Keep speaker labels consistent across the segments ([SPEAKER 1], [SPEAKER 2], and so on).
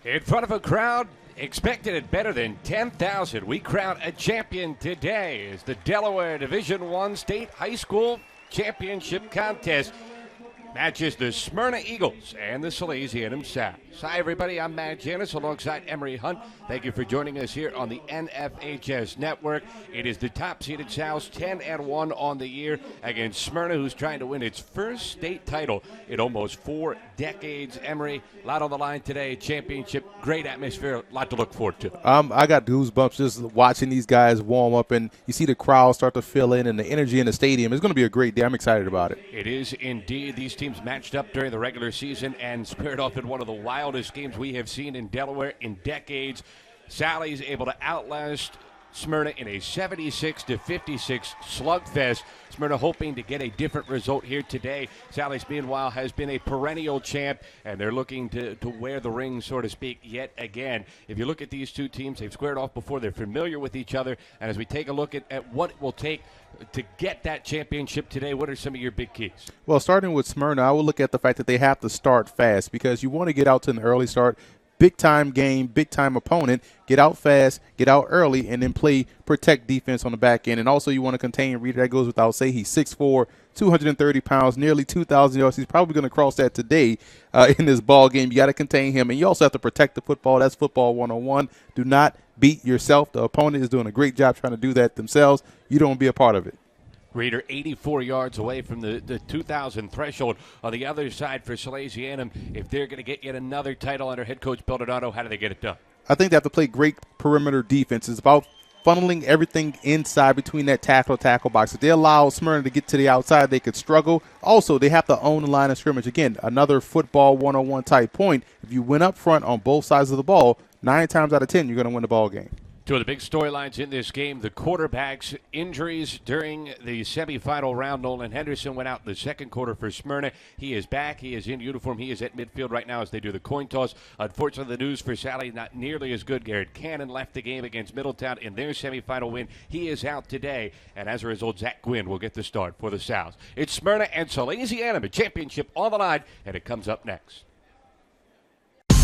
[SPEAKER 1] In front of a crowd expected at better than 10,000, we crown a champion today as the Delaware Division I State High School Championship Contest matches the Smyrna Eagles and the Salesianum Sows. Hi, everybody. I'm Matt Janis alongside Emory Hunt. Thank you for joining us here on the NFHS Network. It is the top-seeded Sows, 10-1 on the year against Smyrna, who's trying to win its first state title in almost 4 decades. Emory, a lot on the line today. Championship, great atmosphere, a lot to look forward to.
[SPEAKER 2] I got goosebumps just watching these guys warm up, and you see the crowd start to fill in and the energy in the stadium. It's going to be a great day. I'm excited about it.
[SPEAKER 1] It is indeed. These teams matched up during the regular season and squared off in one of the wildest games we have seen in Delaware in decades. Sally's able to outlast Smyrna in a 76-56 slugfest. Smyrna hoping to get a different result here today. Sally's, meanwhile, has been a perennial champ, and they're looking to wear the ring, so to speak, yet again. If you look at these two teams, they've squared off before. They're familiar with each other. And as we take a look at what it will take to get that championship today, what are some of your big keys?
[SPEAKER 2] Well, starting with Smyrna, I will look at the fact that they have to start fast because you want to get out to an early start. Big-time game, big-time opponent, get out fast, get out early, and then play protect defense on the back end. And also you want to contain Reader. That goes without saying. He's 6'4", 230 pounds, nearly 2,000 yards. He's probably going to cross that today in this ball game. You got to contain him. And you also have to protect the football. That's football 101. Do not beat yourself. The opponent is doing a great job trying to do that themselves. You don't be a part of it.
[SPEAKER 1] Reader 84 yards away from the 2,000 threshold. On the other side for Salesianum, if they're going to get yet another title under head coach Bill Donato, how do they get it done?
[SPEAKER 2] I think they have to play great perimeter defense. It's about funneling everything inside between that tackle box. If they allow Smyrna to get to the outside, they could struggle. Also, they have to own the line of scrimmage. Again, another football 101 type point. If you win up front on both sides of the ball, 9 times out of 10, you're going to win the ball game.
[SPEAKER 1] Two of the big storylines in this game, the quarterbacks' injuries during the semifinal round. Nolan Henderson went out in the second quarter for Smyrna. He is back. He is in uniform. He is at midfield right now as they do the coin toss. Unfortunately, the news for Sally, not nearly as good. Garrett Cannon left the game against Middletown in their semifinal win. He is out today, and as a result, Zach Gwynn will get the start for the South. It's Smyrna and Salesianum, a championship on the line, and it comes up next.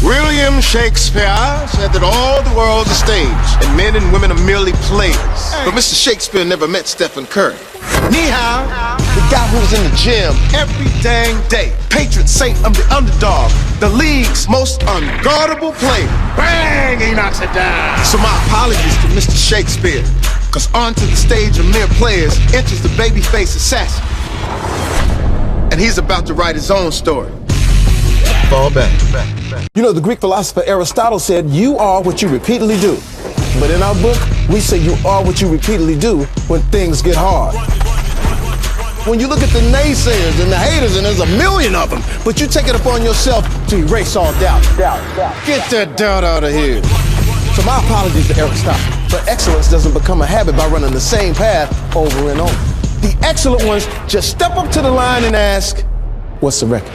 [SPEAKER 3] William Shakespeare said that all the world's a stage, and men and women are merely players. But Mr. Shakespeare never met Stephen Curry. Ni hao, the guy who's in the gym every dang day. Patron saint of the underdog, the league's most unguardable player. Bang, he knocks it down. So my apologies to Mr. Shakespeare, because onto the stage of mere players enters the babyface assassin. And he's about to write his own story. Fall back.
[SPEAKER 4] You know, the Greek philosopher Aristotle said, you are what you repeatedly do. But in our book, we say you are what you repeatedly do when things get hard. When you look at the naysayers and the haters, and there's a million of them, but you take it upon yourself to erase all doubt. Get that doubt out of here. So my apologies to Aristotle. But excellence doesn't become a habit by running the same path over and over. The excellent ones just step up to the line and ask, what's the record?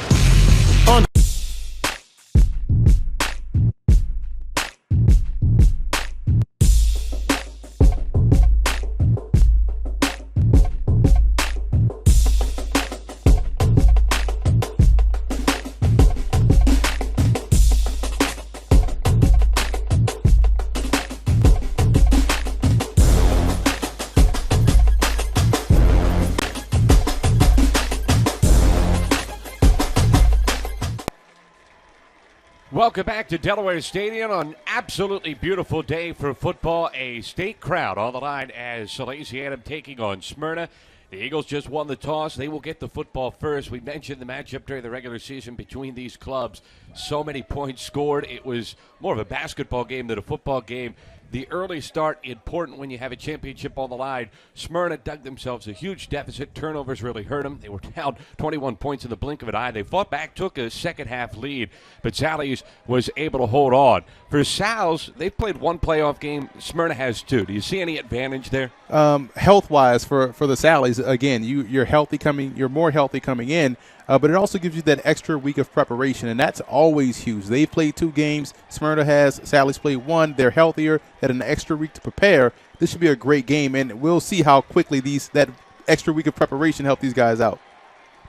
[SPEAKER 1] Welcome back to Delaware Stadium on an absolutely beautiful day for football. A state crowd on the line as Salesianum taking on Smyrna. The Eagles just won the toss. They will get the football first. We mentioned the matchup during the regular season between these clubs. So many points scored. It was more of a basketball game than a football game. The early start, important when you have a championship on the line. Smyrna dug themselves a huge deficit. Turnovers really hurt them. They were down 21 points in the blink of an eye. They fought back, took a second-half lead, but Sally's was able to hold on. For Sal's, they've played one playoff game. Smyrna has 2. Do you see any advantage there?
[SPEAKER 2] Health-wise for the Sallies, again, you're more healthy coming in. But it also gives you that extra week of preparation, and that's always huge. They've played 2 games. Smyrna has. Sally's played 1. They're healthier. Had an extra week to prepare. This should be a great game, and we'll see how quickly that extra week of preparation help these guys out.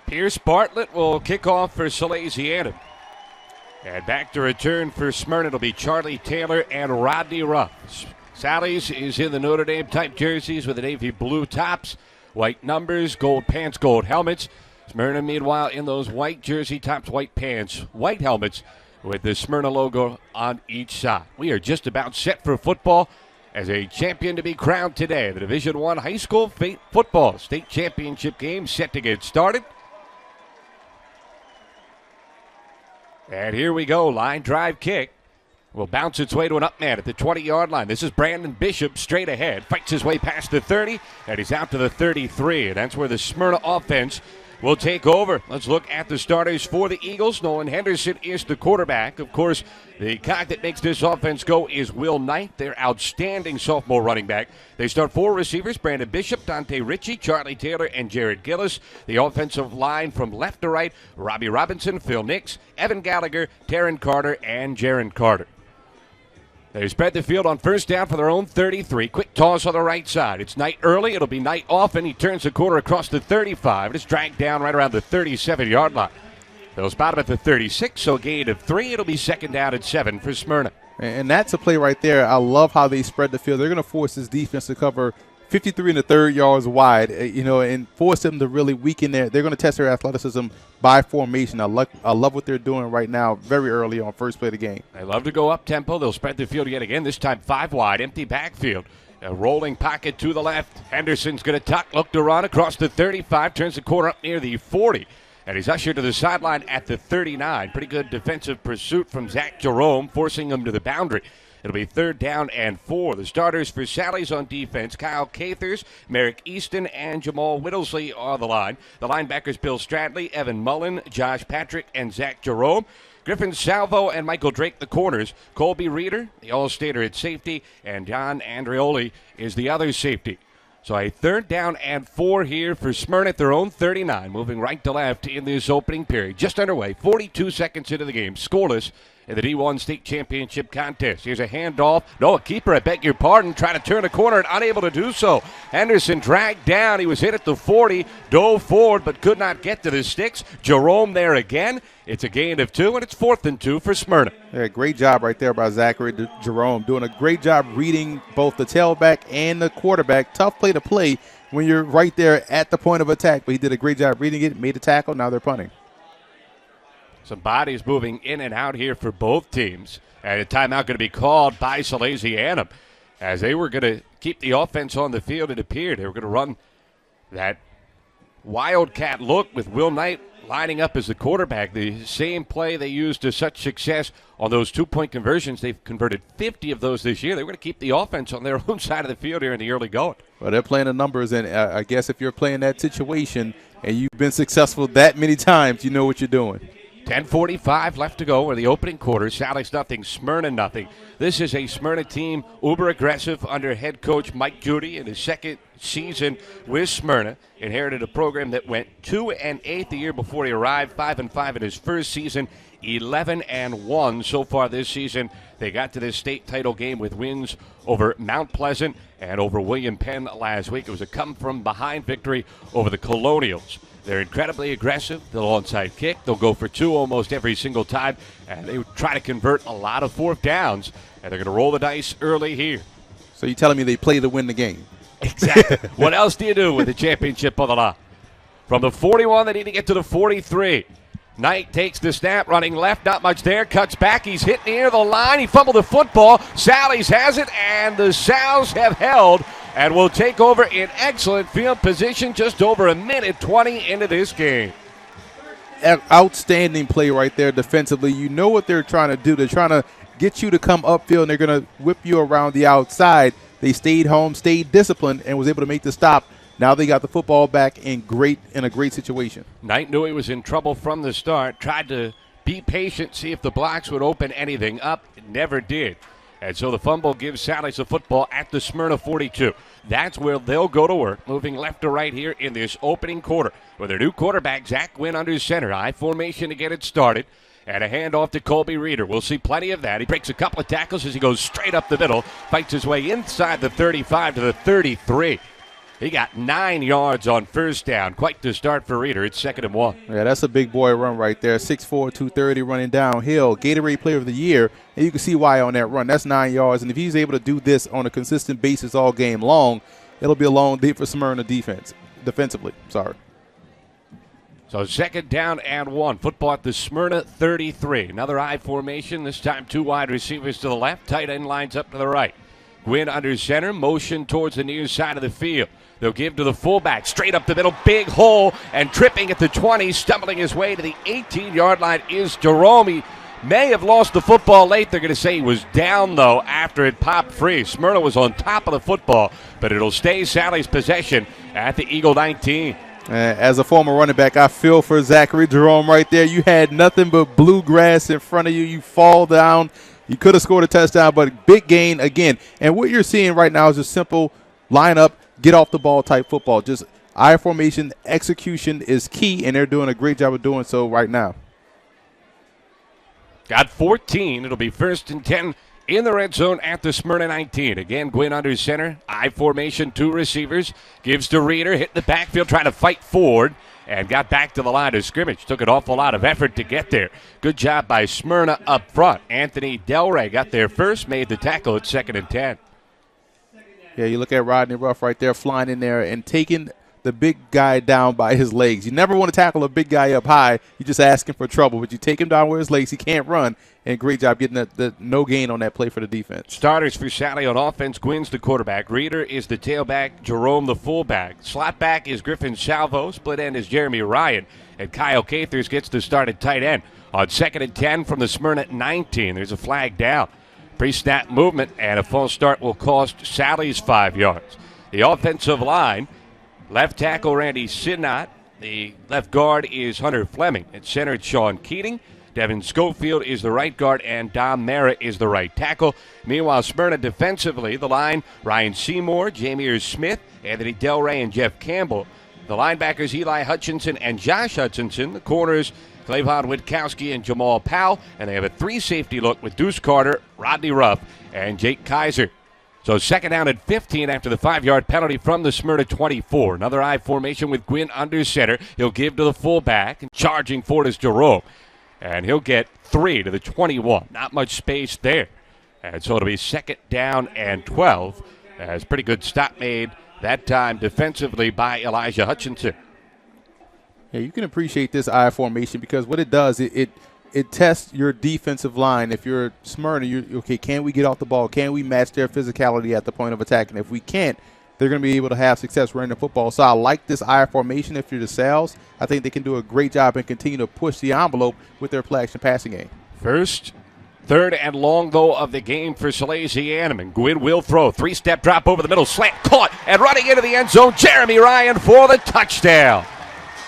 [SPEAKER 1] Pierce Bartlett will kick off for Salesianum. And back to return for Smyrna. It'll be Charlie Taylor and Rodney Ruff. Sally's is in the Notre Dame type jerseys with the navy blue tops, white numbers, gold pants, gold helmets. Smyrna, meanwhile, in those white jersey tops, white pants, white helmets with the Smyrna logo on each side. We are just about set for football as a champion to be crowned today. The Division I high school football state championship game set to get started. And here we go, line drive kick. Will bounce its way to an up man at the 20-yard line. This is Brandon Bishop straight ahead. Fights his way past the 30, and he's out to the 33. And that's where the Smyrna offense will take over. Let's look at the starters for the Eagles. Nolan Henderson is the quarterback. Of course, the guy that makes this offense go is Will Knight, their outstanding sophomore running back. They start 4 receivers, Brandon Bishop, Dante Ritchie, Charlie Taylor, and Jared Gillis. The offensive line from left to right, Robbie Robinson, Phil Nix, Evan Gallagher, Taryn Carter, and Jaron Carter. They spread the field on first down for their own 33. Quick toss on the right side. It's Knight early. It'll be Knight often. He turns the corner across the 35. It's dragged down right around the 37-yard line. They'll spot him at the 36, so a gain of 3. It'll be second down and 7 for Smyrna.
[SPEAKER 2] And that's a play right there. I love how they spread the field. They're going to force this defense to cover 53 1/3 yards wide, and force them to really weaken they're going to test their athleticism by formation. I love what they're doing right now very early on first play of the game.
[SPEAKER 1] They love to go up tempo. They'll spread the field yet again, this time 5 wide, empty backfield. A rolling pocket to the left. Henderson's going to tuck, look to run across the 35, turns the corner up near the 40. And he's ushered to the sideline at the 39. Pretty good defensive pursuit from Zach Jerome, forcing him to the boundary. It'll be third down and 4. The starters for Sally's on defense, Kyle Cathers, Merrick Easton, and Jamal Whittlesley are the line. The linebackers, Bill Stradley, Evan Mullen, Josh Patrick, and Zach Jerome. Griffin Salvo and Michael Drake, the corners. Colby Reeder, the All-Stater at safety, and John Andreoli is the other safety. So a third down and 4 here for Smyrna at their own 39, moving right to left in this opening period. Just underway, 42 seconds into the game, scoreless in the D1 state championship contest. Here's a handoff. No, a keeper, I beg your pardon, trying to turn a corner and unable to do so. Henderson dragged down. He was hit at the 40, dove forward, but could not get to the sticks. Jerome there again. It's a gain of 2, and it's 4th and 2 for Smyrna.
[SPEAKER 2] Yeah, great job right there by Zachary Jerome, doing a great job reading both the tailback and the quarterback. Tough play to play when you're right there at the point of attack, but he did a great job reading it, made a tackle, now they're punting.
[SPEAKER 1] Some bodies moving in and out here for both teams. And a timeout going to be called by Salesianum. As they were going to keep the offense on the field, it appeared. They were going to run that wildcat look with Will Knight lining up as the quarterback. The same play they used to such success on those 2-point conversions. They've converted 50 of those this year. They were going to keep the offense on their own side of the field here in the early going.
[SPEAKER 2] Well, they're playing the numbers, and I guess if you're playing that situation and you've been successful that many times, you know what you're doing.
[SPEAKER 1] 10:45 left to go in the opening quarter. Sally's nothing, Smyrna nothing. This is a Smyrna team uber aggressive under head coach Mike Judy in his second season with Smyrna. Inherited a program that went 2-8 the year before he arrived, 5-5 in his first season, 11-1 so far this season. They got to this state title game with wins over Mount Pleasant and over William Penn last week. It was a come-from-behind victory over the Colonials. They're incredibly aggressive. They'll onside kick. They'll go for 2 almost every single time, and they try to convert a lot of 4th downs, and they're going to roll the dice early here.
[SPEAKER 2] So you're telling me they play to win the game?
[SPEAKER 1] Exactly. What else do you do with the championship on the line? From the 41, they need to get to the 43. Knight takes the snap, running left, not much there, cuts back, he's hit near the line, he fumbled the football, Sally's has it, and the Sows have held and will take over in excellent field position just over a minute 20 into this game.
[SPEAKER 2] Outstanding play right there defensively. You know what they're trying to do. They're trying to get you to come upfield, and they're going to whip you around the outside. They stayed home, stayed disciplined, and was able to make the stop. Now they got the football back in a great situation.
[SPEAKER 1] Knight knew he was in trouble from the start, tried to be patient, see if the blocks would open anything up. It never did. And so the fumble gives Sally's the football at the Smyrna 42. That's where they'll go to work, moving left to right here in this opening quarter. With their new quarterback, Zach Gwynn, under center. High formation to get it started. And a handoff to Colby Reeder. We'll see plenty of that. He breaks a couple of tackles as he goes straight up the middle. Fights his way inside the 35 to the 33. He got 9 yards on first down. Quite the start for Reeder. It's 2nd and 1.
[SPEAKER 2] Yeah, that's a big boy run right there. 6'4", 230 running downhill. Gatorade Player of the Year, and you can see why on that run. That's 9 yards, and if he's able to do this on a consistent basis all game long, it'll be a long day for Smyrna defensively. Sorry.
[SPEAKER 1] So 2nd down and 1. Football at the Smyrna 33. Another I formation. This time 2 wide receivers to the left. Tight end lines up to the right. Gwynn under center. Motion towards the near side of the field. They'll give to the fullback. Straight up the middle. Big hole. And tripping at the 20. Stumbling his way to the 18-yard line is Jerome. He may have lost the football late. They're going to say he was down, though, after it popped free. Smyrna was on top of the football, but it'll stay Sally's possession at the Eagle 19.
[SPEAKER 2] As a former running back, I feel for Zachary Jerome right there. You had nothing but bluegrass in front of you. You fall down. You could have scored a touchdown, but big gain again. And what you're seeing right now is a simple line-up, get off the ball type football. Just I formation execution is key, and they're doing a great job of doing so right now.
[SPEAKER 1] Got 14. It'll be 1st and 10 in the red zone at the Smyrna 19. Again, Gwynn under center. I formation, 2 receivers. Gives to Reeder. Hit the backfield, trying to fight forward. And got back to the line of scrimmage. Took an awful lot of effort to get there. Good job by Smyrna up front. Anthony Delray got there first, made the tackle at 2nd and 10.
[SPEAKER 2] Yeah, you look at Rodney Ruff right there flying in there and taking the big guy down by his legs. You never want to tackle a big guy up high. You're just asking for trouble. But you take him down with his legs. He can't run. And great job getting the no gain on that play for the defense.
[SPEAKER 1] Starters for Sally on offense. Gwynn's the quarterback. Reeder is the tailback. Jerome the fullback. Slot back is Griffin Salvo. Split end is Jeremy Ryan. And Kyle Cathers gets the start at tight end. On 2nd and 10 from the Smyrna 19. There's a flag down. Pre-snap movement and a false start will cost Sally's 5 yards. The offensive line. Left tackle Randy Sidnott. The left guard is Hunter Fleming. At center it's Sean Keating. Devin Schofield is the right guard, and Dom Mara is the right tackle. Meanwhile, Smyrna defensively, the line, Ryan Seymour, Jameer Smith, Anthony Delray, and Jeff Campbell. The linebackers, Eli Hutchinson and Josh Hutchinson. The corners, Clavon Witkowski and Jamal Powell. And they have a 3-safety look with Deuce Carter, Rodney Ruff, and Jake Kaiser. So 2nd down and 15 after the 5-yard penalty from the Smyrna 24. Another I formation with Gwynn under center. He'll give to the fullback, and charging forward is Jerome. And he'll get 3 to the 21. Not much space there. And so it'll be 2nd down and 12. As pretty good stop made that time defensively by Elijah Hutchinson.
[SPEAKER 2] Yeah, you can appreciate this I formation because what it does, it tests your defensive line. If you're Smyrna, okay, can we get off the ball? Can we match their physicality at the point of attack? And if we can't, they're going to be able to have success running the football. So I like this I formation if you're the Sales. I think they can do a great job and continue to push the envelope with their play-action passing game.
[SPEAKER 1] 1st, 3rd, and long, though, of the game for Salesianum. And Gwynn will throw. 3-step drop over the middle. Slant caught. And running into the end zone, Jeremy Ryan for the touchdown.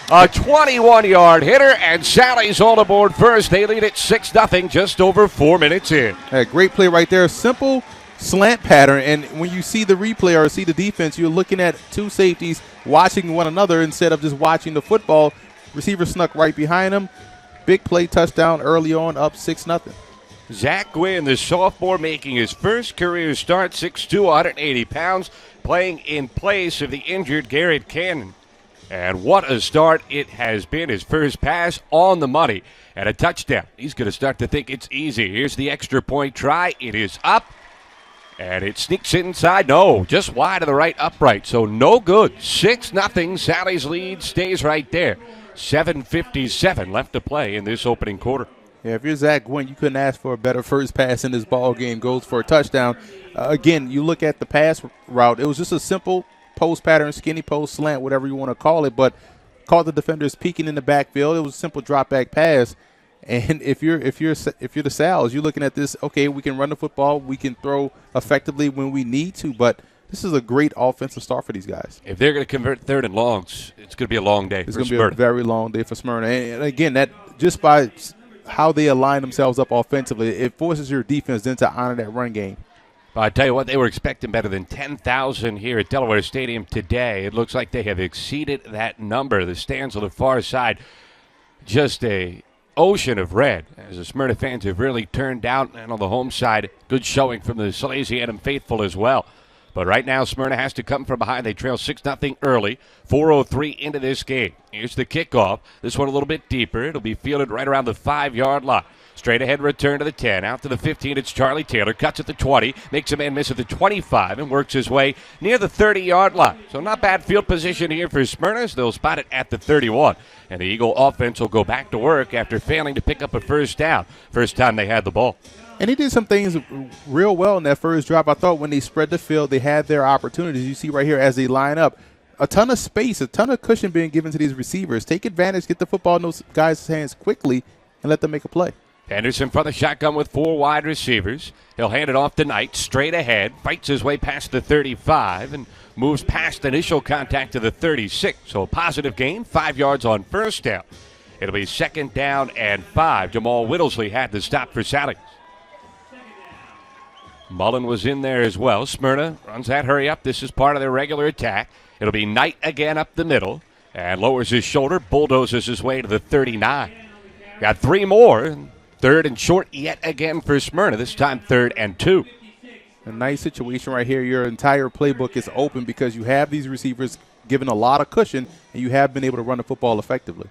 [SPEAKER 1] A 21-yard hitter, and Sally's all aboard first. They lead it 6-0 just over 4 minutes in.
[SPEAKER 2] A great play right there. Simple slant pattern, and when you see the replay or see the defense, you're looking at 2 safeties watching one another instead of just watching the football. Receiver snuck right behind him. Big play touchdown early on, up 6-0.
[SPEAKER 1] Zach Gwynn, the sophomore, making his first career start, 6'2", 180 pounds, playing in place of the injured Garrett Cannon. And what a start it has been. His first pass on the money and a touchdown. He's going to start to think it's easy. Here's the extra point try. It is up. And it sneaks inside. No, just wide of the right upright. So no good. 6-0. Sally's lead stays right there. 7:57 left to play in this opening quarter.
[SPEAKER 2] Yeah, if you're Zach Gwynn, you couldn't ask for a better first pass in this ball game. Goes for a touchdown. Again, you look at the pass route. It was just a simple post pattern, skinny post, slant, whatever you want to call it. But caught the defenders peeking in the backfield. It was a simple drop back pass. And if you're the Sals, you're looking at this. Okay, we can run the football, we can throw effectively when we need to, but this is a great offensive start for these guys.
[SPEAKER 1] If they're going to convert 3rd and longs, it's going to be a long day.
[SPEAKER 2] It's going to be a very long day for Smyrna. And again, that just by how they align themselves up offensively, it forces your defense then to honor that run game.
[SPEAKER 1] But I tell you what, they were expecting better than 10,000 here at Delaware Stadium today. It looks like they have exceeded that number. The stands on the far side, just a ocean of red, as the Smyrna fans have really turned out. And on the home side, good showing from the Salesianum faithful as well. But right now, Smyrna has to come from behind. They trail 6-0 early. 4:03 into this game. Here's the kickoff. This one a little bit deeper. It'll be fielded right around the 5-yard line. Straight ahead return to the 10. Out to the 15, it's Charlie Taylor. Cuts at the 20. Makes a man miss at the 25 and works his way near the 30-yard line. So not bad field position here for Smyrna. They'll spot it at the 31. And the Eagle offense will go back to work after failing to pick up a first down. First time they had the ball.
[SPEAKER 2] And he did some things real well in that first drive. I thought when they spread the field, they had their opportunities. You see right here as they line up, a ton of space, a ton of cushion being given to these receivers. Take advantage, get the football in those guys' hands quickly, and let them make a play.
[SPEAKER 1] Henderson from the shotgun with 4 wide receivers. He'll hand it off to Knight, straight ahead, fights his way past the 35, and moves past initial contact to the 36. So a positive gain, 5 yards on first down. It'll be 2nd down and 5. Jamal Whittlesley had the stop for Sallies. Mullen was in there as well. Smyrna runs that hurry up. This is part of their regular attack. It'll be Knight again up the middle and lowers his shoulder, bulldozes his way to the 39. Got 3 more. 3rd and short yet again for Smyrna. This time 3rd and 2.
[SPEAKER 2] A nice situation right here. Your entire playbook is open because you have these receivers given a lot of cushion, and you have been able to run the football effectively.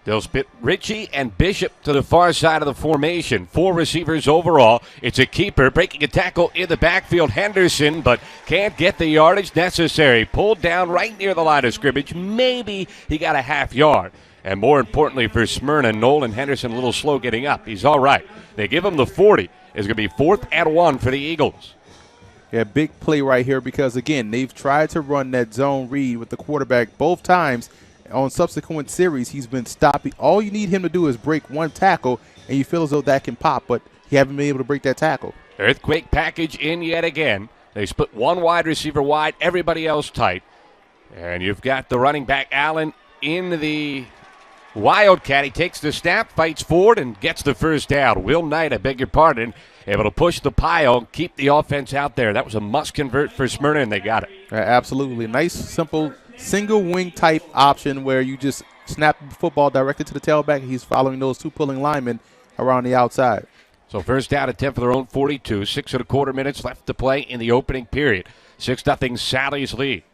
[SPEAKER 1] They'll split Ritchie and Bishop to the far side of the formation. 4 receivers overall. It's a keeper breaking a tackle in the backfield. Henderson, but can't get the yardage necessary. Pulled down right near the line of scrimmage. Maybe he got a half yard. And more importantly for Smyrna, Nolan Henderson a little slow getting up. He's all right. They give him the 40. It's going to be 4th and 1 for the Eagles.
[SPEAKER 2] Yeah, big play right here because, again, they've tried to run that zone read with the quarterback both times. On subsequent series, he's been stopping. All you need him to do is break one tackle, and you feel as though that can pop, but he haven't been able to break that tackle.
[SPEAKER 1] Earthquake package in yet again. They split 1 wide receiver wide, everybody else tight. And you've got the running back, Allen, in the Wildcat. He takes the snap, fights forward, and gets the first down. Will Knight, I beg your pardon, able to push the pile, keep the offense out there. That was a must-convert for Smyrna, and they got it.
[SPEAKER 2] Absolutely. Nice, simple single wing type option where you just snap the football directly to the tailback. He's following those 2 pulling linemen around the outside.
[SPEAKER 1] So first down at 10 for their own 42. 6.25 minutes left to play in the opening period. 6-0 Sally's lead.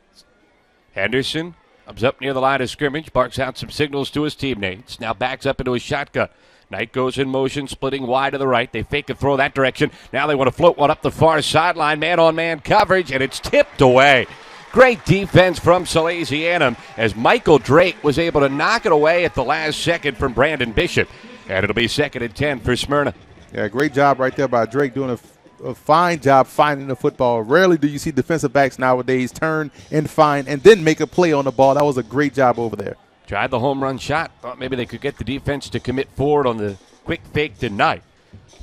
[SPEAKER 1] Henderson comes up near the line of scrimmage, barks out some signals to his teammates. Now backs up into his shotgun. Knight goes in motion, splitting wide to the right. They fake a throw that direction. Now they want to float one up the far sideline. Man-on-man coverage, and it's tipped away. Great defense from Salesianum as Michael Drake was able to knock it away at the last second from Brandon Bishop. And it'll be 2nd and 10 for Smyrna.
[SPEAKER 2] Yeah, great job right there by Drake doing a fine job finding the football. Rarely do you see defensive backs nowadays turn and find and then make a play on the ball. That was a great job over there.
[SPEAKER 1] Tried the home run shot. Thought maybe they could get the defense to commit forward on the quick fake tonight.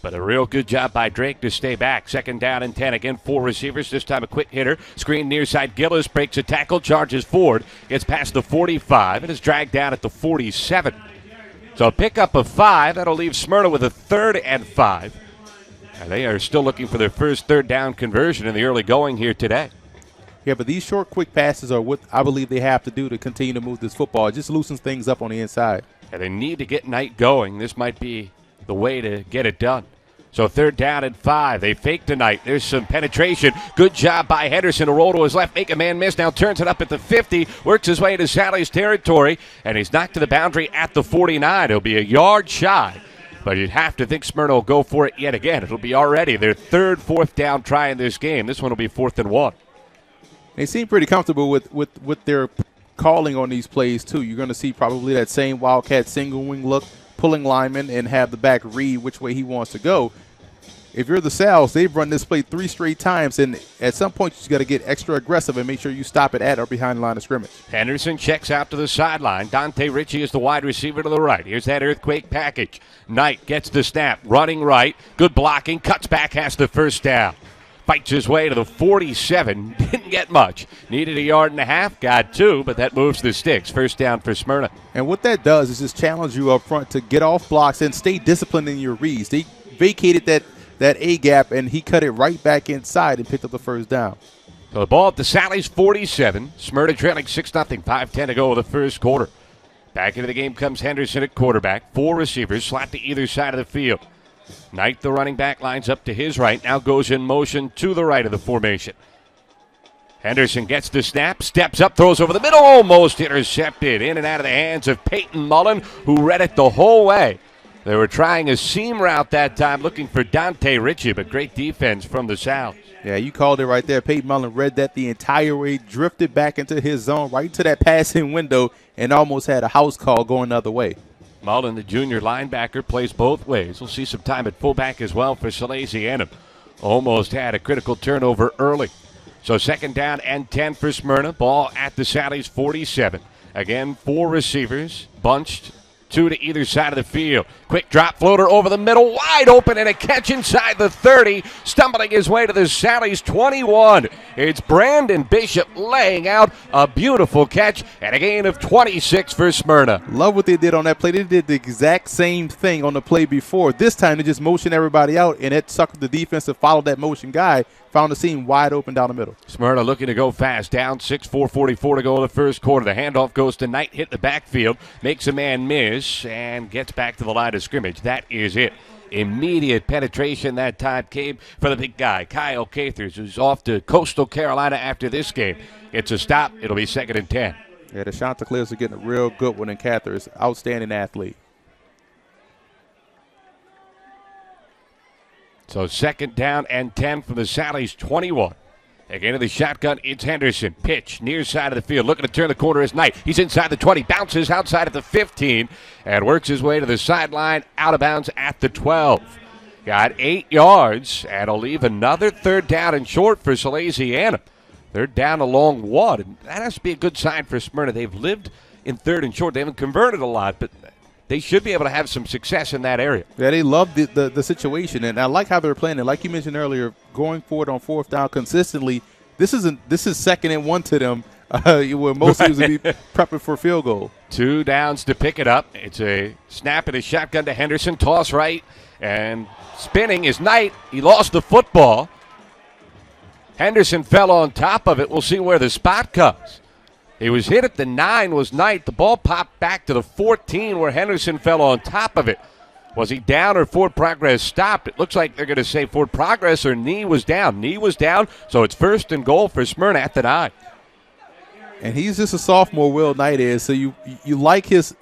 [SPEAKER 1] But a real good job by Drake to stay back. 2nd down and 10. Again, 4 receivers. This time a quick hitter. Screen near side. Gillis breaks a tackle, charges forward. Gets past the 45 and is dragged down at the 47. So a pickup of 5. That'll leave Smyrna with a 3rd and 5. And they are still looking for their first 3rd down conversion in the early going here today.
[SPEAKER 2] Yeah, but these short, quick passes are what I believe they have to do to continue to move this football. It just loosens things up on the inside.
[SPEAKER 1] And they need to get Knight going. This might be the way to get it done. So 3rd down and 5. They fake tonight. There's some penetration. Good job by Henderson to roll to his left, make a man miss. Now turns it up at the 50, works his way into Sally's territory, and he's knocked to the boundary at the 49. He'll be a yard shy. But you'd have to think Smyrna will go for it yet again. It'll be already their 3rd, 4th down try in this game. This one will be 4th and 1.
[SPEAKER 2] They seem pretty comfortable with their calling on these plays, too. You're going to see probably that same Wildcat single wing look, pulling lineman, and have the back read which way he wants to go. If you're the Sals, they've run this play 3 straight times, and at some point you got to get extra aggressive and make sure you stop it at or behind the line of scrimmage.
[SPEAKER 1] Henderson checks out to the sideline. Dante Ritchie is the wide receiver to the right. Here's that earthquake package. Knight gets the snap, running right. Good blocking, cuts back, has the first down. Fights his way to the 47. Didn't get much. Needed a yard and a half, got 2, but that moves the sticks. First down for Smyrna.
[SPEAKER 2] And what that does is just challenge you up front to get off blocks and stay disciplined in your reads. They vacated that A-gap, and he cut it right back inside and picked up the first down.
[SPEAKER 1] So the ball at the Sally's 47. Smyrna trailing 6-0, 5:10 to go in the first quarter. Back into the game comes Henderson at quarterback. 4 receivers, slot to either side of the field. Knight, the running back, lines up to his right. Now goes in motion to the right of the formation. Henderson gets the snap, steps up, throws over the middle, almost intercepted. In and out of the hands of Peyton Mullen, who read it the whole way. They were trying a seam route that time, looking for Dante Ritchie, but great defense from the South.
[SPEAKER 2] Yeah, you called it right there. Peyton Mullen read that the entire way, drifted back into his zone, right to that passing window, and almost had a house call going the other way.
[SPEAKER 1] Mullen, the junior linebacker, plays both ways. We'll see some time at fullback as well for Salesianum. Almost had a critical turnover early. So 2nd down and 10 for Smyrna. Ball at the Sally's 47. Again, 4 receivers, bunched, 2 to either side of the field. Quick drop floater over the middle, wide open, and a catch inside the 30, stumbling his way to the Sally's 21. It's Brandon Bishop laying out a beautiful catch and a gain of 26 for Smyrna.
[SPEAKER 2] Love what they did on that play. They did the exact same thing on the play before. This time they just motioned everybody out, and it sucked the defense to follow that motion guy. Found the seam wide open down the middle.
[SPEAKER 1] Smyrna looking to go fast. Down 6, 4:44 to go in the first quarter. The handoff goes to Knight, hit the backfield, makes a man miss, and gets back to the line of scrimmage. That is it. Immediate penetration that time came for the big guy, Kyle Cathers, who's off to Coastal Carolina after this game. It's a stop. It'll be 2nd and 10.
[SPEAKER 2] Yeah, the Chanticleers are getting a real good one in Cathers. Outstanding athlete.
[SPEAKER 1] So 2nd down and 10 from the Sally's 21. Again to the shotgun, it's Henderson. Pitch, near side of the field. Looking to turn the corner is Knight. He's inside the 20, bounces outside at the 15, and works his way to the sideline, out of bounds at the 12. Got 8 yards, and will leave another 3rd down and short for Salesianum. 3rd down a long one, and that has to be a good sign for Smyrna. They've lived in 3rd and short. They haven't converted a lot, but they should be able to have some success in that area.
[SPEAKER 2] Yeah, they love the situation, and I like how they're playing it. Like you mentioned earlier, going forward on 4th down consistently. This is 2nd and 1 to them, where most teams would be prepping for a field goal.
[SPEAKER 1] 2 downs to pick it up. It's a snap and a shotgun to Henderson. Toss right, and spinning is Knight. He lost the football. Henderson fell on top of it. We'll see where the spot comes. He was hit at the 9, was Knight. The ball popped back to the 14 where Henderson fell on top of it. Was he down or forward progress stopped? It looks like they're going to say forward progress or knee was down. Knee was down, so it's 1st and goal for Smyrna at the 9.
[SPEAKER 2] And he's just a sophomore, Will Knight is, so you like his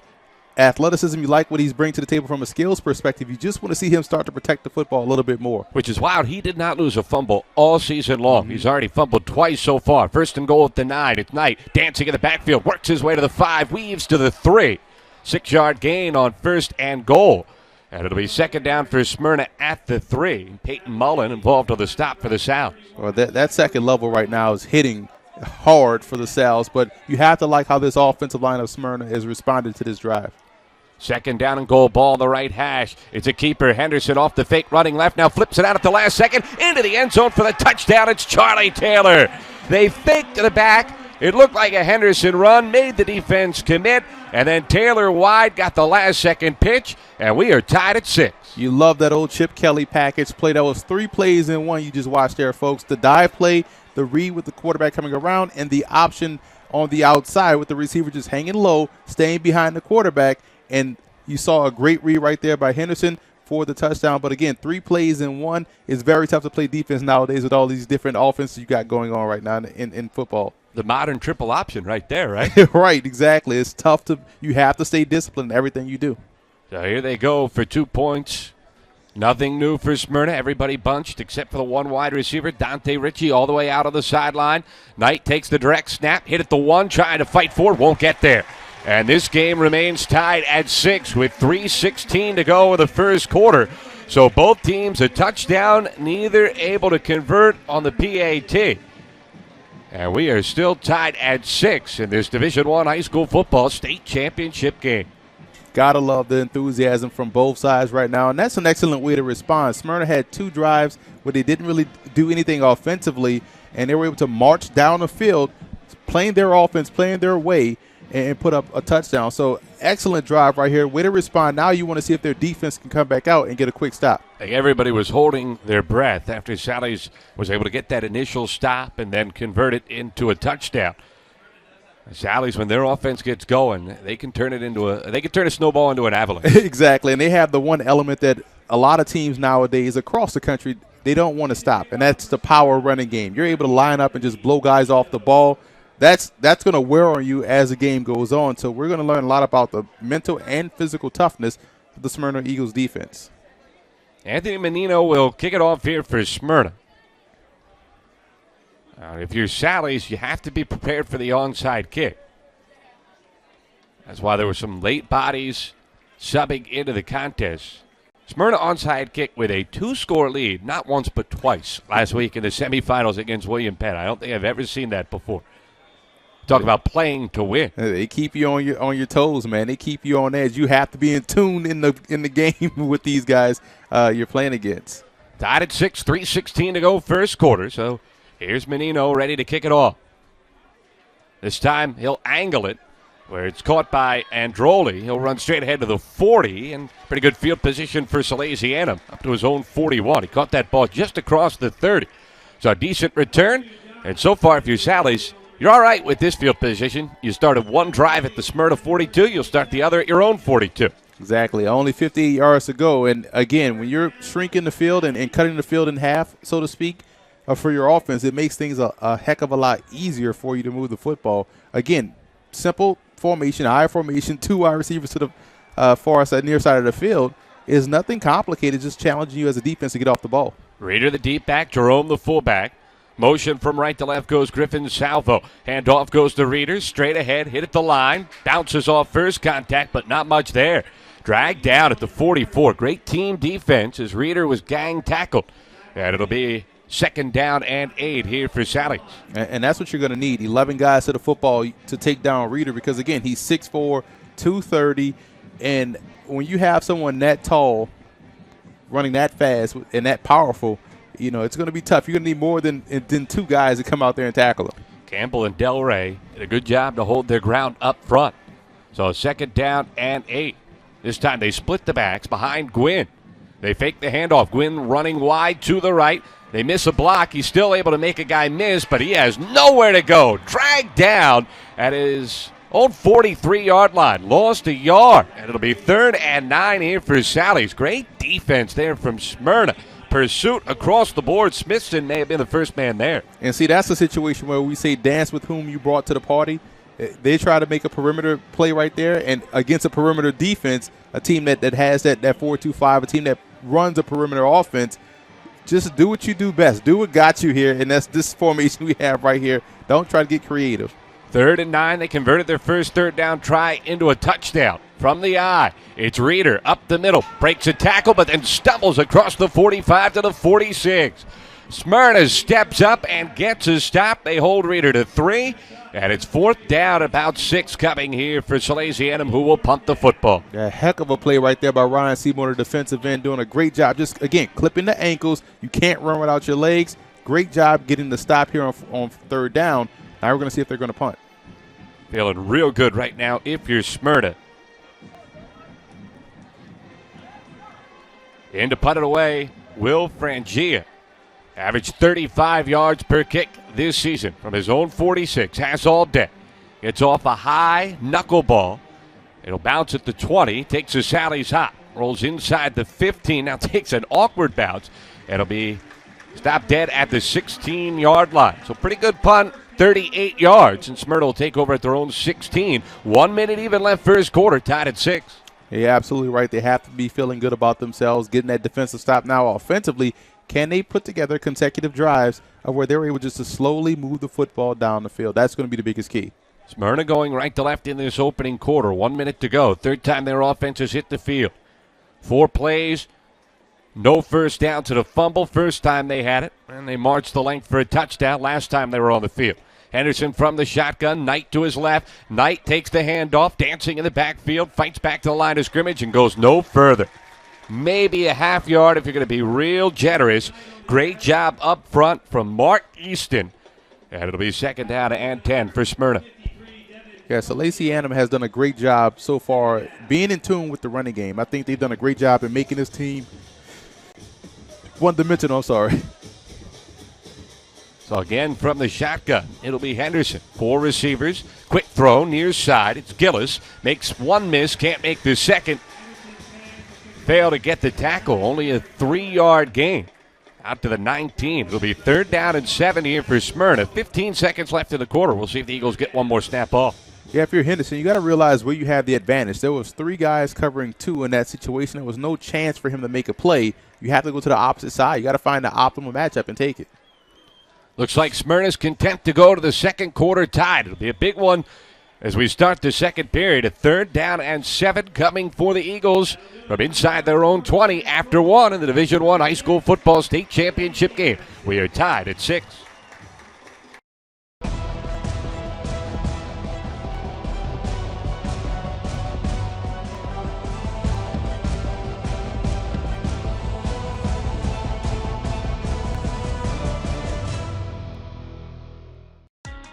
[SPEAKER 2] athleticism. You like what he's bringing to the table from a skills perspective. You just want to see him start to protect the football a little bit more.
[SPEAKER 1] Which is wild. He did not lose a fumble all season long. He's already fumbled twice so far. 1st and goal at the 9. It's Knight dancing in the backfield. Works his way to the 5. Weaves to the 3. 6-yard gain on 1st and goal. And it'll be 2nd down for Smyrna at the 3. Peyton Mullen involved on the stop for the South.
[SPEAKER 2] Well, that second level right now is hitting hard for the Souths, but you have to like how this offensive line of Smyrna has responded to this drive.
[SPEAKER 1] 2nd down and goal, ball on the right hash. It's a keeper. Henderson off the fake, running left. Now flips it out at the last second. Into the end zone for the touchdown. It's Charlie Taylor. They faked to the back. It looked like a Henderson run, made the defense commit, and then Taylor wide got the last second pitch, and we are tied at 6.
[SPEAKER 2] You love that old Chip Kelly package play. That was 3 plays in one you just watched there, folks. The dive play, the read with the quarterback coming around, and the option on the outside with the receiver just hanging low, staying behind the quarterback. And you saw a great read right there by Henderson for the touchdown. But, again, 3 plays in one. It's very tough to play defense nowadays with all these different offenses you got going on right now in football.
[SPEAKER 1] The modern triple option right there, right?
[SPEAKER 2] Right, exactly. It's tough you have to stay disciplined in everything you do.
[SPEAKER 1] So here they go for 2 points. Nothing new for Smyrna. Everybody bunched except for the one wide receiver, Dante Ritchie, all the way out on the sideline. Knight takes the direct snap, hit at the 1, trying to fight forward, won't get there. And this game remains tied at 6 with 3:16 to go in the first quarter. So both teams a touchdown, neither able to convert on the PAT. And we are still tied at 6 in this Division I high school football state championship game.
[SPEAKER 2] Gotta love the enthusiasm from both sides right now, and that's an excellent way to respond. Smyrna had 2 drives where they didn't really do anything offensively, and they were able to march down the field, playing their offense, playing their way, and put up a touchdown. So excellent drive right here. Way to respond. Now you want to see if their defense can come back out and get a quick stop.
[SPEAKER 1] I think everybody was holding their breath after Sally's was able to get that initial stop and then convert it into a touchdown. Sally's, when their offense gets going, they can turn a snowball into an avalanche.
[SPEAKER 2] Exactly, and they have the one element that a lot of teams nowadays across the country, they don't want to stop, and that's the power running game. You're able to line up and just blow guys off the ball. That's going to wear on you as the game goes on. So we're going to learn a lot about the mental and physical toughness of the Smyrna Eagles defense.
[SPEAKER 1] Anthony Menino will kick it off here for Smyrna. If you're Sally's, you have to be prepared for the onside kick. That's why there were some late bodies subbing into the contest. Smyrna onside kick with a 2-score lead, not once but twice last week in the semifinals against William Penn. I don't think I've ever seen that before. Talk about playing to win.
[SPEAKER 2] They keep you on your toes, man. They keep you on edge. You have to be in tune in the game with these guys you're playing against.
[SPEAKER 1] Tied at 6, 3:16 to go first quarter. So here's Menino ready to kick it off. This time he'll angle it where it's caught by Androli. He'll run straight ahead to the 40, and pretty good field position for Salesianum up to his own 41. He caught that ball just across the 30. So a decent return, and so far if you're Sally's, you're all right with this field position. You started one drive at the Smyrna 42. You'll start the other at your own 42.
[SPEAKER 2] Exactly. Only 58 yards to go. And, again, when you're shrinking the field and cutting the field in half, so to speak, for your offense, it makes things a heck of a lot easier for you to move the football. Again, simple formation, I formation, 2 wide receivers to the far side, near side of the field is nothing complicated, just challenging you as a defense to get off the ball.
[SPEAKER 1] Reader the deep back, Jerome the fullback. Motion from right to left goes Griffin Salvo. Handoff goes to Reader. Straight ahead, hit at the line. Bounces off first contact, but not much there. Dragged down at the 44. Great team defense as Reader was gang tackled. And it'll be 2nd down and 8 here for Sally.
[SPEAKER 2] And that's what you're going to need, 11 guys to the football to take down Reader because, again, he's 6'4", 230. And when you have someone that tall running that fast and that powerful, it's going to be tough. You're going to need more than 2 guys to come out there and tackle him.
[SPEAKER 1] Campbell and Delaware did a good job to hold their ground up front. So 2nd down and 8. This time they split the backs behind Gwynn. They fake the handoff. Gwynn running wide to the right. They miss a block. He's still able to make a guy miss, but he has nowhere to go. Dragged down at his own 43-yard line. Lost a yard, and it'll be 3rd and 9 here for Sally's. Great defense there from Smyrna. Pursuit across the board. Smithson may have been the first man there.
[SPEAKER 2] And see, that's a situation where we say dance with whom you brought to the party. They try to make a perimeter play right there, and against a perimeter defense, a team that has that 4-2-5, a team that runs a perimeter offense, just do what you do best. Do what got you here, and that's this formation we have right here. Don't try to get creative.
[SPEAKER 1] 3rd and 9. They converted their first 3rd down try into a touchdown. From the eye, it's Reader up the middle. Breaks a tackle, but then stumbles across the 45 to the 46. Smyrna steps up and gets a stop. They hold Reader to 3. And it's 4th down, about 6 coming here for Salesianum, who will punt the football.
[SPEAKER 2] A heck of a play right there by Ryan Seymour, the defensive end, doing a great job. Just, again, clipping the ankles. You can't run without your legs. Great job getting the stop here on 3rd down. Now we're going to see if they're going to punt.
[SPEAKER 1] Feeling real good right now if you're Smyrna. In to punt it away, Will Frangia. Averaged 35 yards per kick this season from his own 46. Has all day. It's off a high knuckleball. It'll bounce at the 20. Takes a Sally's hop. Rolls inside the 15. Now takes an awkward bounce. It'll be stopped dead at the 16-yard line. So pretty good punt. 38 yards. And Smyrna will take over at their own 16. 1 minute even left first quarter. Tied at 6.
[SPEAKER 2] Yeah, absolutely right. They have to be feeling good about themselves, getting that defensive stop. Now offensively, can they put together consecutive drives where they're able just to slowly move the football down the field? That's going to be the biggest key.
[SPEAKER 1] Smyrna going right to left in this opening quarter. 1 minute to go. 3rd time their offense has hit the field. 4 plays. No first down to the fumble. First time they had it. And they marched the length for a touchdown last time they were on the field. Henderson from the shotgun. Knight to his left. Knight takes the handoff. Dancing in the backfield. Fights back to the line of scrimmage and goes no further. Maybe a half yard if you're going to be real generous. Great job up front from Mark Easton. And it'll be 2nd down and 10 for Smyrna.
[SPEAKER 2] Yeah, Salesianum has done a great job so far being in tune with the running game. I think they've done a great job in making this team one-dimensional. I'm sorry.
[SPEAKER 1] So again from the shotgun, it'll be Henderson. 4 receivers. Quick throw near side. It's Gillis. Makes one miss. Can't make the second. fail to get the tackle. Only a 3-yard gain. Out to the 19. It'll be 3rd down and 7 here for Smyrna. 15 seconds left in the quarter. We'll see if the Eagles get one more snap off.
[SPEAKER 2] Yeah, if you're Henderson, you got to realize where you have the advantage. There was 3 guys covering 2 in that situation. There was no chance for him to make a play. You have to go to the opposite side. You got to find the optimal matchup and take it.
[SPEAKER 1] Looks like Smyrna's content to go to the second quarter tied. It'll be a big one as we start the second period. A 3rd down and 7 coming for the Eagles from inside their own 20 after 1 in the Division I high school football state championship game. We are tied at 6.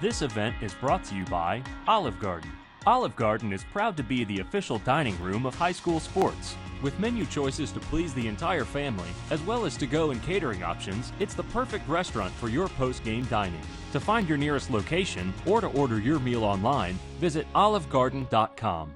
[SPEAKER 5] This event is brought to you by Olive Garden. Olive Garden is proud to be the official dining room of high school sports. With menu choices to please the entire family, as well as to-go and catering options, it's the perfect restaurant for your post-game dining. To find your nearest location or to order your meal online, visit olivegarden.com.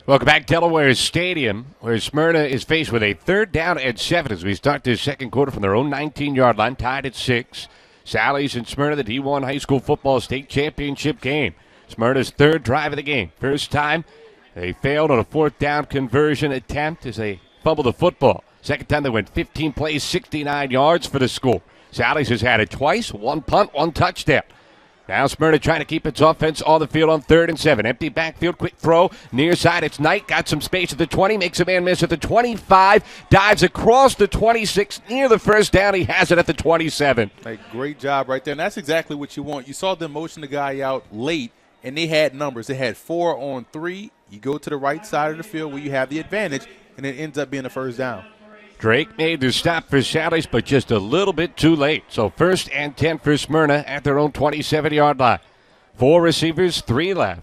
[SPEAKER 1] Welcome back, Delaware Stadium, where Smyrna is faced with a 3rd down and 7 as we start this second quarter from their own 19-yard line, tied at 6. Sally's and Smyrna, the D1 high school football state championship game. Smyrna's 3rd drive of the game. First time they failed on a 4th down conversion attempt as they fumbled the football. Second time they went 15 plays, 69 yards for the score. Sally's has had it twice, 1 punt, 1 touchdown. Now Smyrna trying to keep its offense on the field on 3rd and 7. Empty backfield, quick throw. Near side, it's Knight. Got some space at the 20. Makes a man miss at the 25. Dives across the 26 near the first down. He has it at the 27.
[SPEAKER 2] Hey, great job right there. And that's exactly what you want. You saw them motion the guy out late, and they had numbers. They had 4 on 3. You go to the right side of the field where you have the advantage, and it ends up being a first down.
[SPEAKER 1] Drake made the stop for Sally's, but just a little bit too late. So 1st and 10 for Smyrna at their own 27-yard line. 4 receivers, 3 left.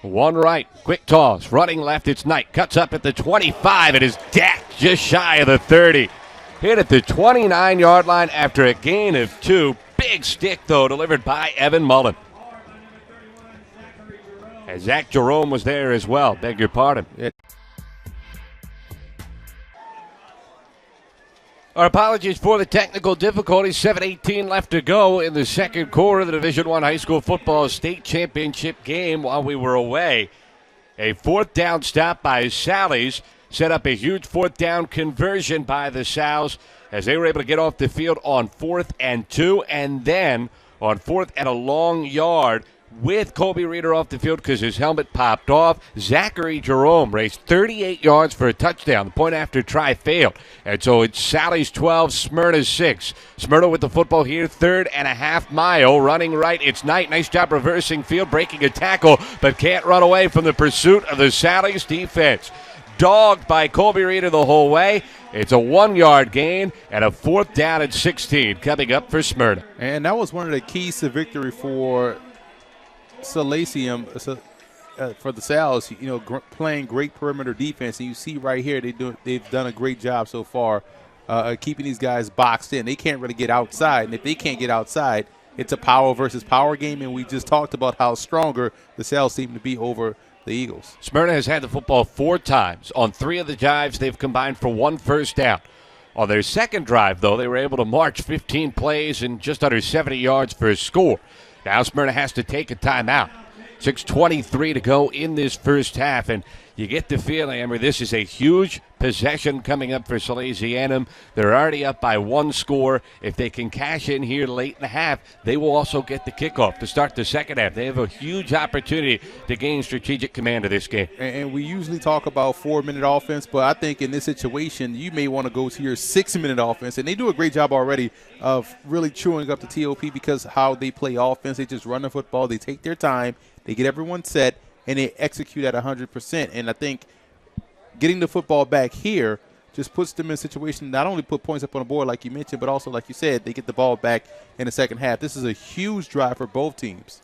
[SPEAKER 1] 1 right, quick toss, running left, it's Knight. Cuts up at the 25, it is Dak just shy of the 30. Hit at the 29-yard line after a gain of 2. Big stick, though, delivered by Evan Mullen. And Zach Jerome was there as well, beg your pardon. Our apologies for the technical difficulties. 7:18 left to go in the second quarter of the Division I high school football state championship game while we were away. A 4th down stop by Sally's set up a huge 4th down conversion by the Sows as they were able to get off the field on 4th and 2 and then on 4th and a long yard with Colby Reeder off the field because his helmet popped off. Zachary Jerome raced 38 yards for a touchdown. The point after try failed. And so it's Sally's 12, Smyrna's 6. Smyrna with the football here, 3rd and a half mile. Running right, it's Knight. Nice job reversing field, breaking a tackle, but can't run away from the pursuit of the Sally's defense. Dogged by Colby Reeder the whole way. It's a 1-yard gain and a 4th down and 16 coming up for Smyrna.
[SPEAKER 2] And that was one of the keys to victory for Salesianum, for the Sal's, playing great perimeter defense. And you see right here, they've done a great job so far keeping these guys boxed in. They can't really get outside, and if they can't get outside, it's a power versus power game, and we just talked about how stronger the Sal's seem to be over the Eagles.
[SPEAKER 1] Smyrna has had the football 4 times. On 3 of the drives, they've combined for 1 first down. On their second drive, though, they were able to march 15 plays and just under 70 yards for a score. Now Smyrna has to take a timeout. 6:23 to go in this first half, and you get the feeling, Emory, this is a huge possession coming up for Salesianum. They're already up by 1 score. If they can cash in here late in the half, they will also get the kickoff to start the second half. They have a huge opportunity to gain strategic command of this game.
[SPEAKER 2] And we usually talk about 4-minute offense, but I think in this situation, you may want to go to your 6-minute offense. And they do a great job already of really chewing up the TOP because how they play offense. They just run the football. They take their time. They get everyone set, and they execute at 100%. And I think getting the football back here just puts them in a situation not only put points up on the board like you mentioned, but also, like you said, they get the ball back in the second half. This is a huge drive for both teams.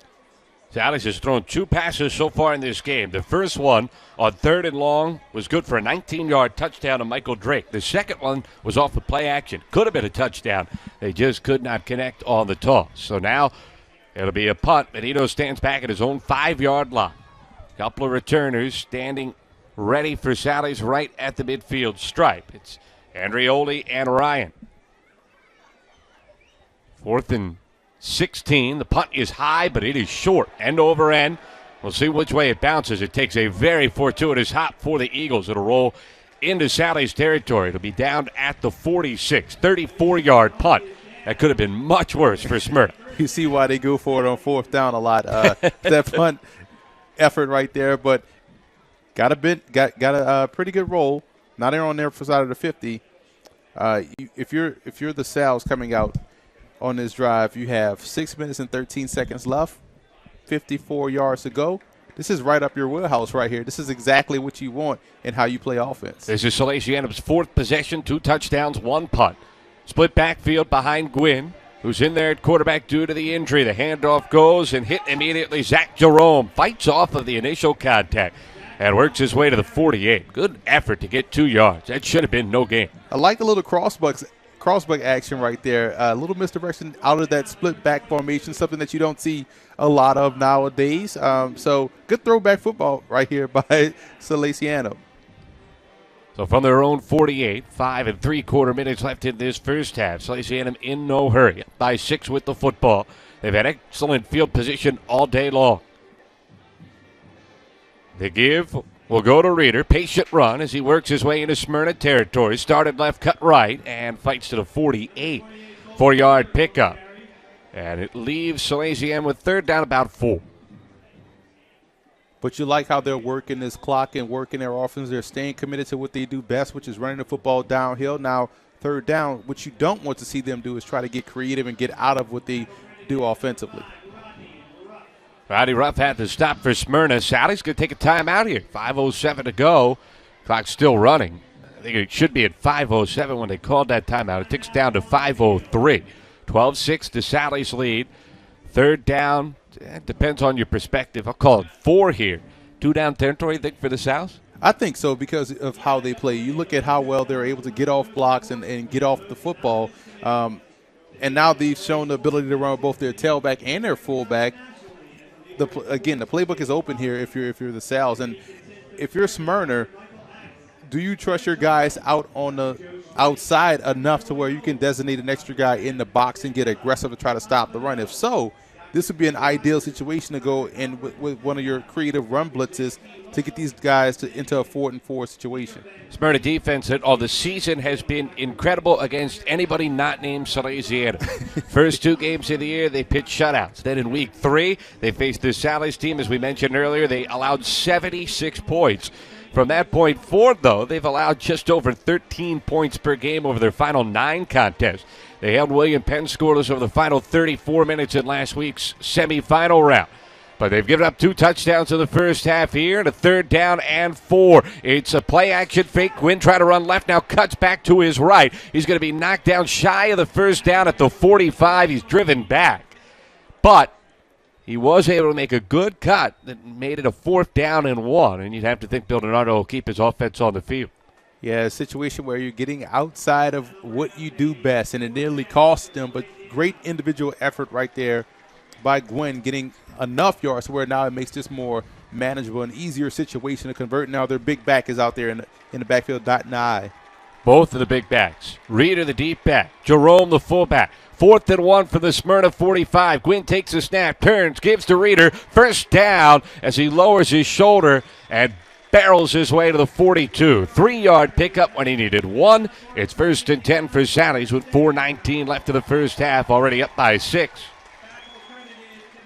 [SPEAKER 1] Sally's has thrown 2 passes so far in this game. The first one on 3rd and long was good for a 19-yard touchdown to Michael Drake. The second one was off the play action. Could have been a touchdown. They just could not connect on the toss. So now it'll be a punt. Benito stands back at his own 5-yard line. Couple of returners standing ready for Sally's right at the midfield stripe. It's Andreoli and Ryan. 4th and 16. The punt is high, but it is short. End over end. We'll see which way it bounces. It takes a very fortuitous hop for the Eagles. It'll roll into Sally's territory. It'll be down at the 46. 34-yard punt. That could have been much worse for Smyrna.
[SPEAKER 2] You see why they go for it on 4th down a lot. That punt effort right there, but got a pretty good roll. Not there on their side of the 50. If you're the Sal's coming out on this drive, you have 6 minutes and 13 seconds left, 54 yards to go. This is right up your wheelhouse right here. This is exactly what you want and how you play offense.
[SPEAKER 1] This is Salesianum's 4th possession, 2 touchdowns, 1 punt. Split backfield behind Gwynn, who's in there at quarterback due to the injury. The handoff goes and hit immediately. Zach Jerome fights off of the initial contact and works his way to the 48. Good effort to get 2 yards. That should have been no gain.
[SPEAKER 2] I like the little crossbuck action right there. A little misdirection out of that split back formation, something that you don't see a lot of nowadays. So good throwback football right here by Salesianum.
[SPEAKER 1] So from their own 48, 5 3/4 minutes left in this first half. Salesianum in no hurry, by 6 with the football. They've had excellent field position all day long. The give will go to Reeder. Patient run as he works his way into Smyrna territory. Started left, cut right, and fights to the 48. 4-yard pickup. And it leaves Salesianum with 3rd down, about 4.
[SPEAKER 2] But you like how they're working this clock and working their offense. They're staying committed to what they do best, which is running the football downhill. Now, 3rd down, what you don't want to see them do is try to get creative and get out of what they do offensively.
[SPEAKER 1] Roddy Ruff had to stop for Smyrna. Sally's going to take a timeout here. 5:07 to go. Clock's still running. I think it should be at 5:07 when they called that timeout. It ticks down to 5:03. 12-6 to Sally's lead. 3rd down. It depends on your perspective. I'll call it 4 here. 2 down territory, I think, for the South?
[SPEAKER 2] I think so because of how they play. You look at how well they're able to get off blocks and get off the football. And now they've shown the ability to run both their tailback and their fullback. Again, the playbook is open here if you're the Sal's. And if you're Smyrna, do you trust your guys out on the outside enough to where you can designate an extra guy in the box and get aggressive to try to stop the run? If so, this would be an ideal situation to go in with one of your creative run blitzes to get these guys into a 4-4 situation.
[SPEAKER 1] Smyrna defense all the season has been incredible against anybody not named Salesianum. First 2 games of the year, they pitched shutouts. Then in week 3, they faced the Sally's team, as we mentioned earlier. They allowed 76 points. From that point forward, though, they've allowed just over 13 points per game over their final 9 contests. They held William Penn scoreless over the final 34 minutes in last week's semifinal round. But they've given up 2 touchdowns in the first half here, and a 3rd down and 4. It's a play-action fake. Gwynn trying to run left, now cuts back to his right. He's going to be knocked down shy of the 1st down at the 45. He's driven back. But he was able to make a good cut that made it a 4th down and 1, and you'd have to think Bill Donato will keep his offense on the field.
[SPEAKER 2] Yeah, a situation where you're getting outside of what you do best, and it nearly cost them, but great individual effort right there by Gwynn, getting enough yards where now it makes this more manageable and easier situation to convert. Now their big back is out there in the backfield dotting the I.
[SPEAKER 1] Both of the big backs. Reeder, the deep back. Jerome, the fullback. 4th and 1 for the Smyrna 45. Gwynn takes a snap, turns, gives to Reeder. 1st down as he lowers his shoulder and barrels his way to the 42. 3-yard pickup when he needed 1. It's 1st and 10 for Sally's with 4:19 left in the first half, already up by 6.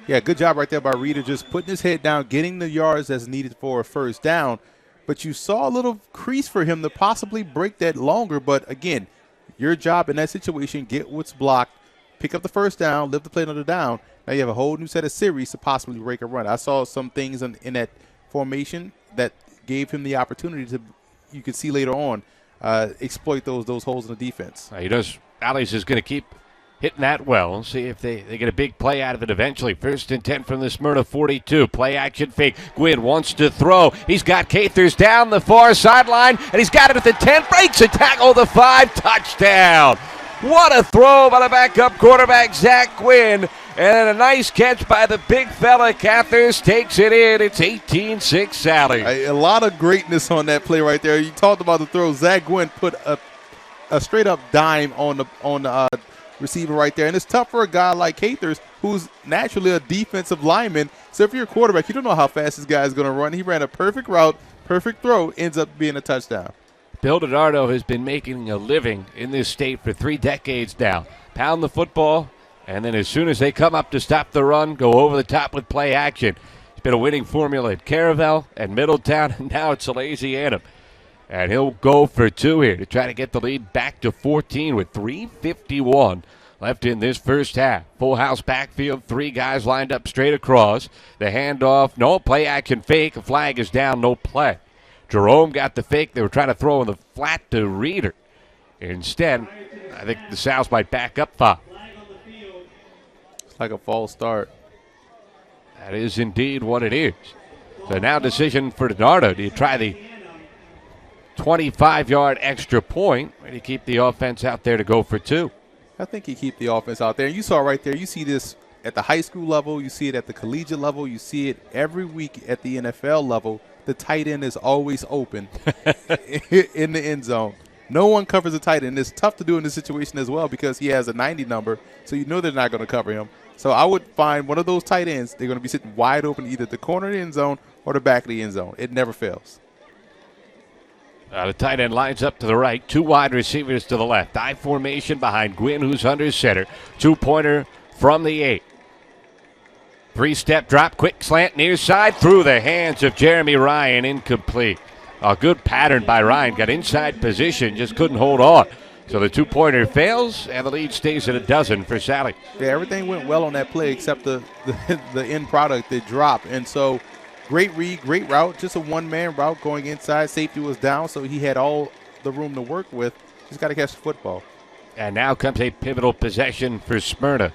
[SPEAKER 2] Yeah, good job right there by Reeder, just putting his head down, getting the yards as needed for a 1st down. But you saw a little crease for him to possibly break that longer. But, again, your job in that situation, get what's blocked, pick up the 1st down, live the play another down. Now you have a whole new set of series to possibly break a run. I saw some things in that formation that gave him the opportunity to you can see later on, exploit those holes in the defense.
[SPEAKER 1] He does. Allies is going to keep hitting that well. See if they get a big play out of it eventually. 1st and 10 from the Smyrna 42. Play action fake. Gwynn wants to throw. He's got Cathers down the far sideline, and he's got it at the 10. Breaks a tackle, the 5. Touchdown. What a throw by the backup quarterback, Zach Gwynn. And a nice catch by the big fella. Cathers takes it in. It's 18-6 Sally.
[SPEAKER 2] A lot of greatness on that play right there. You talked about the throw. Zach Gwynn put a straight-up dime on the receiver right there. And it's tough for a guy like Cathers, who's naturally a defensive lineman. So if you're a quarterback, you don't know how fast this guy is going to run. He ran a perfect route, perfect throw, ends up being a touchdown.
[SPEAKER 1] Bill DiNardo has been making a living in this state for 3 decades now. Pound the football, and then as soon as they come up to stop the run, go over the top with play action. It's been a winning formula at Caravel and Middletown, and now it's Salesianum. And he'll go for 2 here to try to get the lead back to 14 with 3:51 left in this first half. Full house backfield, 3 guys lined up straight across. The handoff, no play action fake. A flag is down, no play. Jerome got the fake. They were trying to throw in the flat to Reeder. Instead, I think the Sows might back up 5.
[SPEAKER 2] It's like a false start.
[SPEAKER 1] That is indeed what it is. So now decision for DiNardo. Do you try the 25-yard extra point, or do you keep the offense out there to go for 2?
[SPEAKER 2] I think you keep the offense out there. And you saw right there, you see this at the high school level, you see it at the collegiate level, you see it every week at the NFL level. The tight end is always open in the end zone. No one covers the tight end. It's tough to do in this situation as well because he has a 90 number, so you know they're not going to cover him. So I would find one of those tight ends. They're going to be sitting wide open either the corner of the end zone or the back of the end zone. It never fails.
[SPEAKER 1] The tight end lines up to the right. 2 wide receivers to the left. I formation behind Gwynn, who's under center. 2-pointer from the 8. 3-step drop, quick slant near side through the hands of Jeremy Ryan, incomplete. A good pattern by Ryan, got inside position, just couldn't hold on. So the 2-pointer fails, and the lead stays at 12 for Sally.
[SPEAKER 2] Yeah, everything went well on that play except the end product, the drop. And so great read, great route, just a one-man route going inside. Safety was down, so he had all the room to work with. Just got to catch the football.
[SPEAKER 1] And now comes a pivotal possession for Smyrna.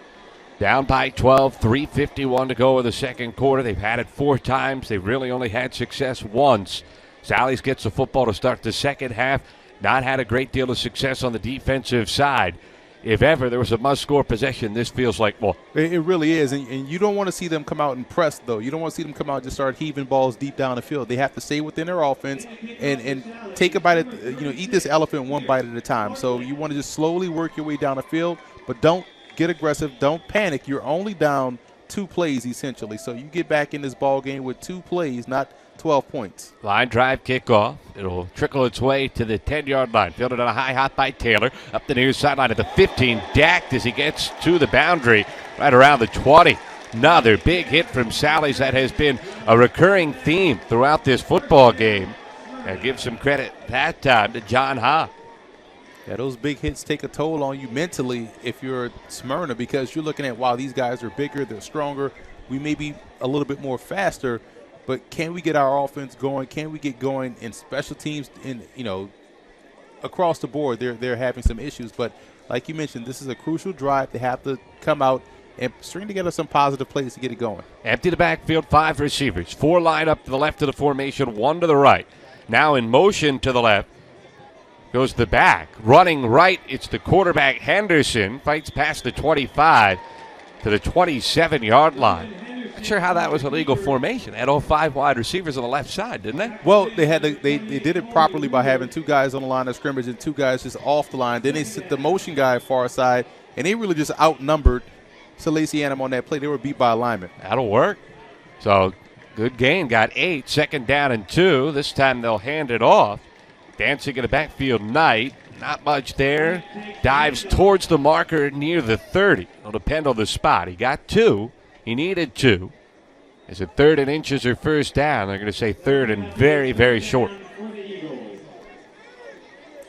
[SPEAKER 1] Down by 12, 3:51 to go in the second quarter. They've had it 4 times. They've really only had success once. Sally's gets the football to start the second half. Not had a great deal of success on the defensive side. If ever there was a must-score possession, this feels like one.
[SPEAKER 2] It really is, and you don't want to see them come out and press, though. You don't want to see them come out and just start heaving balls deep down the field. They have to stay within their offense and take a bite eat this elephant one bite at a time. So you want to just slowly work your way down the field, but don't get aggressive. Don't panic. You're only down 2 plays, essentially. So you get back in this ball game with 2 plays, not 12 points.
[SPEAKER 1] Line drive kickoff. It'll trickle its way to the 10-yard line. Fielded on a high hop by Taylor. Up the near sideline at the 15. Dacked as he gets to the boundary right around the 20. Another big hit from Sally's that has been a recurring theme throughout this football game. And give some credit that time to John Ha.
[SPEAKER 2] Yeah, those big hits take a toll on you mentally if you're Smyrna because you're looking at, wow, these guys are bigger, they're stronger. We may be a little bit more faster, but can we get our offense going? Can we get going in special teams? Across the board, they're having some issues. But like you mentioned, this is a crucial drive. They have to come out and string together some positive plays to get it going.
[SPEAKER 1] Empty the backfield, 5 receivers. 4 line up to the left of the formation, 1 to the right. Now in motion to the left. Goes the back. Running right, it's the quarterback Henderson. Fights past the 25 to the 27-yard line. Not sure how that was a legal formation. They had all 5 wide receivers on the left side, didn't they?
[SPEAKER 2] Well, they did it properly by having 2 guys on the line of scrimmage and 2 guys just off the line. Then they sit the motion guy far side, and they really just outnumbered Salesianum on that play. They were beat by alignment.
[SPEAKER 1] That'll work. So good gain. Got 8. 2nd down and 2. This time they'll hand it off. Dancing in the backfield, Knight. Not much there. Dives towards the marker near the 30. It'll depend on the spot. He got 2. He needed 2. Is it 3rd and inches or 1st down? They're going to say 3rd and very, very short.
[SPEAKER 2] And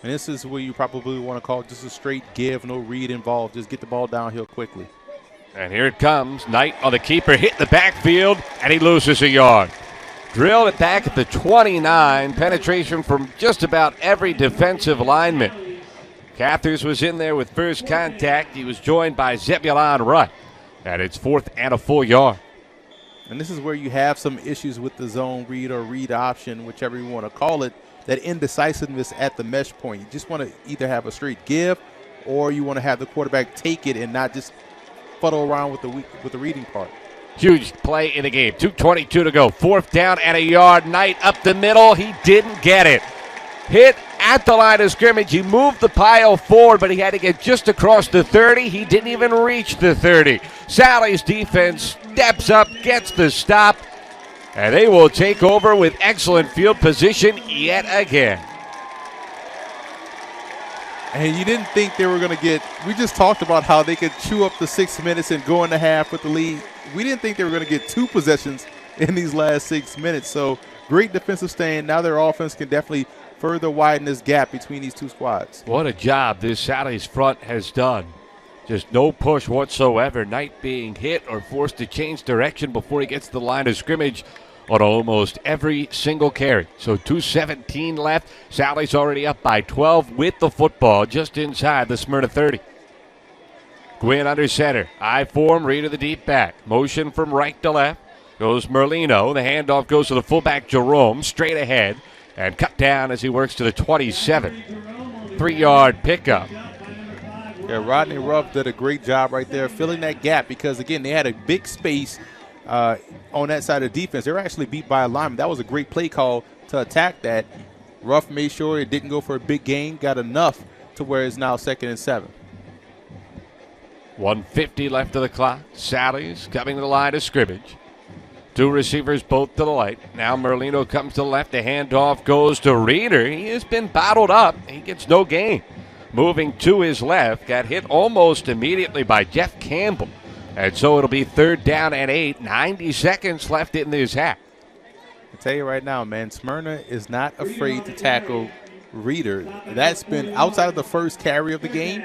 [SPEAKER 2] this is where you probably want to call just a straight give, no read involved. Just get the ball downhill quickly.
[SPEAKER 1] And here it comes. Knight on the keeper, hit the backfield, and he loses a yard. Drilled it back at the 29. Penetration from just about every defensive lineman. Cathers was in there with first contact. He was joined by Zebulon Rutt. And it's 4th and a full yard.
[SPEAKER 2] And this is where you have some issues with the zone read or read option, whichever you want to call it, that indecisiveness at the mesh point. You just want to either have a straight give or you want to have the quarterback take it and not just fuddle around with the reading part.
[SPEAKER 1] Huge play in the game. 2:22 to go. 4th down and a yard. Knight up the middle. He didn't get it. Hit at the line of scrimmage. He moved the pile forward, but he had to get just across the 30. He didn't even reach the 30. Sally's defense steps up, gets the stop, and they will take over with excellent field position yet again.
[SPEAKER 2] And you didn't think they were going to get – we just talked about how they could chew up the 6 minutes and go in the half with the lead. We didn't think they were going to get 2 possessions in these last 6 minutes. So great defensive stand. Now their offense can definitely further widen this gap between these two squads.
[SPEAKER 1] What a job this Sally's front has done. Just no push whatsoever. Knight being hit or forced to change direction before he gets to the line of scrimmage on almost every single carry. So 2:17 left. Sally's already up by 12 with the football just inside the Smyrna 30. Gwynn under center. I form, read to the deep back. Motion from right to left. Goes Merlino. The handoff goes to the fullback Jerome. Straight ahead. And cut down as he works to the 27. 3-yard pickup.
[SPEAKER 2] Yeah, Rodney Ruff did a great job right there filling that gap because, again, they had a big space on that side of the defense. They were actually beat by a lineman. That was a great play call to attack that. Ruff made sure it didn't go for a big gain, got enough to where it's now 2nd and 7.
[SPEAKER 1] 1:50 left of the clock. Sally's coming to the line of scrimmage. 2 receivers both to the right. Now Merlino comes to the left. The handoff goes to Reeder. He has been bottled up. He gets no gain. Moving to his left. Got hit almost immediately by Jeff Campbell. And so it'll be 3rd down and 8. 90 seconds left in this half.
[SPEAKER 2] I tell you right now, man, Smyrna is not afraid to tackle Reeder. That's been outside of the first carry of the game.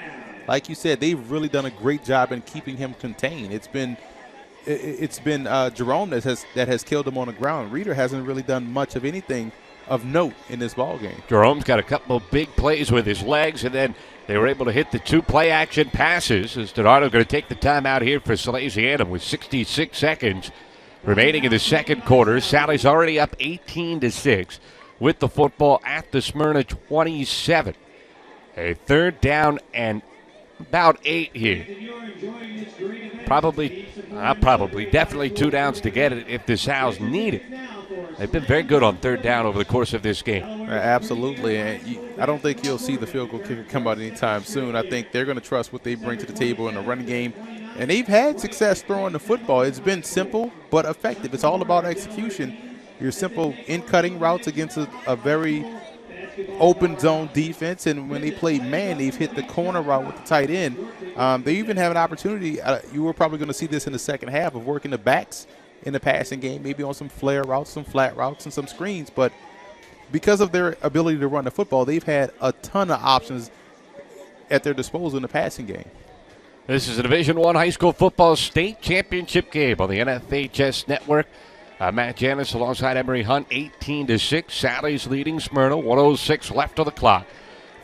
[SPEAKER 2] Like you said, they've really done a great job in keeping him contained. It's been Jerome that has killed him on the ground. Reeder hasn't really done much of anything of note in this ball game.
[SPEAKER 1] Jerome's got a couple of big plays with his legs, and then they were able to hit the 2 play-action passes. As Donato going to take the time out here for Salesianum with 66 seconds remaining in the second quarter. Sally's already up 18-6 with the football at the Smyrna 27. A 3rd down and about 8 here. Definitely 2 downs to get it if the Sows need it. They've been very good on 3rd down over the course of this game.
[SPEAKER 2] Absolutely. And I don't think you'll see the field goal kicker come out anytime soon. I think they're going to trust what they bring to the table in the running game. And they've had success throwing the football. It's been simple but effective. It's all about execution. Your simple in-cutting routes against a very open zone defense, and when they play man, they've hit the corner route with the tight end. They even have an opportunity. You were probably going to see this in the second half of working the backs in the passing game, maybe on some flare routes, some flat routes, and some screens. But because of their ability to run the football, they've had a ton of options at their disposal in the passing game.
[SPEAKER 1] This is a Division I high school football state championship game on the NFHS network. Matt Janis alongside Emory Hunt, 18-6. Sally's leading Smyrna, 1:06 left of the clock.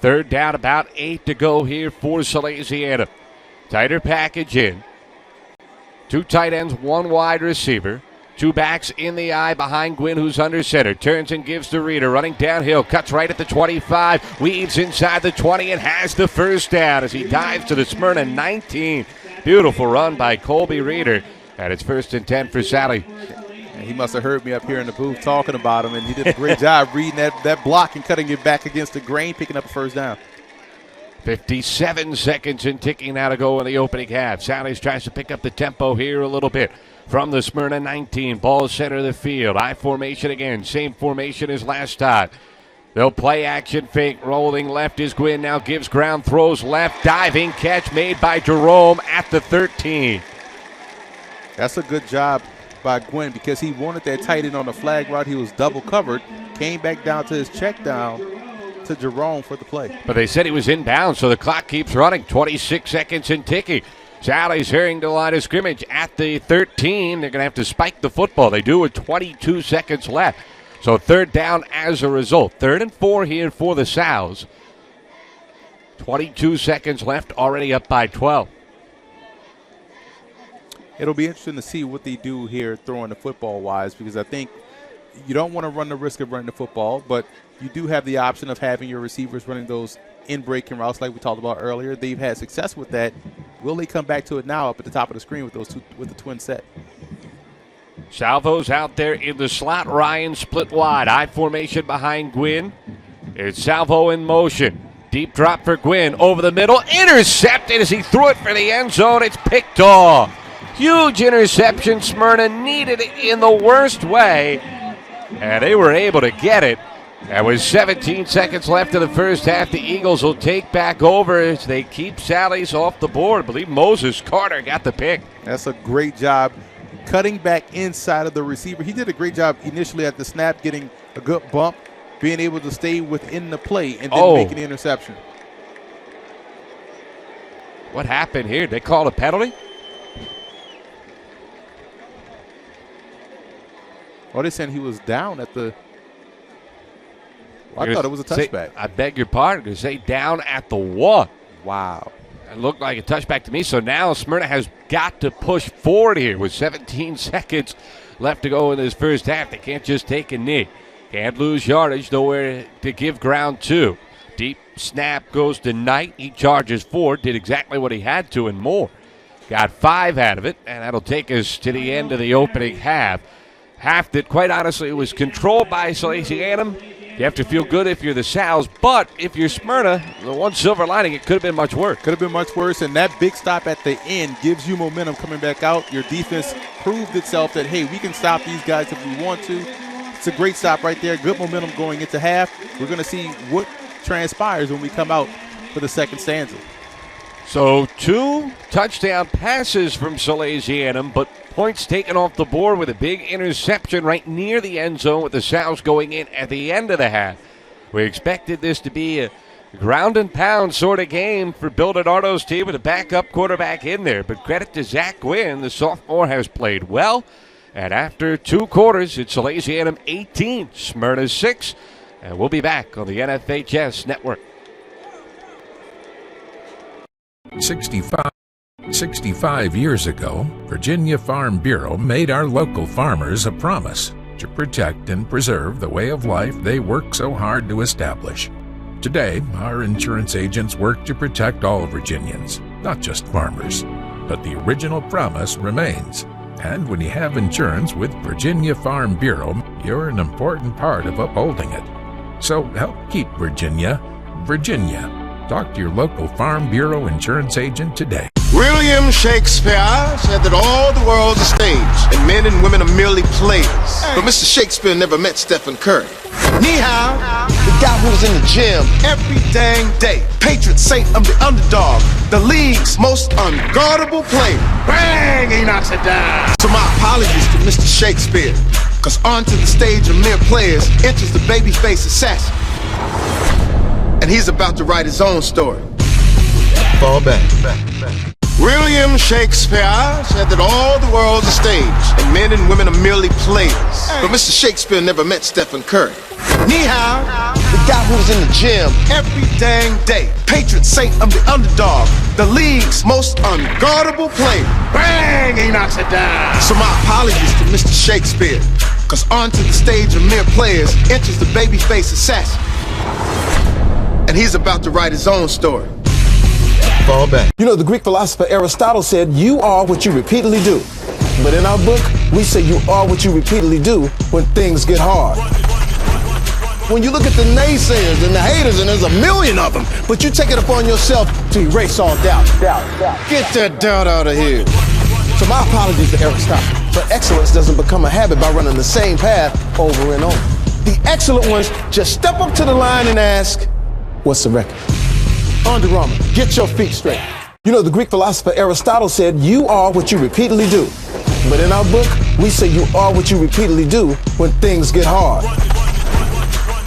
[SPEAKER 1] 3rd down, about 8 to go here for Salesianum. Tighter package in. 2 tight ends, 1 wide receiver. 2 backs in the eye behind Gwynn, who's under center. Turns and gives to Reeder, running downhill. Cuts right at the 25. Weaves inside the 20 and has the 1st down as he dives to the Smyrna 19. Beautiful run by Colby Reeder. And it's 1st and 10 for Sally.
[SPEAKER 2] He must have heard me up here in the booth talking about him, and he did a great job reading that block and cutting it back against the grain, picking up a 1st down.
[SPEAKER 1] 57 seconds and ticking now to go in the opening half. Sally's tries to pick up the tempo here a little bit from the Smyrna 19. Ball center of the field. I formation again. Same formation as last time. They'll play action fake. Rolling left is Gwynn. Now gives ground. Throws left. Diving catch made by Jerome at the 13.
[SPEAKER 2] That's a good job by Gwynn because he wanted that tight end on the flag route. He was double covered. Came back down to his check down to Jerome for the play.
[SPEAKER 1] But they said he was inbound, so the clock keeps running. 26 seconds and ticking. Sally's hearing the line of scrimmage at the 13. They're going to have to spike the football. They do with 22 seconds left. So third down as a result. 3rd and 4 here for the Sows. 22 seconds left, already up by 12.
[SPEAKER 2] It'll be interesting to see what they do here throwing the football wise, because I think you don't want to run the risk of running the football, but you do have the option of having your receivers running those in-breaking routes like we talked about earlier. They've had success with that. Will they come back to it now up at the top of the screen with with the twin set?
[SPEAKER 1] Salvo's out there in the slot. Ryan split wide. I formation behind Gwynn. It's Salvo in motion. Deep drop for Gwynn. Over the middle. Intercepted as he threw it for the end zone. It's picked off. Huge interception. Smyrna needed it in the worst way, and they were able to get it. And with 17 seconds left in the first half, the Eagles will take back over as they keep Sally's off the board. I believe Moses Carter got the pick.
[SPEAKER 2] That's a great job cutting back inside of the receiver. He did a great job initially at the snap, getting a good bump, being able to stay within the play, and then making the interception.
[SPEAKER 1] What happened here? They called a penalty?
[SPEAKER 2] Oh, they're saying he was down at the... I thought it was a touchback.
[SPEAKER 1] I beg your pardon. To say down at the 1.
[SPEAKER 2] Wow.
[SPEAKER 1] It looked like a touchback to me. So now Smyrna has got to push forward here with 17 seconds left to go in this first half. They can't just take a knee. Can't lose yardage. Nowhere to give ground to. Deep snap goes to Knight. He charges 4. Did exactly what he had to and more. Got 5 out of it, and that'll take us to the end of the opening half. Half that, quite honestly, was controlled by Salesianum. You have to feel good if you're the Sows, but if you're Smyrna, the one silver lining, it could have been much worse.
[SPEAKER 2] Could have been much worse, and that big stop at the end gives you momentum coming back out. Your defense proved itself that, hey, we can stop these guys if we want to. It's a great stop right there. Good momentum going into half. We're going to see what transpires when we come out for the second stanza.
[SPEAKER 1] So 2 touchdown passes from Salesianum, but points taken off the board with a big interception right near the end zone with the Sows going in at the end of the half. We expected this to be a ground and pound sort of game for Bill DiNardo's team with a backup quarterback in there. But credit to Zach Gwynn, the sophomore has played well. And after 2 quarters, it's Salesianum 18, Smyrna 6. And we'll be back on the NFHS Network.
[SPEAKER 6] 65 years ago, Virginia Farm Bureau made our local farmers a promise to protect and preserve the way of life they work so hard to establish. Today, our insurance agents work to protect all Virginians, not just farmers. But the original promise remains. And when you have insurance with Virginia Farm Bureau, you're an important part of upholding it. So help keep Virginia, Virginia. Talk to your local Farm Bureau insurance agent today.
[SPEAKER 3] William Shakespeare said that all the world's a stage, and men and women are merely players. But Mr. Shakespeare never met Stephen Curry. Ni hao, the guy who was in the gym every dang day. Patron saint of the underdog, the league's most unguardable player. Bang, he knocks it down. So my apologies to Mr. Shakespeare, cause onto the stage of mere players enters the babyface assassin. And he's about to write his own story. Fall back. William Shakespeare said that all the world's a stage, and men and women are merely players. But Mr. Shakespeare never met Stephen Curry. Ni hao, the guy who was in the gym every dang day. Patron saint of the underdog, the league's most unguardable player. Bang, he knocks it down. So my apologies to Mr. Shakespeare, cause onto the stage of mere players enters the babyface assassin. And he's about to write his own story. Fall back.
[SPEAKER 4] You know, the Greek philosopher Aristotle said, you are what you repeatedly do. But in our book, we say you are what you repeatedly do when things get hard. When you look at the naysayers and the haters, and there's a million of them, but you take it upon yourself to erase all doubt. Get that doubt out of here. So my apologies to Aristotle. But excellence doesn't become a habit by running the same path over and over. The excellent ones just step up to the line and ask, what's the record? Under Armour, get your feet straight. You know, the Greek philosopher Aristotle said, you are what you repeatedly do. But in our book, we say you are what you repeatedly do when things get hard.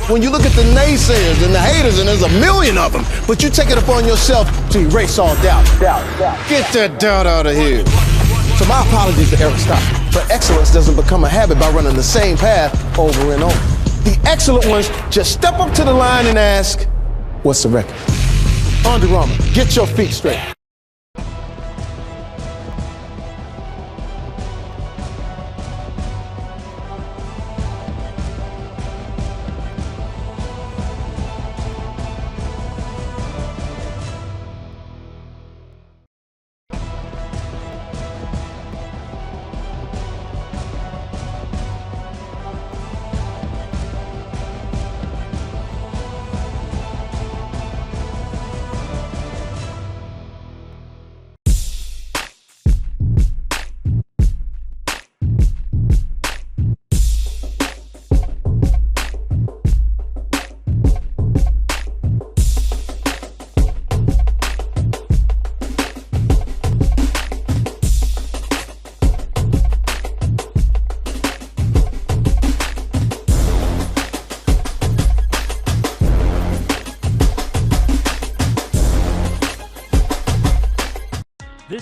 [SPEAKER 4] When you look at the naysayers and the haters, and there's a million of them, but you take it upon yourself to erase all doubt.
[SPEAKER 3] Get that doubt out of here.
[SPEAKER 4] So my apologies to Aristotle, but excellence doesn't become a habit by running the same path over and over. The excellent ones just step up to the line and ask, what's the record? Under Armour, get your feet straight.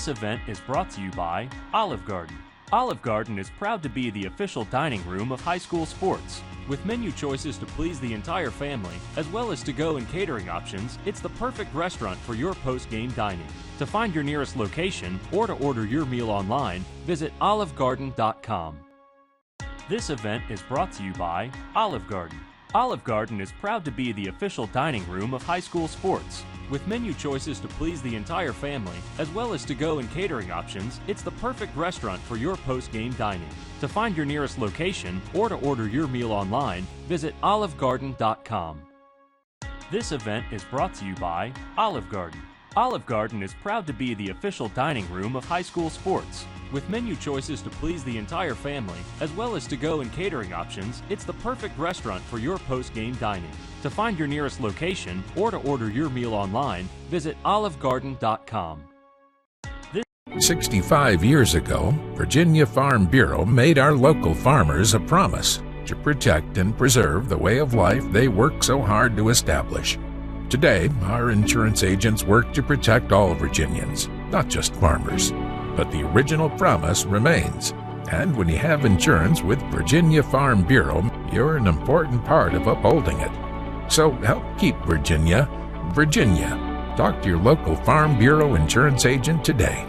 [SPEAKER 5] This event is brought to you by Olive Garden. Olive Garden is proud to be the official dining room of high school sports. With menu choices to please the entire family, as well as to-go and catering options, it's the perfect restaurant for your post-game dining. To find your nearest location or to order your meal online, visit olivegarden.com. This event is brought to you by Olive Garden. Olive Garden is proud to be the official dining room of high school sports. With menu choices to please the entire family, as well as to-go and catering options, it's the perfect restaurant for your post-game dining. To find your nearest location or to order your meal online, visit olivegarden.com. This event is brought to you by Olive Garden. Olive Garden is proud to be the official dining room of high school sports. With menu choices to please the entire family, as well as to-go and catering options, it's the perfect restaurant for your post-game dining. To find your nearest location or to order your meal online, visit olivegarden.com.
[SPEAKER 6] 65 years ago, Virginia Farm Bureau made our local farmers a promise to protect and preserve the way of life they work so hard to establish. Today, our insurance agents work to protect all Virginians, not just farmers. But the original promise remains. And when you have insurance with Virginia Farm Bureau, you're an important part of upholding it. So help keep Virginia, Virginia. Talk to your local Farm Bureau insurance agent today.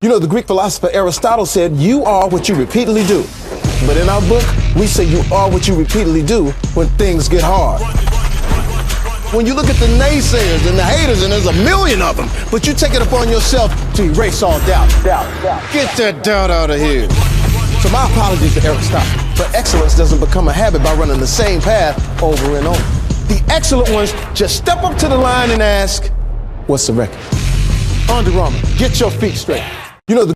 [SPEAKER 4] You know, the Greek philosopher Aristotle said, you are what you repeatedly do. But in our book, we say you are what you repeatedly do when things get hard. When you look at the naysayers and the haters, and there's a million of them, but you take it upon yourself to erase all doubt.
[SPEAKER 3] Get that doubt out of here.
[SPEAKER 4] So my apologies to Aristotle, but excellence doesn't become a habit by running the same path over and over. The excellent ones just step up to the line and ask, what's the record? Under Armour, get your feet straight. You know, the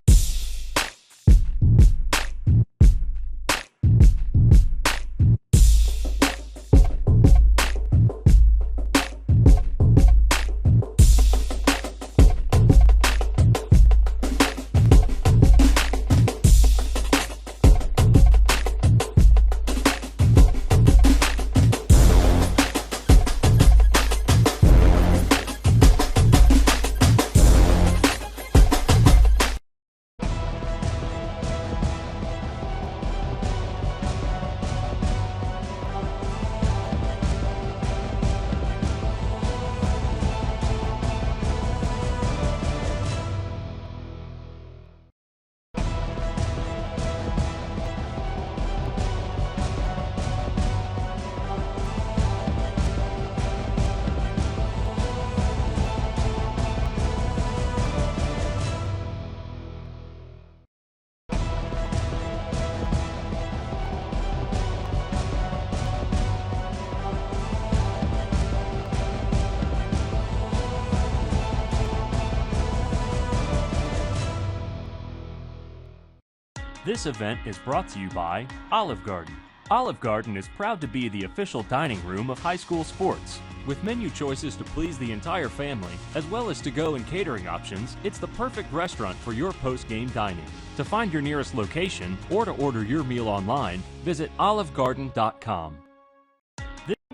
[SPEAKER 5] 'This event is brought to you by Olive Garden. Olive Garden is proud to be the official dining room of high school sports. With menu choices to please the entire family, as well as to-go and catering options, it's the perfect restaurant for your post-game dining. To find your nearest location or to order your meal online, visit olivegarden.com.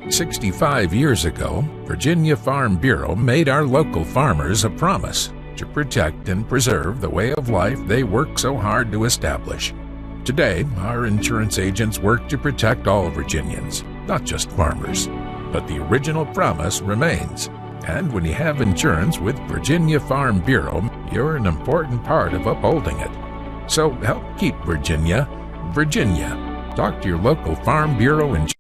[SPEAKER 6] 65 years ago, Virginia Farm Bureau made our local farmers a promise to protect and preserve the way of life they work so hard to establish. Today, our insurance agents work to protect all Virginians, not just farmers. But the original promise remains. And when you have insurance with Virginia Farm Bureau, you're an important part of upholding it. So help keep Virginia, Virginia. Talk to your local Farm Bureau insurance.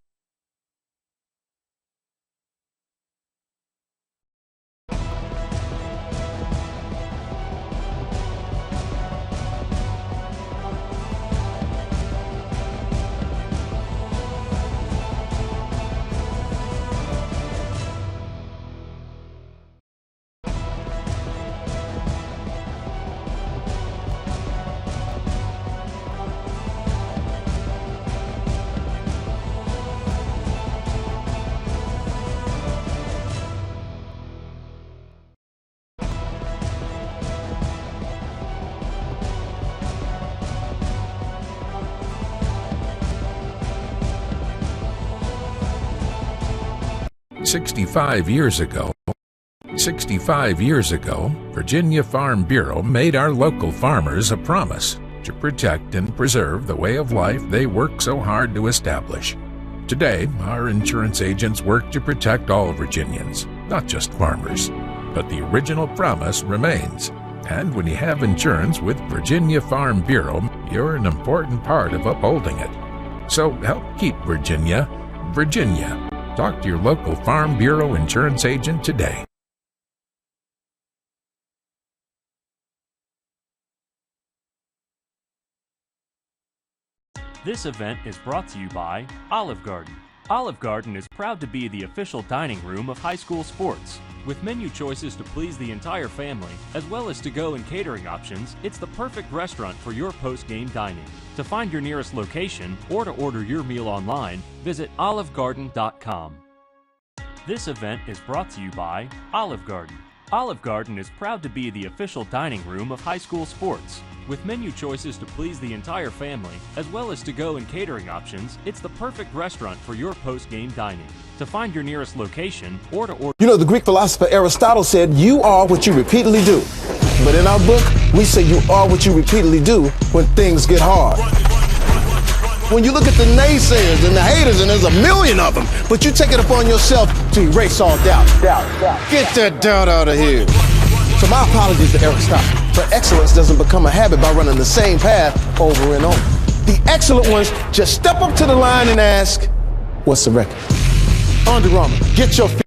[SPEAKER 6] 65 years ago, Virginia Farm Bureau made our local farmers a promise to protect and preserve the way of life they work so hard to establish. Today, our insurance agents work to protect all Virginians, not just farmers. But the original promise remains. And when you have insurance with Virginia Farm Bureau, you're an important part of upholding it. So help keep Virginia, Virginia. Talk to your local Farm Bureau insurance agent today.
[SPEAKER 5] This event is brought to you by Olive Garden. Olive Garden is proud to be the official dining room of high school sports. With menu choices to please the entire family, as well as to-go and catering options, it's the perfect restaurant for your post-game dining. To find your nearest location or to order your meal online, visit olivegarden.com. This event is brought to you by Olive Garden. Olive Garden is proud to be the official dining room of high school sports. With menu choices to please the entire family, as well as to-go and catering options, it's the perfect restaurant for your post-game dining. To find your nearest location or to order...
[SPEAKER 4] You know, the Greek philosopher Aristotle said, you are what you repeatedly do. But in our book, we say you are what you repeatedly do when things get hard. When you look at the naysayers and the haters, and there's a million of them, but you take it upon yourself to erase all doubt.
[SPEAKER 3] Get that doubt out of here.
[SPEAKER 4] So my apologies to Aristotle. But excellence doesn't become a habit by running the same path over and over. The excellent ones just step up to the line and ask, what's the record? Under Armour, get your feet.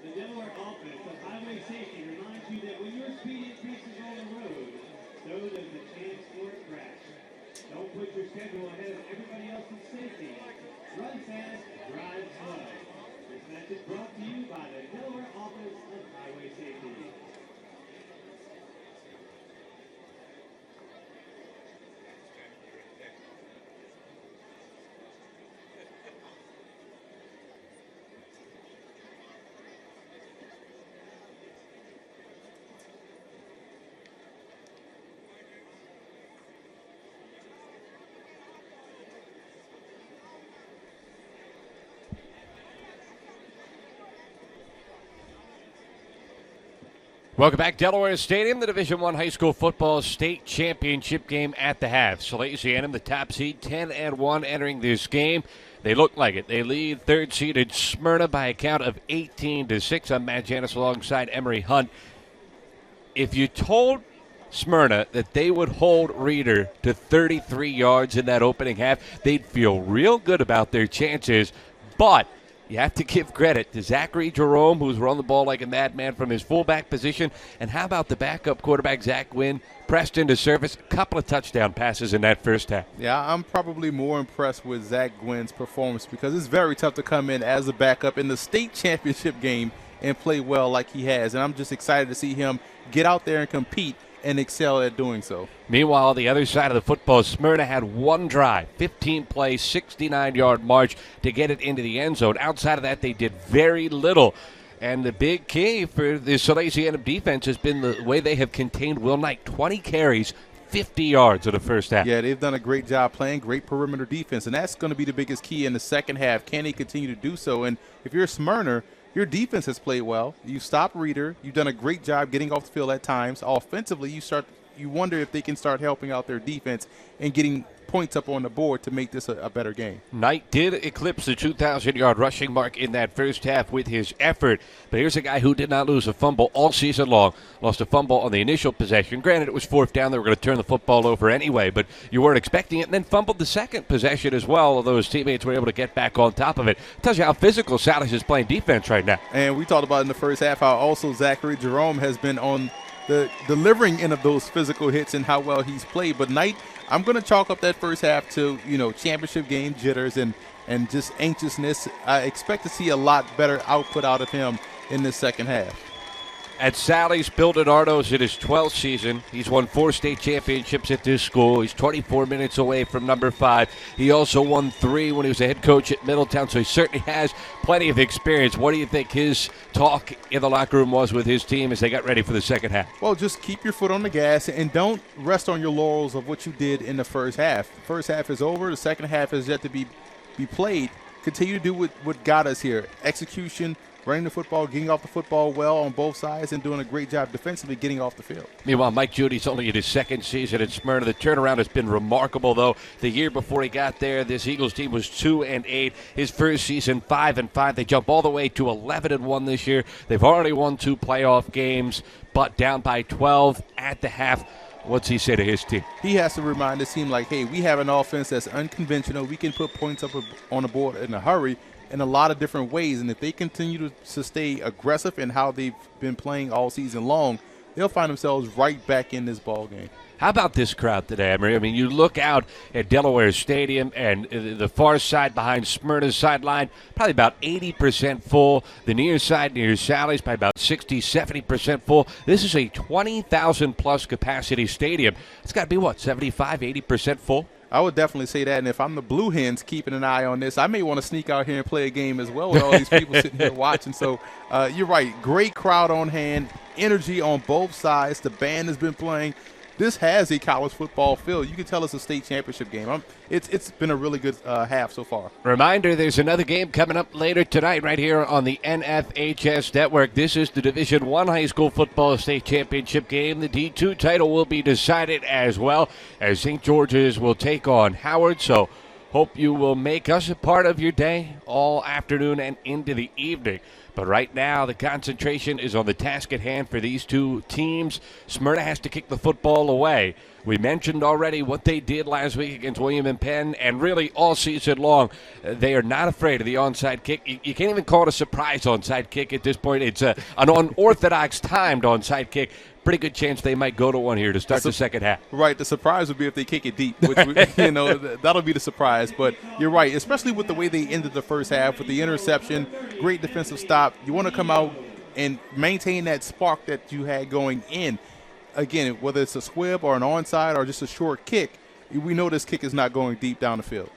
[SPEAKER 7] The Delaware offense of highway safety reminds you that when your speed increases on the road, so does the chance for a crash. Don't put your schedule ahead of everybody else's safety. Run fast, drive slow. This match is brought to you by the Delaware Office of Highway Safety.
[SPEAKER 1] Welcome back, Delaware Stadium, the Division I high school football state championship game at the half. Salesianum, the top seed, 10-1 entering this game. They look like it. They lead third-seeded Smyrna by a count of 18-6. I'm Matt Janis alongside Emory Hunt. If you told Smyrna that they would hold Reeder to 33 yards in that opening half, they'd feel real good about their chances, but you have to give credit to Zachary Jerome, who's run the ball like a madman from his fullback position. And how about the backup quarterback, Zach Gwynn, pressed into service, a couple of touchdown passes in that first half.
[SPEAKER 2] Yeah, I'm probably more impressed with Zach Gwynn's performance because it's very tough to come in as a backup in the state championship game and play well like he has. And I'm just excited to see him get out there and compete and excel at doing so.
[SPEAKER 1] Meanwhile, on the other side of the football, Smyrna had one drive, 15-play, 69-yard march to get it into the end zone. Outside of that, they did very little. And the big key for the Salesianum defense has been the way they have contained Will Knight. 20 carries, 50 yards in the first half.
[SPEAKER 2] Yeah, they've done a great job playing great perimeter defense, and that's going to be the biggest key in the second half. Can he continue to do so? And if you're Smyrna, your defense has played well. You stopped Reeder. You've done a great job getting off the field at times. Offensively, you wonder if they can start helping out their defense and getting points up on the board to make this a better game.
[SPEAKER 1] Knight did eclipse the 2,000-yard rushing mark in that first half with his effort. But here's a guy who did not lose a fumble all season long. Lost a fumble on the initial possession. Granted, it was fourth down. They were going to turn the football over anyway, but you weren't expecting it. And then fumbled the second possession as well, although his teammates were able to get back on top of it. Tells you how physical Salis is playing defense right now.
[SPEAKER 2] And we talked about in the first half how also Zachary Jerome has been on the delivering end of those physical hits and how well he's played. But Knight, I'm going to chalk up that first half to, championship game jitters and just anxiousness. I expect to see a lot better output out of him in the second half.
[SPEAKER 1] At Sally's, Bill DiNardo's in his 12th season. He's won 4 state championships at this school. He's 24 minutes away from number 5. He also won 3 when he was a head coach at Middletown, so he certainly has plenty of experience. What do you think his talk in the locker room was with his team as they got ready for the second half?
[SPEAKER 2] Well, just keep your foot on the gas and don't rest on your laurels of what you did in the first half. The first half is over. The second half is yet to be played. Continue to do what got us here. Execution, running the football, getting off the football well on both sides, and doing a great job defensively getting off the field.
[SPEAKER 1] Meanwhile, Mike Judy's only in his second season at Smyrna. The turnaround has been remarkable, though. The year before he got there, this Eagles team was 2-8. His first season, 5-5. They jump all the way to 11-1 this year. They've already won 2 playoff games, but down by 12 at the half. What's he say to his team?
[SPEAKER 2] He has to remind his team, like, hey, we have an offense that's unconventional. We can put points up on the board in a hurry in a lot of different ways. And if they continue to stay aggressive in how they've been playing all season long, they'll find themselves right back in this ball game.
[SPEAKER 1] How about this crowd today, Emory? I mean, you look out at Delaware Stadium and the far side behind Smyrna's sideline, probably about 80% full. The near side near Sally's, probably about 60-70% full. This is a 20,000-plus capacity stadium. It's got to be, 75-80% full?
[SPEAKER 2] I would definitely say that. And if I'm the Blue Hens keeping an eye on this, I may want to sneak out here and play a game as well with all these people sitting here watching. So you're right. Great crowd on hand, energy on both sides. The band has been playing. This has a college football feel. You can tell it's a state championship game. It's been a really good half so far.
[SPEAKER 1] Reminder, there's another game coming up later tonight right here on the NFHS Network. This is the Division I high school football state championship game. The D2 title will be decided as well, as St. George's will take on Howard. So hope you will make us a part of your day all afternoon and into the evening. But right now, the concentration is on the task at hand for these two teams. Smyrna has to kick the football away. We mentioned already what they did last week against William and Penn, and really all season long, they are not afraid of the onside kick. You can't even call it a surprise onside kick at this point. It's an unorthodox timed onside kick. Pretty good chance they might go to one here to start the second half.
[SPEAKER 2] Right. The surprise would be if they kick it deep, which that'll be the surprise. But you're right, especially with the way they ended the first half with the interception, great defensive stop. You want to come out and maintain that spark that you had going in. Again, whether it's a squib or an onside or just a short kick, we know this kick is not going deep down the field.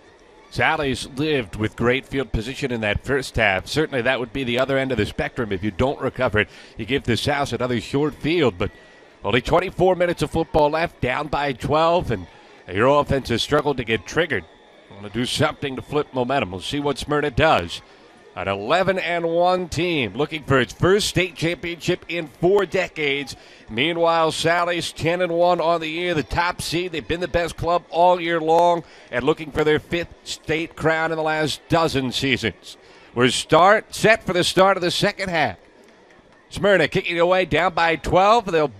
[SPEAKER 1] Sally's lived with great field position in that first half. Certainly that would be the other end of the spectrum. If you don't recover it, you give the South another short field. But only 24 minutes of football left, down by 12, and your offense has struggled to get triggered. Want to do something to flip momentum. We'll see what Smyrna does. An 11-1 team looking for its first state championship in 4 decades. Meanwhile, Sally's 10-1 on the year, the top seed. They've been the best club all year long and looking for their 5th state crown in the last dozen seasons. We're set for the start of the second half. Smyrna kicking away down by 12. They'll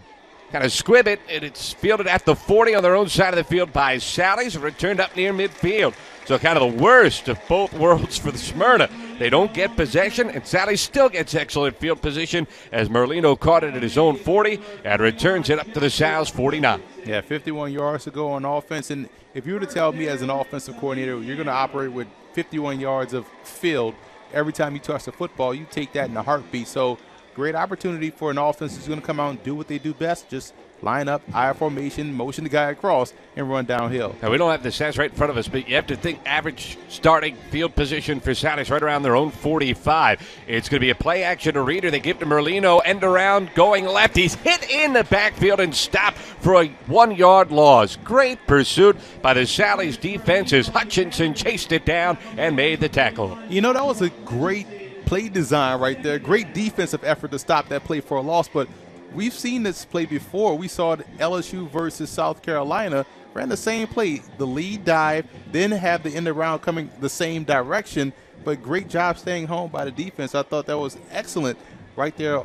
[SPEAKER 1] kind of squib it, and it's fielded at the 40 on their own side of the field by Sally's and returned up near midfield. So kind of the worst of both worlds for the Smyrna. They don't get possession, and Sally still gets excellent field position as Merlino caught it at his own 40 and returns it up to the Sal's 49.
[SPEAKER 2] Yeah, 51 yards to go on offense. And if you were to tell me as an offensive coordinator, you're going to operate with 51 yards of field every time you touch the football, you take that in a heartbeat. So great opportunity for an offense that's going to come out and do what they do best, just line up, I formation, motion the guy across, and run downhill.
[SPEAKER 1] Now, we don't have the stats right in front of us, but you have to think average starting field position for Sally's right around their own 45. It's going to be a play action to Reeder. They give to Merlino, end around, going left. He's hit in the backfield and stopped for a 1-yard loss. Great pursuit by the Sally's defense as Hutchinson chased it down and made the tackle.
[SPEAKER 2] You know, that was a great play design right there. Great defensive effort to stop that play for a loss, but we've seen this play before. We saw it LSU versus South Carolina. Ran the same play, the lead dive, then have the end around coming the same direction. But great job staying home by the defense. I thought that was excellent right there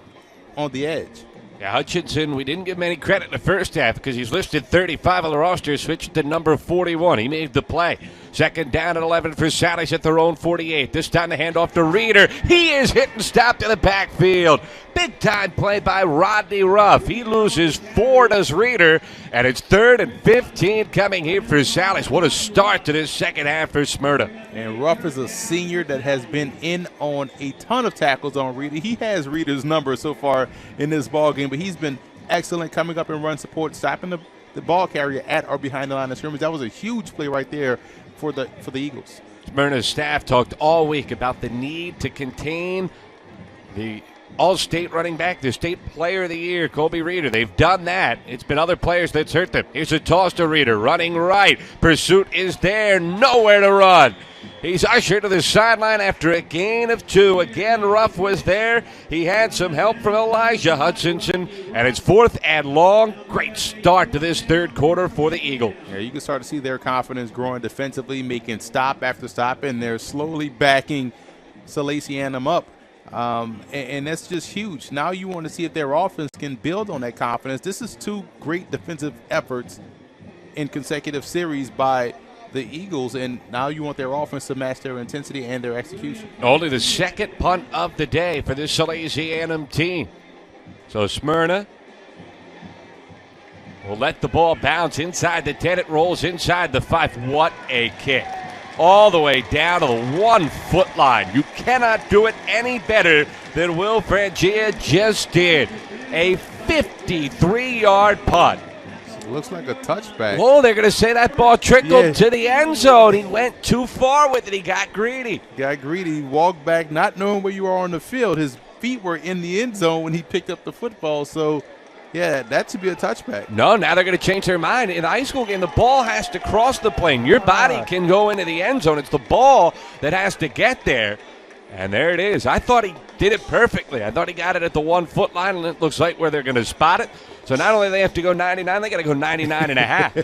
[SPEAKER 2] on the edge.
[SPEAKER 1] Yeah, Hutchinson, we didn't give him any credit in the first half because he's listed 35 on the roster, switched to number 41. He made the play. Second down and 11 for Sally's at their own 48. This time the handoff to Reeder. He is hit and stopped in the backfield. Big time play by Rodney Ruff. He loses 4, does Reeder, and it's 3rd and 15 coming here for Sally's. What a start to this second half for Smyrna.
[SPEAKER 2] And Ruff is a senior that has been in on a ton of tackles on Reeder. He has Reeder's number so far in this ball game, but he's been excellent coming up and run support, stopping the ball carrier at or behind the line of scrimmage. That was a huge play right there for the Eagles.
[SPEAKER 1] Smyrna's staff talked all week about the need to contain the All-State running back, the State Player of the Year, Colby Reeder. They've done that. It's been other players that's hurt them. Here's a toss to Reeder, running right. Pursuit is there, nowhere to run. He's ushered to the sideline after a gain of 2. Again, Ruff was there. He had some help from Elijah Hutchinson, and it's 4th and long. Great start to this third quarter for the Eagle.
[SPEAKER 2] Yeah, you can start to see their confidence growing defensively, making stop after stop, and they're slowly backing Salesianum up. And that's just huge. Now you want to see if their offense can build on that confidence. This is 2 great defensive efforts in consecutive series by the Eagles, and now you want their offense to match their intensity and their execution.
[SPEAKER 1] Only the second punt of the day for this Salesianum team. So Smyrna will let the ball bounce inside the 10. It rolls inside the 5. What a kick. All the way down to the 1-foot line. You cannot do it any better than Will Frangia just did. A 53-yard punt.
[SPEAKER 2] Looks like a touchback.
[SPEAKER 1] Oh, they're going to say that ball trickled to the end zone. He went too far with it. He got greedy.
[SPEAKER 2] He walked back not knowing where you are on the field. His feet were in the end zone when he picked up the football. So, yeah, that should be a touchback.
[SPEAKER 1] No, now they're going to change their mind. In a high school game, the ball has to cross the plane. Your body can go into the end zone. It's the ball that has to get there. And there it is. I thought he did it perfectly. I thought he got it at the 1-foot line, and it looks like where they're going to spot it. So not only do they have to go 99, they got to go 99 and a half.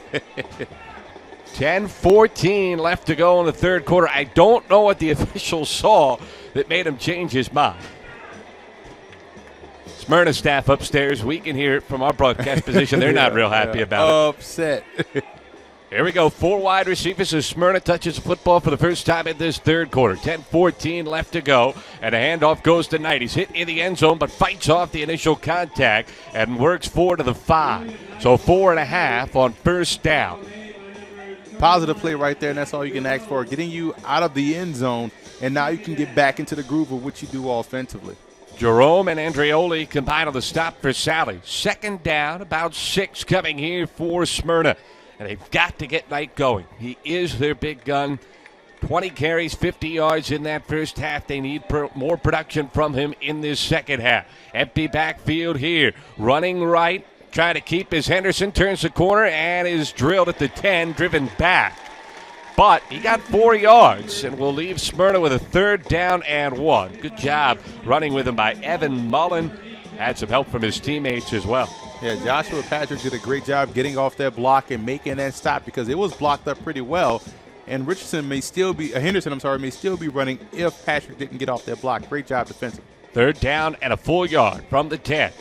[SPEAKER 1] 10-14 left to go in the third quarter. I don't know what the official saw that made him change his mind. Smyrna staff upstairs, we can hear it from our broadcast position. They're not real happy about it.
[SPEAKER 2] Upset.
[SPEAKER 1] Here we go. 4 wide receivers as Smyrna touches the football for the first time in this third quarter. 10-14 left to go, and a handoff goes to Knight. He's hit in the end zone, but fights off the initial contact and works 4 to the 5. So 4.5 on first down.
[SPEAKER 2] Positive play right there, and that's all you can ask for. Getting you out of the end zone, and now you can get back into the groove of what you do offensively.
[SPEAKER 1] Jerome and Andreoli combine on the stop for Sally. Second down, about 6 coming here for Smyrna. And they've got to get Knight going. He is their big gun. 20 carries, 50 yards in that first half. They need more production from him in this second half. Empty backfield here. Running right, trying to keep his Henderson. Turns the corner and is drilled at the 10, driven back. But he got 4 yards and will leave Smyrna with a 3rd down and 1. Good job running with him by Evan Mullen. Had some help from his teammates as well.
[SPEAKER 2] Yeah, Joshua Patrick did a great job getting off that block and making that stop because it was blocked up pretty well. And Henderson may still be running if Patrick didn't get off that block. Great job defensively.
[SPEAKER 1] 3rd down and a full yard from the 10.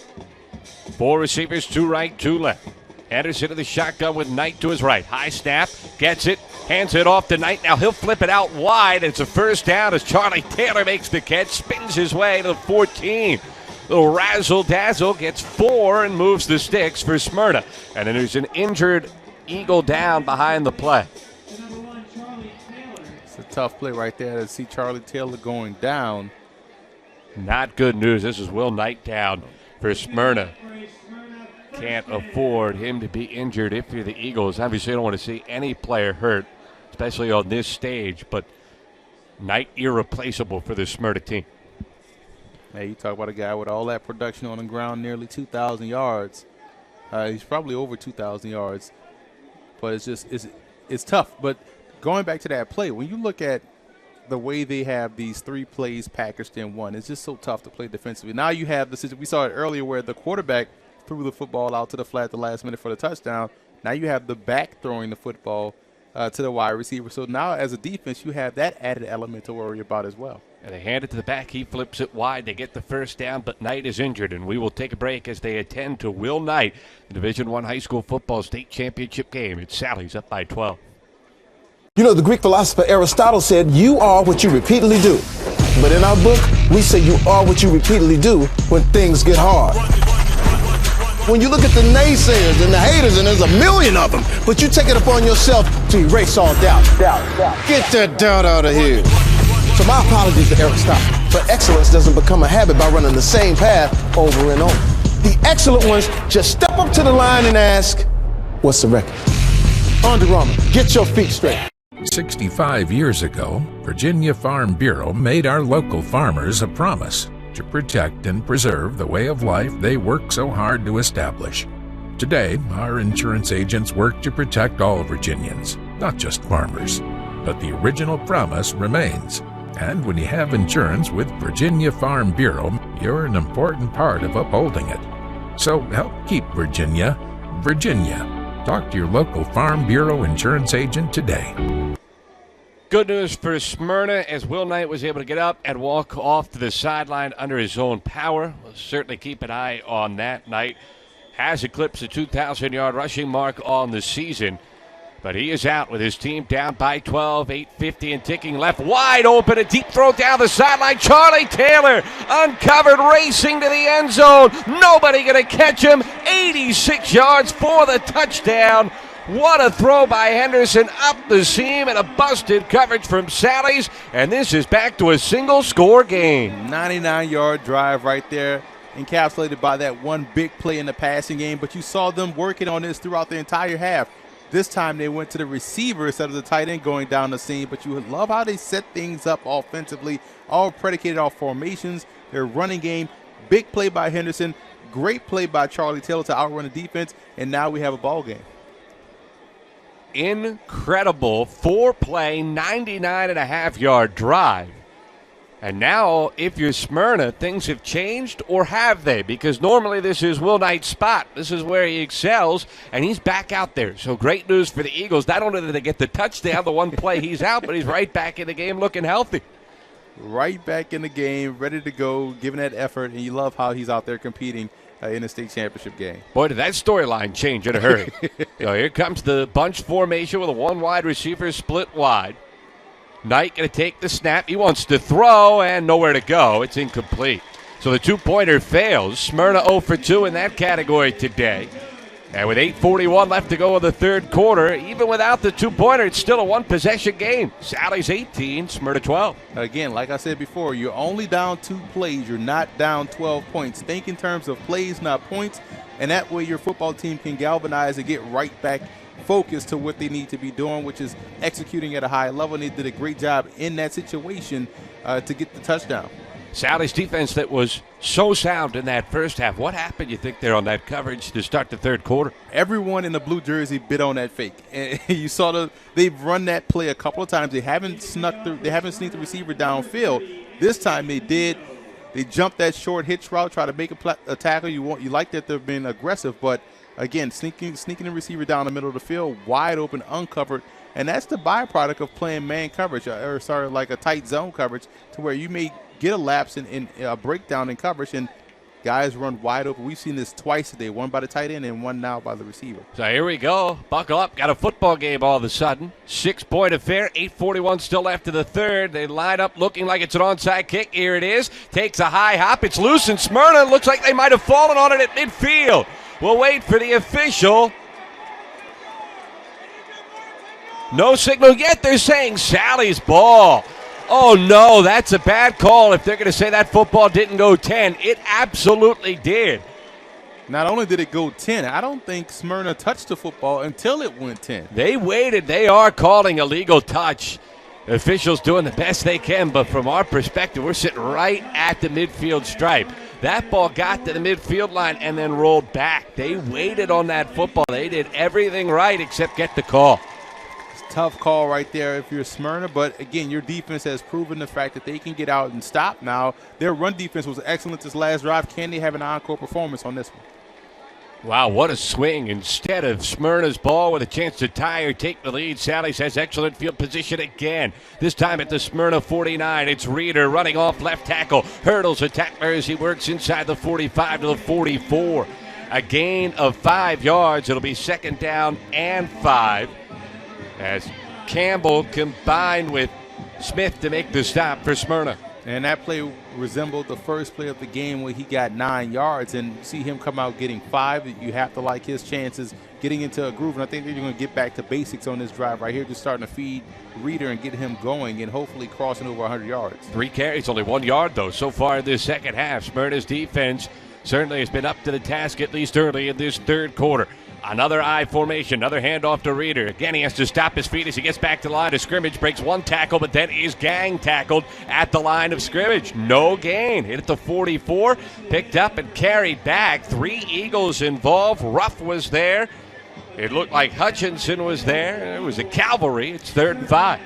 [SPEAKER 1] 4 receivers, 2 right, 2 left. Anderson to the shotgun with Knight to his right. High snap, gets it, hands it off to Knight. Now he'll flip it out wide. It's a first down as Charlie Taylor makes the catch, spins his way to the 14. Little razzle-dazzle, gets 4 and moves the sticks for Smyrna. And then there's an injured Eagle down behind the play.
[SPEAKER 2] It's a tough play right there to see Charlie Taylor going down.
[SPEAKER 1] Not good news. This is Will Knight down for Smyrna. Can't afford him to be injured if you're the Eagles. Obviously, you don't want to see any player hurt, especially on this stage, but Knight irreplaceable for the Smyrna team.
[SPEAKER 2] Hey, you talk about a guy with all that production on the ground, nearly 2,000 yards. He's probably over 2,000 yards, but it's tough. But going back to that play, when you look at the way they have these 3 plays packaged in one, it's just so tough to play defensively. Now you have the situation, we saw it earlier where the quarterback threw the football out to the flat at the last minute for the touchdown. Now you have the back throwing the football to the wide receiver. So now as a defense, you have that added element to worry about as well.
[SPEAKER 1] And they hand it to the back. He flips it wide. They get the first down, but Knight is injured, and we will take a break as they attend to Will Knight, the Division I high school football state championship game. It's Sally's up by 12.
[SPEAKER 4] You know, the Greek philosopher Aristotle said, you are what you repeatedly do. But in our book, we say you are what you repeatedly do when things get hard. When you look at the naysayers and the haters, and there's a million of them, but you take it upon yourself to erase all doubt.
[SPEAKER 3] Get that doubt out of here.
[SPEAKER 4] So my apologies to Aristotle, but excellence doesn't become a habit by running the same path over and over. The excellent ones just step up to the line and ask, what's the record? Under Armour, get your feet straight.
[SPEAKER 6] 65 years ago, Virginia Farm Bureau made our local farmers a promise to protect and preserve the way of life they work so hard to establish. Today, our insurance agents work to protect all Virginians, not just farmers. But the original promise remains. And when you have insurance with Virginia Farm Bureau, you're an important part of upholding it. So help keep Virginia, Virginia. Talk to your local Farm Bureau insurance agent today.
[SPEAKER 1] Good news for Smyrna as Will Knight was able to get up and walk off to the sideline under his own power. We'll certainly keep an eye on that. Knight has eclipsed the 2,000-yard rushing mark on the season. But he is out with his team down by 12, 8:50 and ticking left. Wide open, a deep throw down the sideline. Charlie Taylor uncovered, racing to the end zone. Nobody going to catch him. 86 yards for the touchdown. What a throw by Henderson up the seam and a busted coverage from Sally's. And this is back to a single-score game.
[SPEAKER 2] 99-yard drive right there, encapsulated by that one big play in the passing game. But you saw them working on this throughout the entire half. This time they went to the receiver instead of the tight end going down the seam. But you love how they set things up offensively, all predicated off formations, their running game. Big play by Henderson, great play by Charlie Taylor to outrun the defense, and now we have a ball game.
[SPEAKER 1] Incredible 4-play, 99.5-yard drive. And now, if you're Smyrna, things have changed, or have they? Because normally this is Will Knight's spot. This is where he excels, and he's back out there. So great news for the Eagles. Not only did they get the touchdown, the one play he's out, but he's right back in the game looking healthy.
[SPEAKER 2] Right back in the game, ready to go, giving that effort, and you love how he's out there competing in the state championship game.
[SPEAKER 1] Boy, did that storyline change in a hurry. So here comes the bunch formation with a one wide receiver split wide. Knight going to take the snap. He wants to throw and nowhere to go. It's incomplete. So the two-pointer fails. Smyrna 0 for 2 in that category today. And with 8:41 left to go in the third quarter, even without the two-pointer, it's still a one-possession game. Sally's 18, Smyrna 12.
[SPEAKER 2] Again, like I said before, you're only down 2 plays. You're not down 12 points. Think in terms of plays, not points. And that way your football team can galvanize and get right back focused to what they need to be doing, which is executing at a high level. And they did a great job in that situation to get the touchdown.
[SPEAKER 1] Sally's defense that was so sound in that first half. What happened, you think, there on that coverage to start the third quarter?
[SPEAKER 2] Everyone in the blue jersey bit on that fake. And you saw they've run that play a couple of times. They haven't sneaked the receiver downfield. This time they did. They jumped that short hitch route, try to make a tackle. You like that they've been aggressive, but again, sneaking the receiver down the middle of the field, wide open, uncovered. And that's the byproduct of playing man coverage, like a tight zone coverage, to where you may get a lapse in a breakdown in coverage, and guys run wide open. We've seen this twice today, one by the tight end and one now by the receiver.
[SPEAKER 1] So here we go. Buckle up. Got a football game all of a sudden. 6-point affair. 8:41 still left to the third. They line up looking like it's an onside kick. Here it is. Takes a high hop. It's loose, and Smyrna looks like they might have fallen on it at midfield. We'll wait for the official. No signal yet. They're saying Sally's ball. Oh, no, that's a bad call if they're going to say that football didn't go 10. It absolutely did.
[SPEAKER 2] Not only did it go 10, I don't think Smyrna touched the football until it went 10.
[SPEAKER 1] They waited. They are calling a legal touch. The officials doing the best they can, but from our perspective, we're sitting right at the midfield stripe. That ball got to the midfield line and then rolled back. They waited on that football. They did everything right except get the call.
[SPEAKER 2] Tough call right there if you're Smyrna, but again, your defense has proven the fact that they can get out and stop now. Their run defense was excellent this last drive. Can they have an encore performance on this one?
[SPEAKER 1] Wow, what a swing. Instead of Smyrna's ball with a chance to tie or take the lead, Sally's has excellent field position again. This time at the Smyrna 49. It's Reeder running off left tackle. Hurdles a tackler as he works inside the 45 to the 44. A gain of 5 yards. It'll be second down and 5. As Campbell combined with Smith to make the stop for Smyrna.
[SPEAKER 2] And that play resembled the first play of the game where he got 9 yards, and see him come out getting 5. You have to like his chances getting into a groove, and I think they're going to get back to basics on this drive right here, just starting to feed Reeder and get him going and hopefully crossing over 100 yards.
[SPEAKER 1] 3 carries, only 1 yard, though, so far in this second half. Smyrna's defense certainly has been up to the task at least early in this third quarter. Another I formation, another handoff to Reeder. Again, he has to stop his feet as he gets back to the line of scrimmage, breaks 1 tackle, but then is gang tackled at the line of scrimmage. No gain. Hit at the 44, picked up and carried back. 3 Eagles involved. Ruff was there. It looked like Hutchinson was there. It was a cavalry. It's 3rd and 5.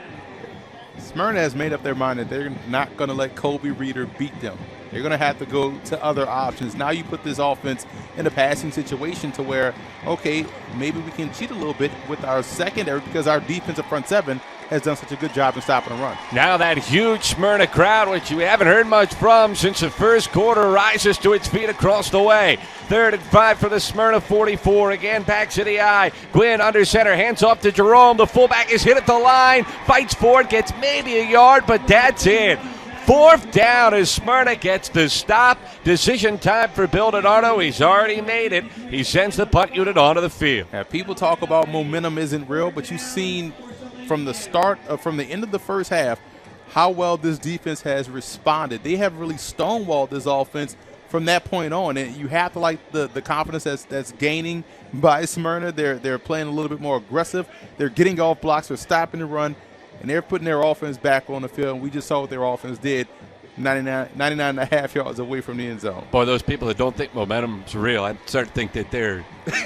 [SPEAKER 2] Smyrna has made up their mind that they're not going to let Colby Reeder beat them. They're going to have to go to other options. Now you put this offense in a passing situation to where, okay, maybe we can cheat a little bit with our secondary because our defensive front 7 has done such a good job in stopping the run.
[SPEAKER 1] Now that huge Smyrna crowd, which we haven't heard much from since the first quarter, rises to its feet across the way. 3rd and 5 for the Smyrna 44. Again, back to the I. Gwynn under center, hands off to Jerome. The fullback is hit at the line, fights for it, gets maybe a yard, but that's it. 4th down as Smyrna gets the stop. Decision time for Bill Donardo. He's already made it. He sends the punt unit onto the field.
[SPEAKER 2] Now, people talk about momentum isn't real, but you've seen from the from the end of the first half, how well this defense has responded. They have really stonewalled this offense from that point on, and you have to like the confidence that's gaining by Smyrna. They're playing a little bit more aggressive. They're getting off blocks. They're stopping the run. And they're putting their offense back on the field. And we just saw what their offense did, 99.5 yards away from the end zone.
[SPEAKER 1] Boy, those people that don't think momentum's real, I start to think that they're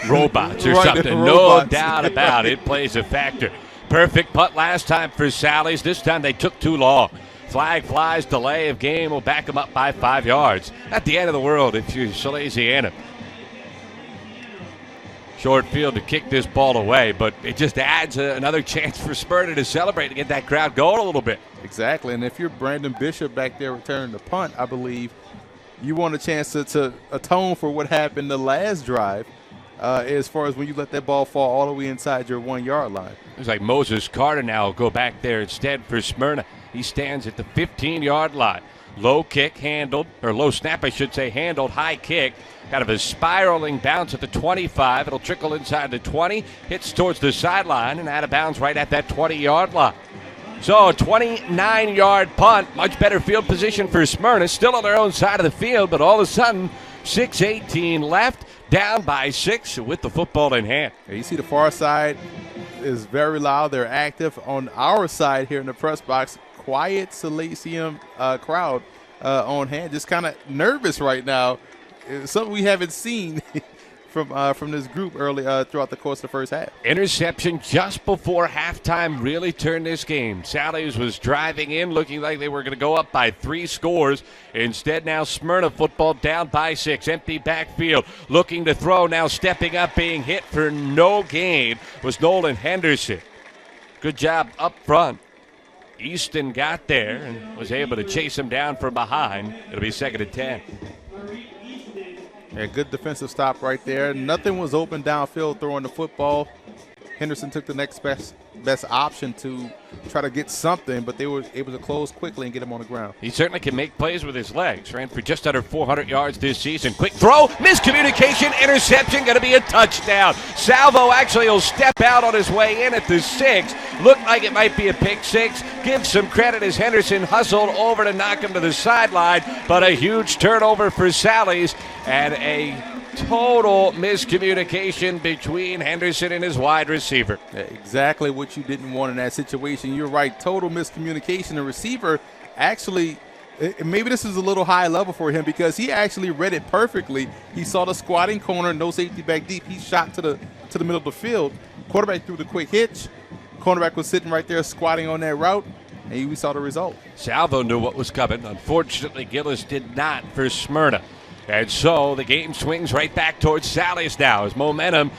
[SPEAKER 1] robots or
[SPEAKER 2] Right,
[SPEAKER 1] something.
[SPEAKER 2] robots.
[SPEAKER 1] No doubt about it. It plays a factor. Perfect punt last time for Sally's. This time they took too long. Flag flies, delay of game will back them up by 5 yards. At the end of the world if you're Salesianum. Short field to kick this ball away, but it just adds another chance for Smyrna to celebrate and get that crowd going a little bit.
[SPEAKER 2] Exactly, and if you're Brandon Bishop back there returning the punt, I believe you want a chance to atone for what happened the last drive as far as when you let that ball fall all the way inside your 1 yard line.
[SPEAKER 1] It's like Moses Carter now will go back there instead for Smyrna. He stands at the 15-yard line. Low kick handled, or low snap I should say, handled, high kick. Kind of a spiraling bounce at the 25. It'll trickle inside the 20, hits towards the sideline, and out of bounds right at that 20-yard line. So a 29-yard punt, much better field position for Smyrna. Still on their own side of the field, but all of a sudden, 6:18 left, down by 6 with the football in hand.
[SPEAKER 2] You see the far side is very loud. They're active. On our side here in the press box, quiet Salesianum crowd on hand, just kind of nervous right now. It's something we haven't seen from this group early throughout the course of the first half.
[SPEAKER 1] Interception just before halftime really turned this game. Sally's was driving in, looking like they were going to go up by 3 scores. Instead, now Smyrna football down by 6. Empty backfield, looking to throw. Now stepping up, being hit for no gain was Nolan Henderson. Good job up front. Easton got there and was able to chase him down from behind. It'll be 2nd and 10.
[SPEAKER 2] Yeah, good defensive stop right there. Nothing was open downfield throwing the football. Henderson took the next best option to try to get something, but they were able to close quickly and get him on the ground.
[SPEAKER 1] He certainly can make plays with his legs. Ran for just under 400 yards this season. Quick throw, miscommunication, interception, going to be a touchdown. Salvo actually will step out on his way in at the 6. Looked like it might be a pick 6. Give some credit as Henderson hustled over to knock him to the sideline, but a huge turnover for Sally's and a total miscommunication between Henderson and his wide receiver.
[SPEAKER 2] Exactly what you didn't want in that situation. You're right, total miscommunication. The receiver actually, maybe this is a little high level for him because he actually read it perfectly. He saw the squatting corner, no safety back deep. He shot to the middle of the field. Quarterback threw the quick hitch. Cornerback was sitting right there squatting on that route, and we saw the result.
[SPEAKER 1] Salvo knew what was coming. Unfortunately, Gillis did not for Smyrna. And so the game swings right back towards Sally's now as momentum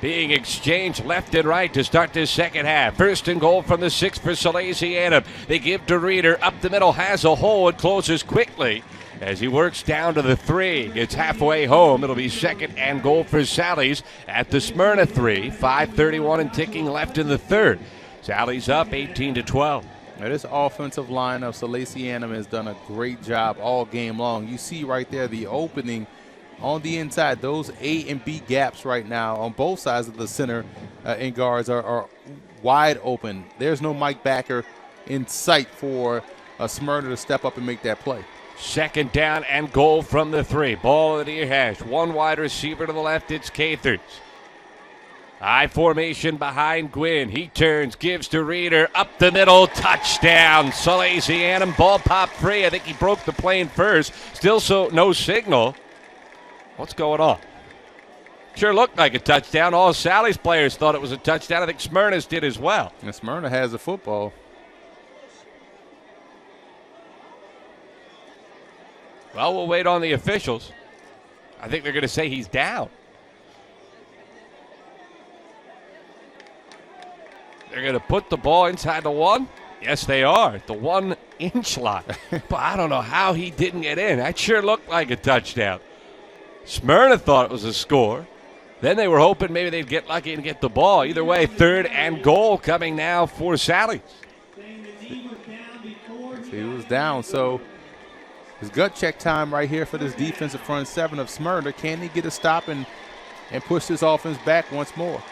[SPEAKER 1] being exchanged left and right to start this second half. First and goal from the 6 for Salesianum. They give to Reeder up the middle, has a hole and closes quickly as he works down to the 3. Gets halfway home. It'll be second and goal for Sally's at the Smyrna 3. 5:31 and ticking left in the third. Sally's up 18-12.
[SPEAKER 2] Now, this offensive line of Salesianum has done a great job all game long. You see right there the opening on the inside. Those A and B gaps right now on both sides of the center and guards are wide open. There's no Mike Backer in sight for Smyrna to step up and make that play.
[SPEAKER 1] Second down and goal from the 3. Ball in the near hash. One wide receiver to the left. It's Cathers. I formation behind Gwynn. He turns, gives to Reeder. Up the middle, touchdown. Salesianum, ball pop free. I think he broke the plane first. Still no signal. What's going on? Sure looked like a touchdown. All Sally's players thought it was a touchdown. I think Smyrna's did as well.
[SPEAKER 2] And Smyrna has the football.
[SPEAKER 1] Well, we'll wait on the officials. I think they're going to say he's down. They're going to put the ball inside the 1. Yes, they are. The 1 inch line. But I don't know how he didn't get in. That sure looked like a touchdown. Smyrna thought it was a score. Then they were hoping maybe they'd get lucky and get the ball. Either way, third and goal coming now for Sally's.
[SPEAKER 2] He was down, so his gut check time right here for this defensive front 7 of Smyrna. Can he get a stop and push this offense back once more?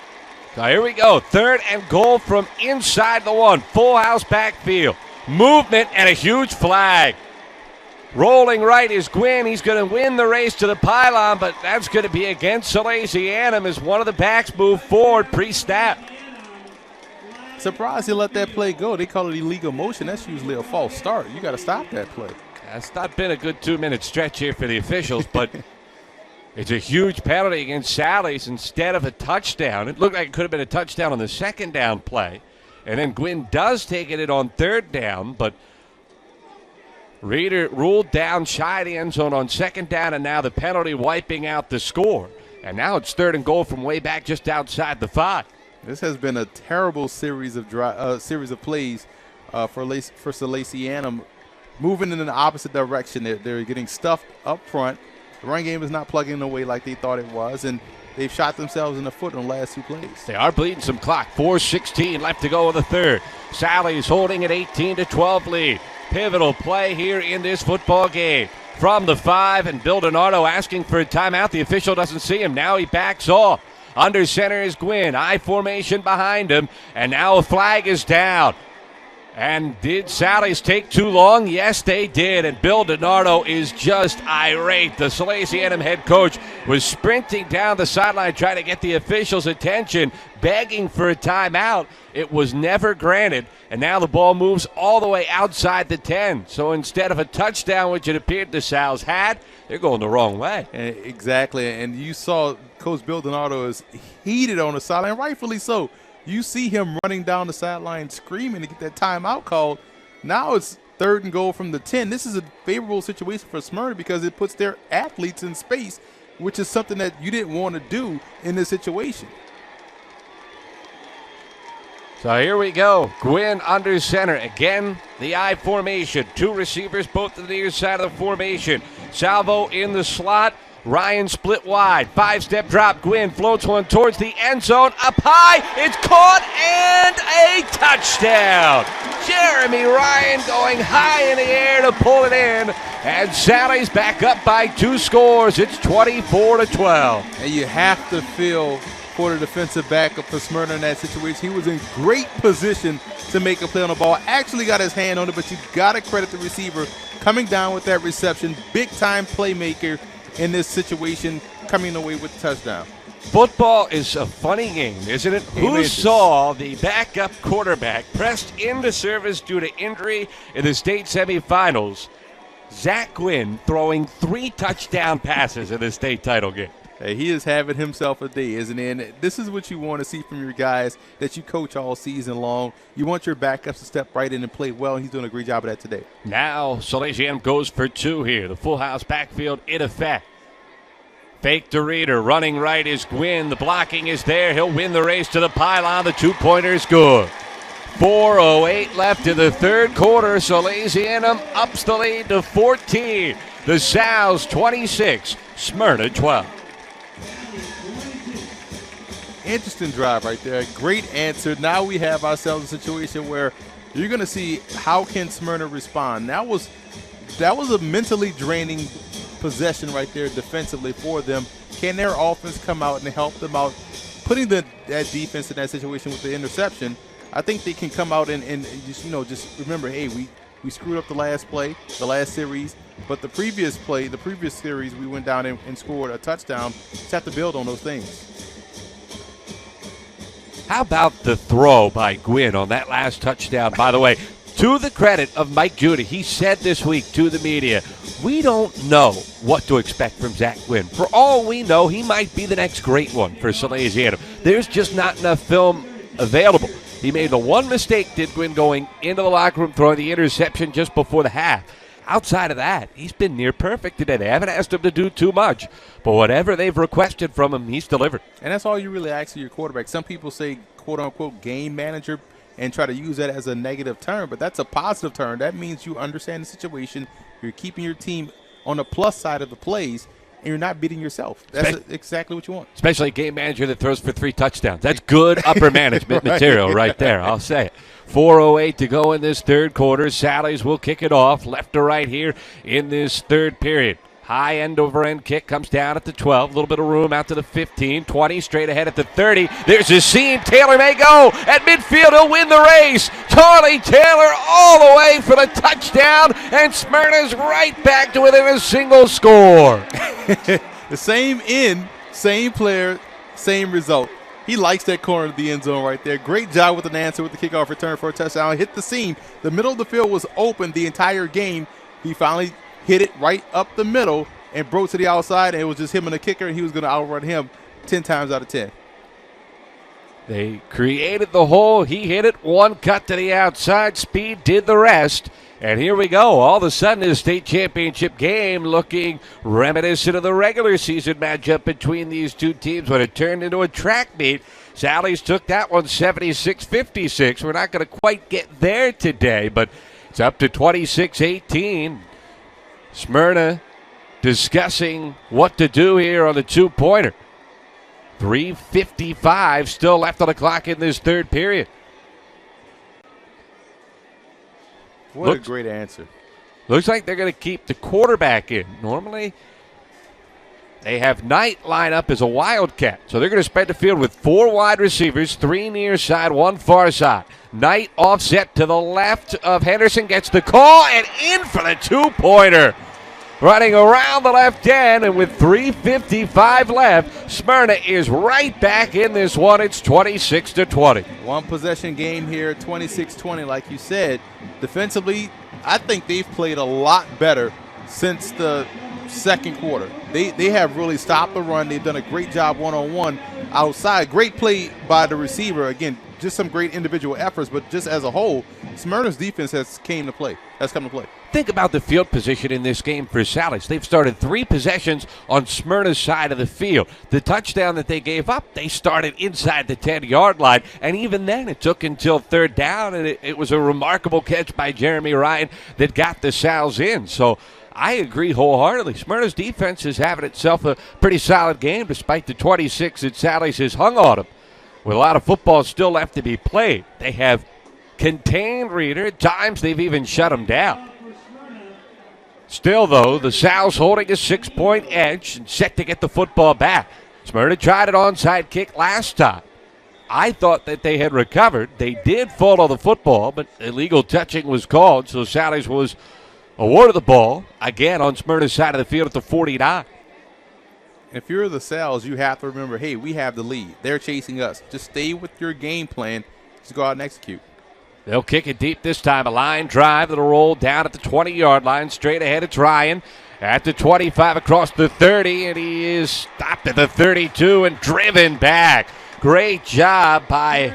[SPEAKER 1] So here we go. Third and goal from inside the 1. Full house backfield. Movement and a huge flag. Rolling right is Gwynn. He's going to win the race to the pylon, but that's going to be against Salesianum as one of the backs move forward pre-snap.
[SPEAKER 2] Surprised he let that play go. They call it illegal motion. That's usually a false start. You got to stop that play.
[SPEAKER 1] It's not been a good 2-minute stretch here for the officials, but it's a huge penalty against Sally's instead of a touchdown. It looked like it could have been a touchdown on the second down play. And then Gwynn does take it on third down, but Reeder ruled down shy of the end zone on second down, and now the penalty wiping out the score. And now it's third and goal from way back just outside the 5.
[SPEAKER 2] This has been a terrible series of plays for Salesianum, moving in the opposite direction. They're getting stuffed up front. The run game is not plugging away like they thought it was, and they've shot themselves in the foot on the last 2 plays.
[SPEAKER 1] They are bleeding some clock. 4:16 left to go in the third. Sally's holding an 18-12 lead. Pivotal play here in this football game. From the 5, and Bill DiNardo asking for a timeout. The official doesn't see him. Now he backs off. Under center is Gwynn. I formation behind him, and now a flag is down. And did Sally's take too long? Yes, they did. And Bill DiNardo is just irate. The Salesianum head coach was sprinting down the sideline trying to get the officials' attention, begging for a timeout. It was never granted. And now the ball moves all the way outside the 10. So instead of a touchdown, which it appeared the Sal's had, they're going the wrong way.
[SPEAKER 2] Exactly. And you saw Coach Bill DiNardo is heated on the sideline, rightfully so. You see him running down the sideline screaming to get that timeout called. Now it's third and goal from the 10. This is a favorable situation for Smyrna because it puts their athletes in space, which is something that you didn't want to do in this situation.
[SPEAKER 1] So here we go. Gwynn under center. Again, the I formation. 2 receivers, both to the near side of the formation. Salvo in the slot. Ryan split wide. 5-step drop. Gwynn floats one towards the end zone. Up high. It's caught and a touchdown. Jeremy Ryan going high in the air to pull it in. And Sally's back up by 2 scores. It's 24-12.
[SPEAKER 2] And you have to feel for the defensive backup for Smyrna in that situation. He was in great position to make a play on the ball. Actually got his hand on it, but you got to credit the receiver coming down with that reception. Big-time playmaker in this situation, coming away with the touchdown.
[SPEAKER 1] Football is a funny game, isn't it? Who
[SPEAKER 2] is.
[SPEAKER 1] saw the backup quarterback pressed into service due to injury in the state semifinals? Zach Gwynn throwing 3 touchdown passes in the state title game.
[SPEAKER 2] Hey, he is having himself a day, isn't he? And this is what you want to see from your guys that you coach all season long. You want your backups to step right in and play well, and he's doing a great job of that today.
[SPEAKER 1] Now Salesianum goes for 2 here. The full house backfield in effect. Fake to Reader. Running right is Gwynn. The blocking is there. He'll win the race to the pylon. The 2-pointer is good. 4:08 left in the third quarter. Salesianum ups the lead to 14. The Sows 26, Smyrna 12.
[SPEAKER 2] Interesting drive right there. Great answer. Now we have ourselves a situation where you're going to see how can Smyrna respond. That was a mentally draining possession right there defensively for them. Can their offense come out and help them out? Putting that defense in that situation with the interception, I think they can come out and just remember, hey, we screwed up the last play, the last series, but the previous series, we went down and scored a touchdown. Just have to build on those things.
[SPEAKER 1] How about the throw by Gwynn on that last touchdown? By the way, to the credit of Mike Judy, he said this week to the media, we don't know what to expect from Zach Gwynn. For all we know, he might be the next great one for Salesianum. There's just not enough film available. He made the one mistake, did Gwynn, going into the locker room, throwing the interception just before the half. Outside of that, he's been near perfect today. They haven't asked him to do too much, but whatever they've requested from him, he's delivered.
[SPEAKER 2] And that's all you really ask of your quarterback. Some people say, quote-unquote, game manager and try to use that as a negative term, but that's a positive term. That means you understand the situation. You're keeping your team on the plus side of the plays, and you're not beating yourself. That's exactly what you want.
[SPEAKER 1] Especially a game manager that throws for 3 touchdowns. That's good upper management material right there, I'll say it. 4:08 to go in this third quarter. Sally's will kick it off left to right here in this third period. High end-over-end kick comes down at the 12. A little bit of room out to the 15. 20 straight ahead at the 30. There's a seam. Taylor may go. At midfield, he'll win the race. Charlie Taylor all the way for the touchdown. And Smyrna's right back to within a single score.
[SPEAKER 2] The same end, same player, same result. He likes that corner of the end zone right there. Great job with an answer with the kickoff return for a touchdown. Hit the seam. The middle of the field was open the entire game. He finally hit it right up the middle and broke to the outside, and it was just him and the kicker, and he was going to outrun him 10 times out of 10.
[SPEAKER 1] They created the hole. He hit it. One cut to the outside. Speed did the rest. And here we go. All of a sudden, this state championship game looking reminiscent of the regular season matchup between these two teams when it turned into a track meet. Sally's took that one 76-56. We're not going to quite get there today, but it's up to 26-18. Smyrna discussing what to do here on the 2-pointer. 3:55 still left on the clock in this third period.
[SPEAKER 2] What a great answer.
[SPEAKER 1] Looks like they're going to keep the quarterback in. Normally, they have Knight line up as a wildcat. So they're going to spread the field with 4 wide receivers, 3 near side, 1 far side. Knight offset to the left of Henderson, gets the call, and in for the 2-pointer. Running around the left end, and with 3:55 left, Smyrna is right back in this one. It's 26-20.
[SPEAKER 2] One possession game here, 26-20, like you said. Defensively, I think they've played a lot better since the second quarter. They have really stopped the run. They've done a great job one-on-one outside. Great play by the receiver. Again, just some great individual efforts, but just as a whole, Smyrna's defense has come to play.
[SPEAKER 1] Think about the field position in this game for Sally's. They've started 3 possessions on Smyrna's side of the field. The touchdown that they gave up, they started inside the 10-yard line, and even then it took until third down, and it was a remarkable catch by Jeremy Ryan that got the Sows in. So I agree wholeheartedly. Smyrna's defense is having itself a pretty solid game despite the 26 that Sally's has hung on them. With a lot of football still left to be played, they have contained Reeder. At times they've even shut them down. Still, though, the Sal's holding a 6-point edge and set to get the football back. Smyrna tried an onside kick last time. I thought that they had recovered. They did follow the football, but illegal touching was called, so Sally's was awarded the ball, again on Smyrna's side of the field at the 49.
[SPEAKER 2] If you're the Sal's, you have to remember, hey, we have the lead. They're chasing us. Just stay with your game plan. Just go out and execute.
[SPEAKER 1] They'll kick it deep this time. A line drive that'll roll down at the 20-yard line. Straight ahead, it's Ryan at the 25 across the 30, and he is stopped at the 32 and driven back. Great job by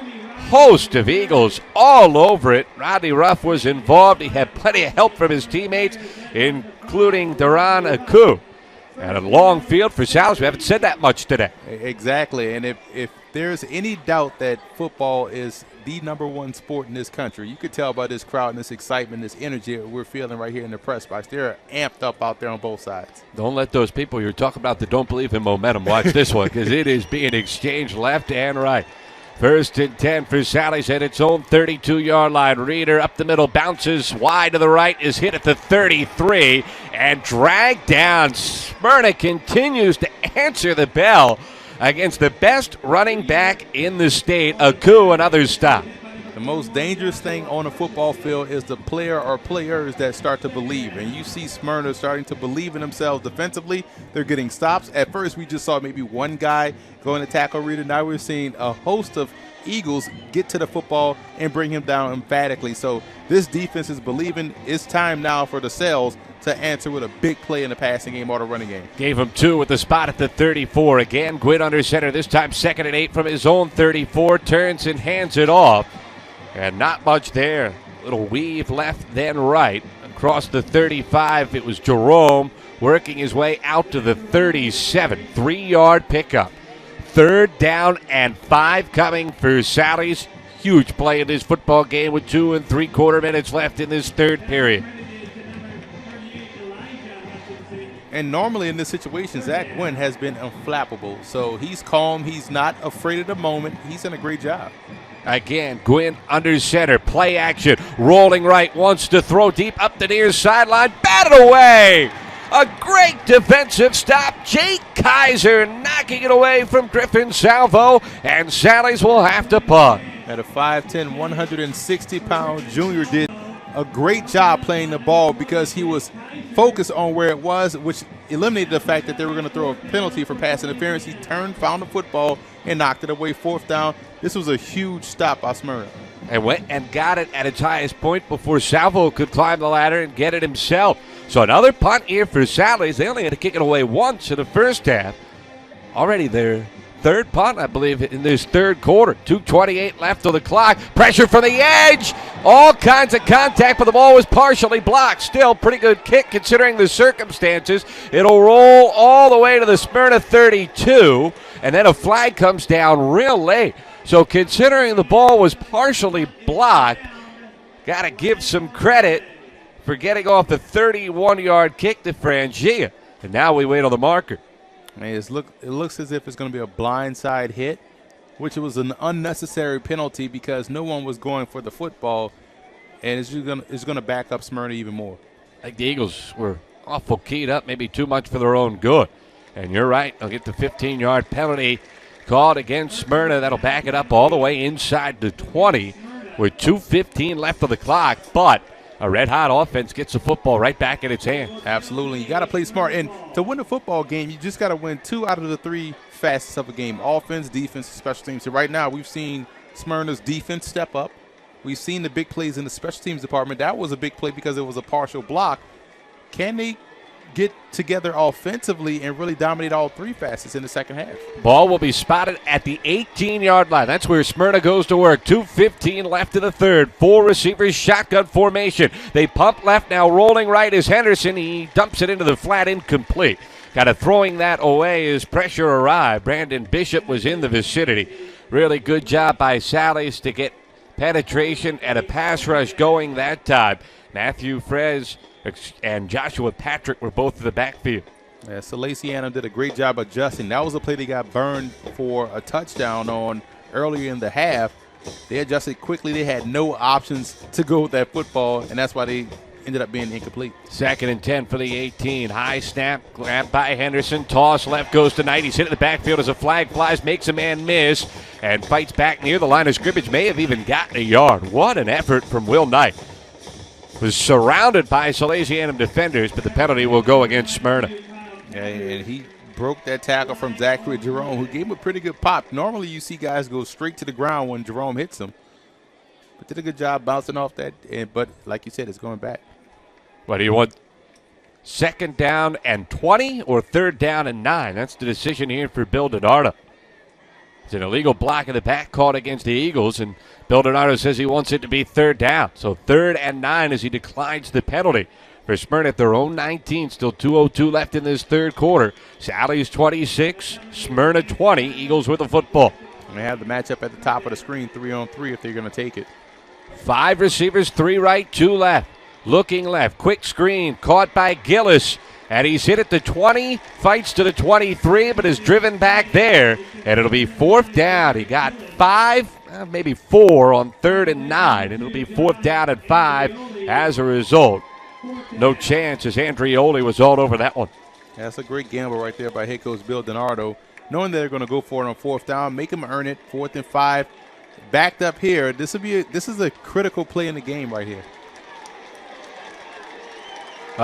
[SPEAKER 1] host of Eagles all over it. Rodney Ruff was involved. He had plenty of help from his teammates, including Duran Aku. And a long field for Sal's. We haven't said that much today.
[SPEAKER 2] Exactly. And if there's any doubt that football is the #1 sport in this country, you could tell by this crowd and this excitement, this energy that we're feeling right here in the press box. They're amped up out there on both sides.
[SPEAKER 1] Don't let those people you're talking about that don't believe in momentum watch this one, because it is being exchanged left and right. First and 10 for Sally's at its own 32-yard line. Reeder up the middle, bounces wide to the right, is hit at the 33, and dragged down. Smyrna continues to answer the bell against the best running back in the state. Aku, another stop.
[SPEAKER 2] The most dangerous thing on a football field is the player or players that start to believe. And you see Smyrna starting to believe in themselves defensively. They're getting stops. At first, we just saw maybe one guy going to tackle Reeder. Now we're seeing a host of Eagles get to the football and bring him down emphatically. So this defense is believing. It's time now for the Sales to answer with a big play in the passing game or the running game.
[SPEAKER 1] Gave him 2 with the spot at the 34. Again, Gwynn under center. This time 2nd and 8 from his own 34. Turns and hands it off. And not much there. Little weave left, then right. Across the 35, it was Jerome working his way out to the 37. 3-yard pickup. 3rd down and 5 coming for Sally's. Huge play in this football game with 2 3/4 minutes left in this third period.
[SPEAKER 2] And normally in this situation, Zach Gwynn has been unflappable. So he's calm. He's not afraid of the moment. He's done a great job.
[SPEAKER 1] Again, Gwynn under center. Play action. Rolling right. Wants to throw deep up the near sideline. Batted away. A great defensive stop. Jake Kaiser knocking it away from Griffin Salvo. And Sally's will have to punt.
[SPEAKER 2] At a 5'10", 160-pound junior did a great job playing the ball because he was focused on where it was, which eliminated the fact that they were going to throw a penalty for pass interference. He turned, found the football, and knocked it away. 4th down. This was a huge stop by Smyrna.
[SPEAKER 1] And went and got it at its highest point before Salvo could climb the ladder and get it himself. So another punt here for Sally's. They only had to kick it away once in the first half. Already their 3rd punt, I believe, in this 3rd quarter. 2:28 left on the clock. Pressure from the edge. All kinds of contact, but the ball was partially blocked. Still, pretty good kick considering the circumstances. It'll roll all the way to the Smyrna 32, and then a flag comes down real late. So considering the ball was partially blocked, got to give some credit for getting off the 31-yard kick to Frangia. And now we wait on the marker.
[SPEAKER 2] It looks as if it's going to be a blindside hit, which was an unnecessary penalty because no one was going for the football, and it's going to back up Smyrna even more.
[SPEAKER 1] I think the Eagles were awful keyed up, maybe too much for their own good. And you're right, they'll get the 15-yard penalty called against Smyrna. That'll back it up all the way inside the 20 with 2:15 left on the clock. But a red-hot offense gets the football right back in its hand.
[SPEAKER 2] Absolutely. You got to play smart. And to win a football game, you just got to win 2 out of the 3 facets of a game, offense, defense, special teams. So right now we've seen Smyrna's defense step up. We've seen the big plays in the special teams department. That was a big play because it was a partial block. Can they get together offensively and really dominate all 3 facets in the second half?
[SPEAKER 1] Ball will be spotted at the 18-yard line. That's where Smyrna goes to work. 2:15 left in the 3rd. 4 receivers, shotgun formation. They pump left, now rolling right is Henderson. He dumps it into the flat, incomplete. Kind of throwing that away as pressure arrived. Brandon Bishop was in the vicinity. Really good job by Sally's to get penetration and a pass rush going that time. Matthew Frez and Joshua Patrick were both in the backfield.
[SPEAKER 2] Yeah, Salesianum did a great job adjusting. That was a play they got burned for a touchdown on earlier in the half. They adjusted quickly. They had no options to go with that football, and that's why they ended up being incomplete.
[SPEAKER 1] 2nd and 10 for the 18. High snap, grabbed by Henderson. Toss left goes to Knight. He's hit in the backfield as a flag flies, makes a man miss, and fights back near the line of scrimmage. May have even gotten a yard. What an effort from Will Knight. Was surrounded by Salesianum defenders, but the penalty will go against Smyrna.
[SPEAKER 2] Yeah, and he broke that tackle from Zachary Jerome, who gave him a pretty good pop. Normally you see guys go straight to the ground when Jerome hits them, but did a good job bouncing off that. But like you said, it's going back.
[SPEAKER 1] What do you want? 2nd down and 20 or 3rd down and 9? That's the decision here for Bill DiNardo. It's an illegal block in the back caught against the Eagles, and Bill DiNardo says he wants it to be 3rd down. So 3rd and 9 as he declines the penalty for Smyrna at their own 19. Still 2:02 left in this 3rd quarter. Sally's 26, Smyrna 20. Eagles with the football.
[SPEAKER 2] And they have the matchup at the top of the screen, 3-on-3 if they're going to take it.
[SPEAKER 1] 5 receivers, 3 right, 2 left. Looking left, quick screen, caught by Gillis. And he's hit at the 20, fights to the 23, but is driven back there. And it'll be 4th down. He got 5, maybe 4 on 3rd and 9. And it'll be 4th down and 5 as a result. No chance as Andreoli was all over that one.
[SPEAKER 2] Yeah, that's a great gamble right there by head coach Bill DiNardo. Knowing they're going to go for it on 4th down, make them earn it, 4th and 5. Backed up here, this is a critical play in the game right here.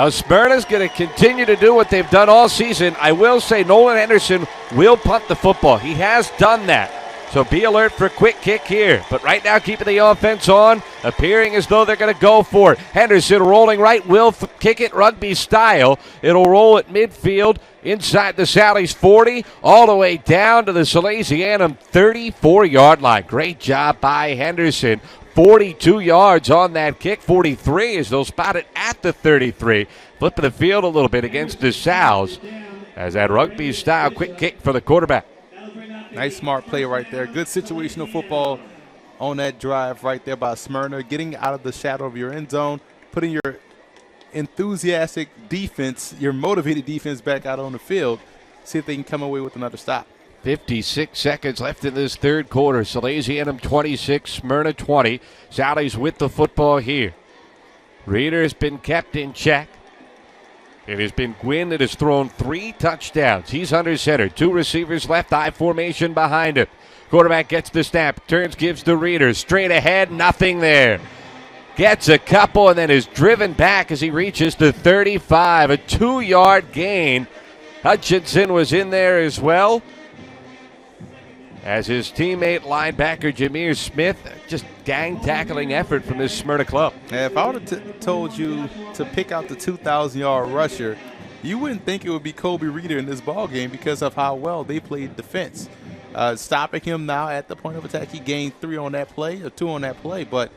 [SPEAKER 1] Smyrna's going to continue to do what they've done all season. I will say Nolan Henderson will punt the football. He has done that. So be alert for a quick kick here. But right now, keeping the offense on, appearing as though they're going to go for it. Henderson rolling right, will kick it rugby style. It'll roll at midfield inside the Sally's 40, all the way down to the Salesianum 34-yard line. Great job by Henderson. 42 yards on that kick, 43 as they'll spot it at the 33. Flipping the field a little bit against the Sows as that rugby style quick kick for the quarterback.
[SPEAKER 2] Nice smart play right there. Good situational football on that drive right there by Smyrna, getting out of the shadow of your end zone, putting your enthusiastic defense, your motivated defense back out on the field, see if they can come away with another stop.
[SPEAKER 1] 56 seconds left in this 3rd quarter. Salesianum 26, Smyrna 20. Sally's with the football here. Reeder has been kept in check. It has been Gwynn that has thrown 3 touchdowns. He's under center. 2 receivers left, I formation behind him. Quarterback gets the snap, turns, gives to Reeder. Straight ahead, nothing there. Gets a couple and then is driven back as he reaches the 35. A 2-yard gain. Hutchinson was in there as well, as his teammate linebacker Jameer Smith. Just gang tackling effort from this Smyrna club.
[SPEAKER 2] Yeah, if I would have told you to pick out the 2,000-yard rusher, you wouldn't think it would be Kobe Reeder in this ball game because of how well they played defense. Stopping him now at the point of attack, he gained 3 on that play, or 2 on that play, but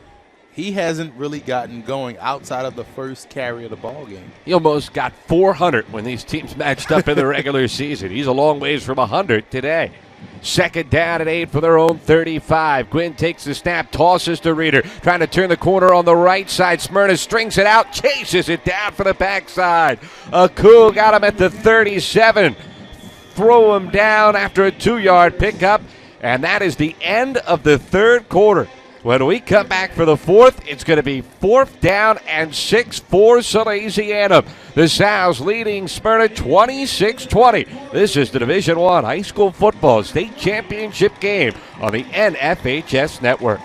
[SPEAKER 2] he hasn't really gotten going outside of the first carry of the ball game.
[SPEAKER 1] He almost got 400 when these teams matched up in the regular season. He's a long ways from 100 today. 2nd down and 8 for their own 35. Gwynn takes the snap, tosses to Reeder, trying to turn the corner on the right side. Smyrna strings it out, chases it down for the backside. Aku got him at the 37. Throw him down after a 2-yard pickup, and that is the end of the 3rd quarter. When we come back for the 4th, it's going to be 4th down and 6 for Salesianum. The Sows leading Smyrna 26-20. This is the Division I High School Football State Championship game on the NFHS Network.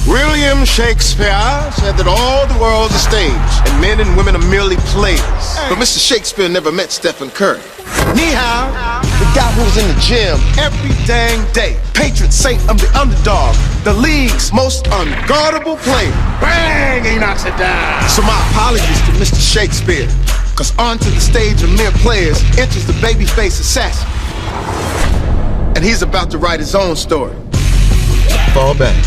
[SPEAKER 3] William Shakespeare said that all the world's a stage and men and women are merely players. But Mr. Shakespeare never met Stephen Curry. Ni hao, the guy who was in the gym every dang day. Patron saint of the underdog, the league's most unguardable player. Bang, he knocks it down. So my apologies to Mr. Shakespeare, cause onto the stage of mere players enters the babyface assassin. And he's about to write his own story. Fall back.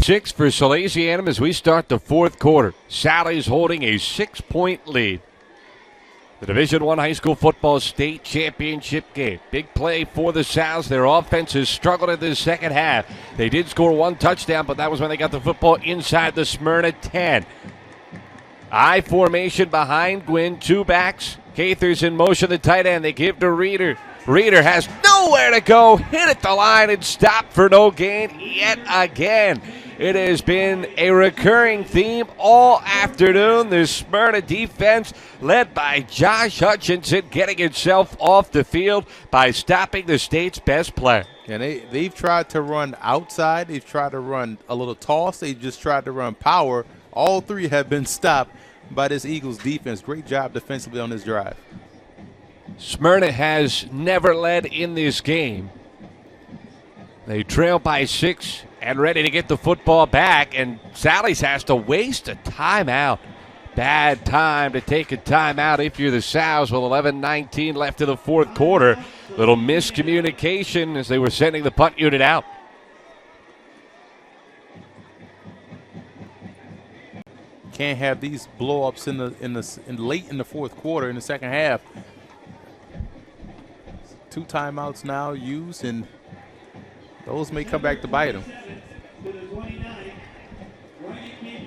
[SPEAKER 1] 6 for Salesianum as we start the fourth quarter. Sally's holding a 6-point lead. The Division I high school football state championship game. Big play for the Sows. Their offense has struggled in the second half. They did score one touchdown, but that was when they got the football inside the Smyrna 10. I formation behind Gwynn. Two backs. Cather's in motion, the tight end. They give to Reeder. Reeder has nowhere to go. Hit at the line and stopped for no gain yet again. It has been a recurring theme all afternoon. The Smyrna defense, led by Josh Hutchinson, getting itself off the field by stopping the state's best player.
[SPEAKER 2] And they've tried to run outside. They've tried to run a little toss. They've just tried to run power. All three have been stopped by this Eagles defense. Great job defensively on this drive.
[SPEAKER 1] Smyrna has never led in this game. They trail by 6 and ready to get the football back, and Sally's has to waste a timeout. Bad time to take a timeout if you're the Sows with 11:19 left in the fourth quarter. Little miscommunication as they were sending the punt unit out.
[SPEAKER 2] Can't have these blow-ups in late in the fourth quarter in the second half. 2 timeouts now used, and those may come back to bite them.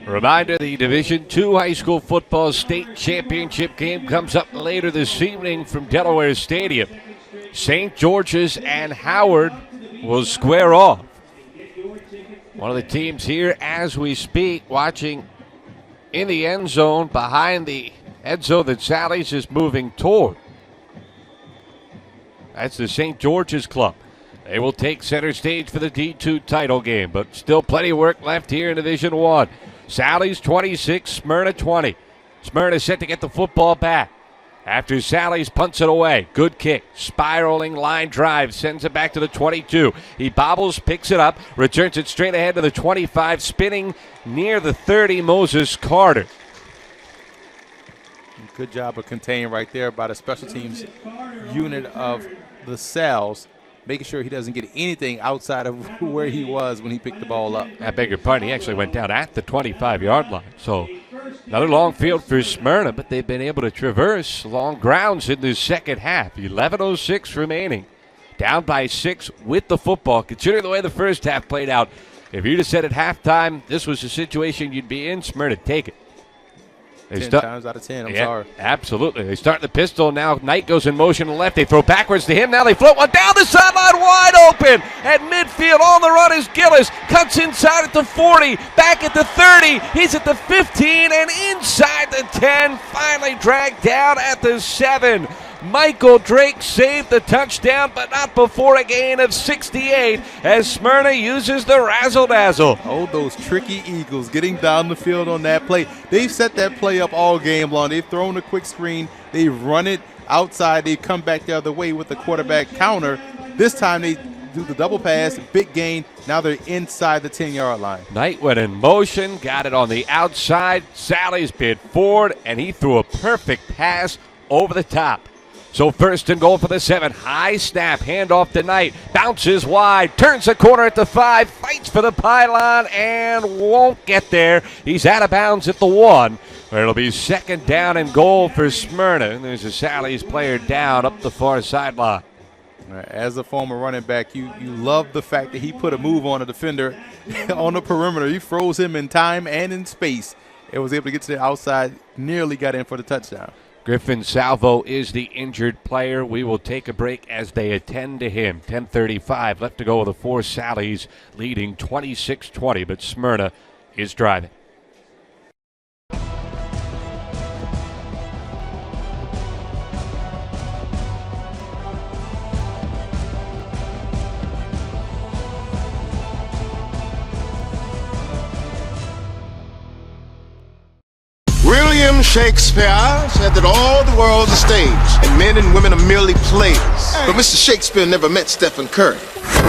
[SPEAKER 1] Reminder, the Division II high school football state championship game comes up later this evening from Delaware Stadium. St. George's and Howard will square off. One of the teams here as we speak, watching in the end zone, behind the end zone that Sally's is moving toward. That's the St. George's Club. They will take center stage for the D2 title game, but still plenty of work left here in Division I. Sally's 26, Smyrna 20. Smyrna set to get the football back. After Sally's punts it away. Good kick. Spiraling line drive. Sends it back to the 22. He bobbles, picks it up, returns it straight ahead to the 25. Spinning near the 30, Moses Carter.
[SPEAKER 2] Good job of containing right there by the special teams unit of the Sows, making sure he doesn't get anything outside of where he was when he picked the ball up.
[SPEAKER 1] I beg your pardon. He actually went down at the 25-yard line. So another long field for Smyrna, but they've been able to traverse long grounds in the second half. 11:06 remaining. Down by 6 with the football. Considering the way the first half played out, if you'd have said at halftime this was the situation you'd be in, Smyrna, take it.
[SPEAKER 2] 10 times out of 10, I'm sorry.
[SPEAKER 1] Absolutely. They start the pistol. Now Knight goes in motion to the left. They throw backwards to him. Now they float one down the sideline, wide open. At midfield, on the run is Gillis. Cuts inside at the 40, back at the 30. He's at the 15 and inside the 10. Finally dragged down at the 7. Michael Drake saved the touchdown, but not before a gain of 68 as Smyrna uses the razzle-dazzle.
[SPEAKER 2] Oh, those tricky Eagles getting down the field on that play. They've set that play up all game long. They've thrown a quick screen. They've run it outside. They've come back the other way with the quarterback counter. This time they do the double pass, big gain. Now they're inside the 10-yard line.
[SPEAKER 1] Knight went in motion, got it on the outside. Sally's bid forward, and he threw a perfect pass over the top. So first and goal for the 7. High snap, handoff to Knight. Bounces wide, turns the corner at the 5, fights for the pylon and won't get there. He's out of bounds at the 1. Where it'll be second down and goal for Smyrna. And there's a Sally's player down up the far sideline.
[SPEAKER 2] As a former running back, you love the fact that he put a move on a defender on the perimeter. He froze him in time and in space and was able to get to the outside, nearly got in for the touchdown.
[SPEAKER 1] Griffin Salvo is the injured player. We will take a break as they attend to him. 10:35 left to go with the 4 Sallies leading 26-20, but Smyrna is driving.
[SPEAKER 3] William Shakespeare said that all the world's a stage, and men and women are merely players. But Mr. Shakespeare never met Stephen Curry.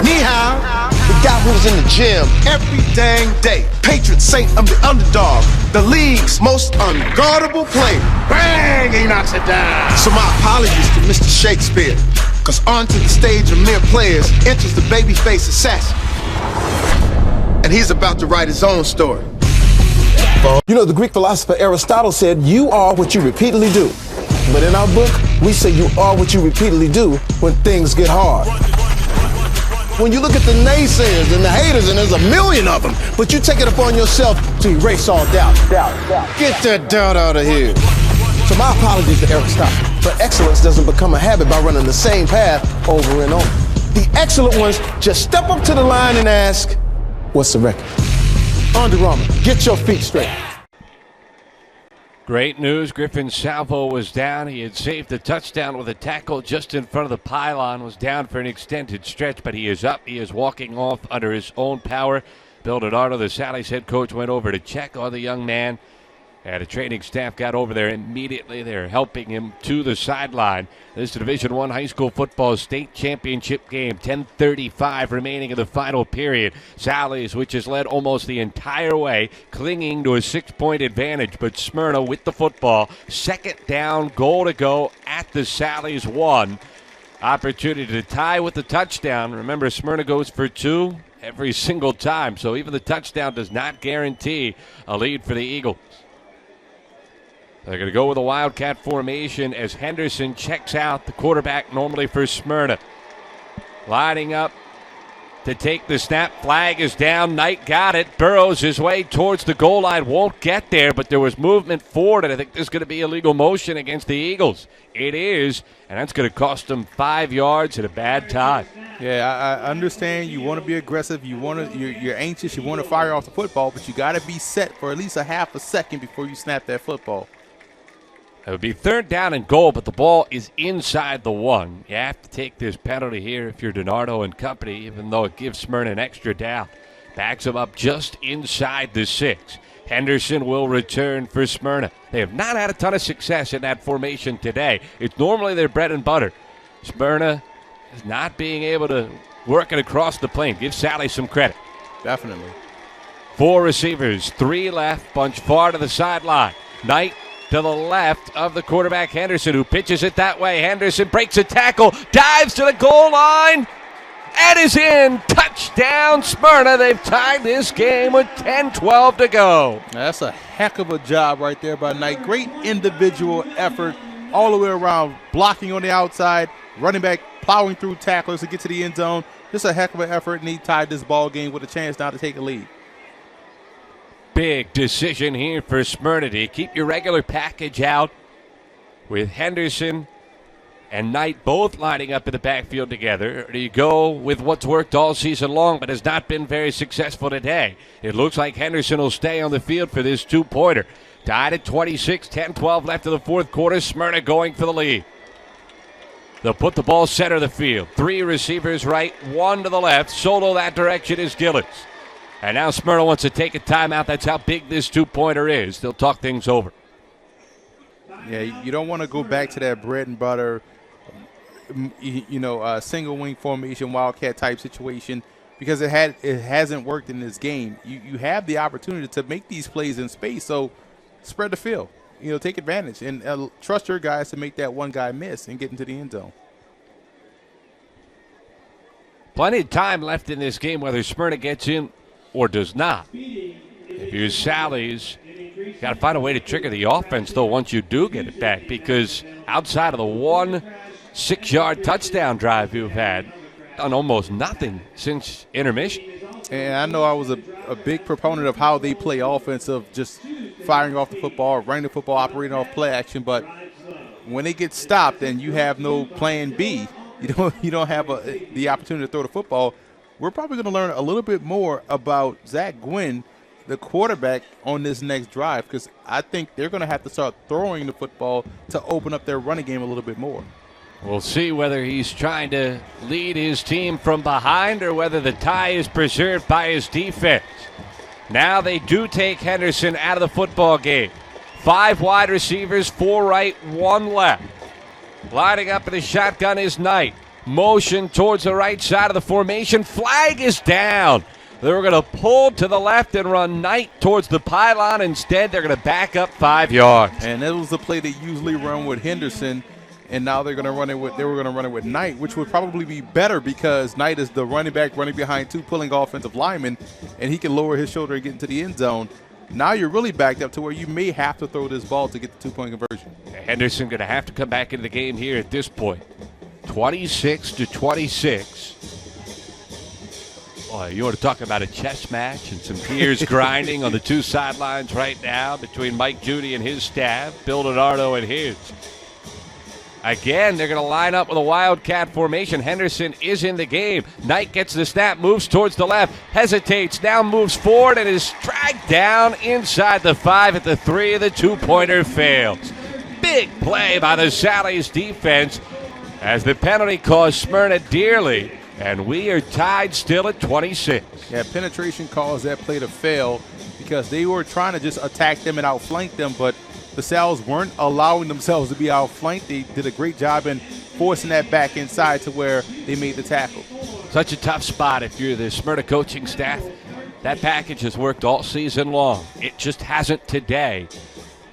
[SPEAKER 3] Ni hao, the guy who's in the gym every dang day. Patron saint of the underdog, the league's most unguardable player. Bang, he knocks it down. So my apologies to Mr. Shakespeare, because onto the stage of mere players enters the babyface assassin. and he's about to write his own story.
[SPEAKER 4] You know, the Greek philosopher Aristotle said, you are what you repeatedly do. But in our book, we say you are what you repeatedly do when things get hard. When you look at the naysayers and the haters, and there's a million of them, but you take it upon yourself to erase all doubt.
[SPEAKER 3] Get that doubt out of here.
[SPEAKER 4] So my apologies to Aristotle. But excellence doesn't become a habit by running the same path over and over. The excellent ones just step up to the line and ask, what's the record? Under Armour, get your feet straight.
[SPEAKER 1] Great news. Griffin Salvo was down. He had saved the touchdown with a tackle just in front of the pylon. Was down for an extended stretch, but he is up. He is walking off under his own power. Bill Donato, the Sally's head coach, went over to check on the young man. And the training staff got over there immediately. They're helping him to the sideline. This is Division I high school football state championship game. 10:35 remaining in the final period. Sally's, which has led almost the entire way, clinging to a 6-point advantage. But Smyrna with the football. Second down, goal to go at the Sally's 1. Opportunity to tie with the touchdown. Remember, Smyrna goes for 2 every single time. So even the touchdown does not guarantee a lead for the Eagles. They're going to go with a Wildcat formation as Henderson checks out, the quarterback normally for Smyrna. Lining up to take the snap. Flag is down. Knight got it. Burrows his way towards the goal line. Won't get there, but there was movement forward, and I think there's going to be illegal motion against the Eagles. It is, and that's going to cost them 5 yards at a bad time.
[SPEAKER 2] Yeah, I understand you want to be aggressive. You're anxious. You want to fire off the football, but you got to be set for at least a half a second before you snap that football.
[SPEAKER 1] It would be third down and goal, but the ball is inside the 1. You have to take this penalty here if you're Donato and company, even though it gives Smyrna an extra down. Backs him up just inside the 6. Henderson will return for Smyrna. They have not had a ton of success in that formation today. It's normally their bread and butter. Smyrna is not being able to work it across the plane. Give Sally some credit.
[SPEAKER 2] Definitely.
[SPEAKER 1] 4 receivers, 3 left, bunch far to the sideline. Knight to the left of the quarterback, Henderson, who pitches it that way. Henderson breaks a tackle, dives to the goal line, and is in. Touchdown, Smyrna. They've tied this game with 10-12 to go.
[SPEAKER 2] That's a heck of a job right there by Knight. Great individual effort all the way around, blocking on the outside, running back, plowing through tacklers to get to the end zone. Just a heck of an effort, and he tied this ball game with a chance now to take a lead.
[SPEAKER 1] Big decision here for Smyrna. Do you keep your regular package out with Henderson and Knight both lining up in the backfield together? Or do you go with what's worked all season long but has not been very successful today? It looks like Henderson will stay on the field for this 2-pointer. Tied at 26, 10-12 left in the fourth quarter. Smyrna going for the lead. They'll put the ball center of the field. 3 receivers right, 1 to the left. Solo that direction is Gillis. And now Smyrna wants to take a timeout. That's how big this 2-pointer is. They'll talk things over.
[SPEAKER 2] Yeah, you don't want to go back to that bread and butter, single wing formation, Wildcat type situation, because it hasn't worked in this game. You have the opportunity to make these plays in space, so spread the field. Take advantage and trust your guys to make that one guy miss and get into the end zone.
[SPEAKER 1] Plenty of time left in this game, whether Smyrna gets in or does not. If you're Sally's, got to find a way to trigger the offense, though, once you do get it back, because outside of the 1 6-yard touchdown drive you've had, done almost nothing since intermission.
[SPEAKER 2] And I know I was a big proponent of how they play offensive, just firing off the football, running the football, operating off play action, but when they get stopped and you have no plan B, you don't have the opportunity to throw the football. We're probably going to learn a little bit more about Zach Gwynn, the quarterback, on this next drive, because I think they're going to have to start throwing the football to open up their running game a little bit more.
[SPEAKER 1] We'll see whether he's trying to lead his team from behind or whether the tie is preserved by his defense. Now they do take Henderson out of the football game. 5 wide receivers, 4 right, 1 left. Lining up in the shotgun is Knight. Motion towards the right side of the formation. Flag is down. They were going to pull to the left and run Knight towards the pylon. Instead, they're going to back up 5 yards.
[SPEAKER 2] And that was the play they usually run with Henderson. and now they were going to run it with Knight, which would probably be better because Knight is the running back running behind two pulling offensive linemen, and he can lower his shoulder and get into the end zone. Now you're really backed up to where you may have to throw this ball to get the 2-point conversion.
[SPEAKER 1] Henderson going to have to come back into the game here at this point. 26-26. Boy, you want to talk about a chess match and some gears grinding on the two sidelines right now between Mike Judy and his staff, Bill Donardo and his. Again, they're going to line up with a Wildcat formation. Henderson is in the game. Knight gets the snap, moves towards the left, hesitates, now moves forward and is dragged down inside the 5 at the 3. The 2-pointer fails. Big play by the Sally's defense as the penalty cost Smyrna dearly, and we are tied still at 26.
[SPEAKER 2] Yeah, penetration caused that play to fail because they were trying to just attack them and outflank them, but the Sals weren't allowing themselves to be outflanked. They did a great job in forcing that back inside to where they made the tackle.
[SPEAKER 1] Such a tough spot if you're the Smyrna coaching staff. That package has worked all season long. It just hasn't today.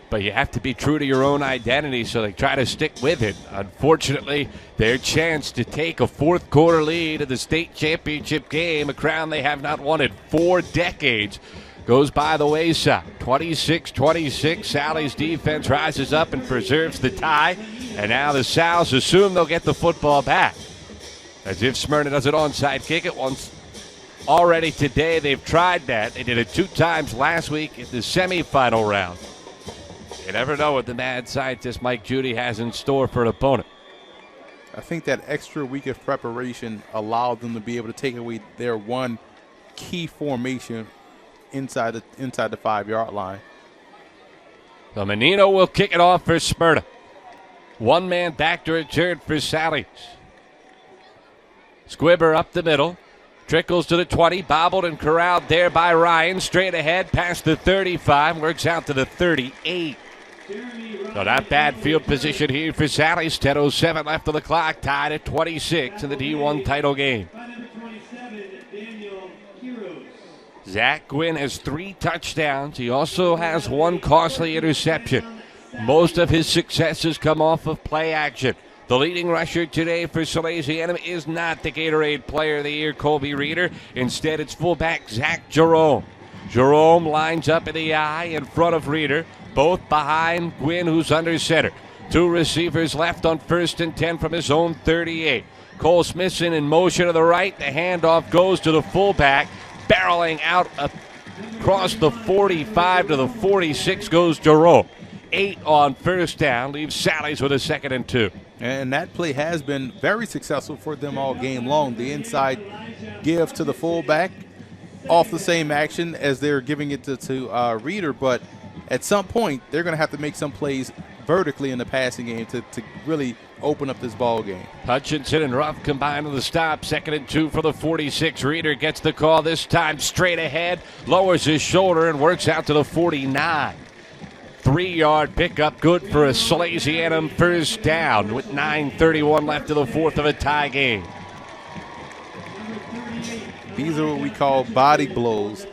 [SPEAKER 1] But you have to be true to your own identity, so they try to stick with it. Unfortunately, their chance to take a fourth quarter lead in the state championship game, a crown they have not won in 4 decades, goes by the wayside. 26-26, Sally's defense rises up and preserves the tie, and now the Sals assume they'll get the football back. As if Smyrna does an onside kick it once. Already today they've tried that. They did it 2 times last week in the semifinal round. You never know what the mad scientist Mike Judy has in store for an opponent.
[SPEAKER 2] I think that extra week of preparation allowed them to be able to take away their one key formation inside the 5-yard line.
[SPEAKER 1] So Menino will kick it off for Smyrna. 1-man back to return for Sally's. Squibber up the middle. Trickles to the 20, bobbled and corralled there by Ryan. Straight ahead past the 35, works out to the 38. So not bad field position here for Sally's. 10:07 left on the clock, tied at 26 in the D1 title game. Zach Gwynn has 3 touchdowns. He also has 1 costly interception. Most of his successes come off of play action. The leading rusher today for Salesianum is not the Gatorade Player of the Year, Colby Reeder. Instead, it's fullback Zach Jerome. Jerome lines up in the eye in front of Reeder, both behind Gwynn, who's under center. 2 receivers left on 1st and 10 from his own 38. Cole Smithson in motion to the right. The handoff goes to the fullback. Barreling out across the 45 to the 46 goes Jerome. 8 on 1st down, leaves Sally's with a 2nd and 2.
[SPEAKER 2] And that play has been very successful for them all game long. The inside give to the fullback off the same action as they're giving it to Reeder, but at some point they're going to have to make some plays vertically in the passing game to really open up this ball game.
[SPEAKER 1] Hutchinson and Ruff combine on the stop. 2nd and 2 for the 46. Reeder gets the call this time straight ahead, lowers his shoulder and works out to the 49. 3-yard pickup, good for a Salesianum 1st down with 9:31 left of the 4th of a tie game.
[SPEAKER 2] These are what we call body blows.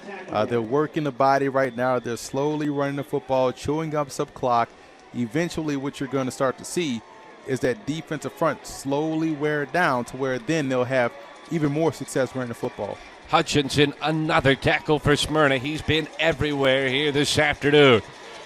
[SPEAKER 2] They're working the body right now. They're slowly running the football, chewing up some clock. Eventually what you're going to start to see is that defensive front slowly wear it down to where then they'll have even more success running the football.
[SPEAKER 1] Hutchinson, another tackle for Smyrna. He's been everywhere here this afternoon.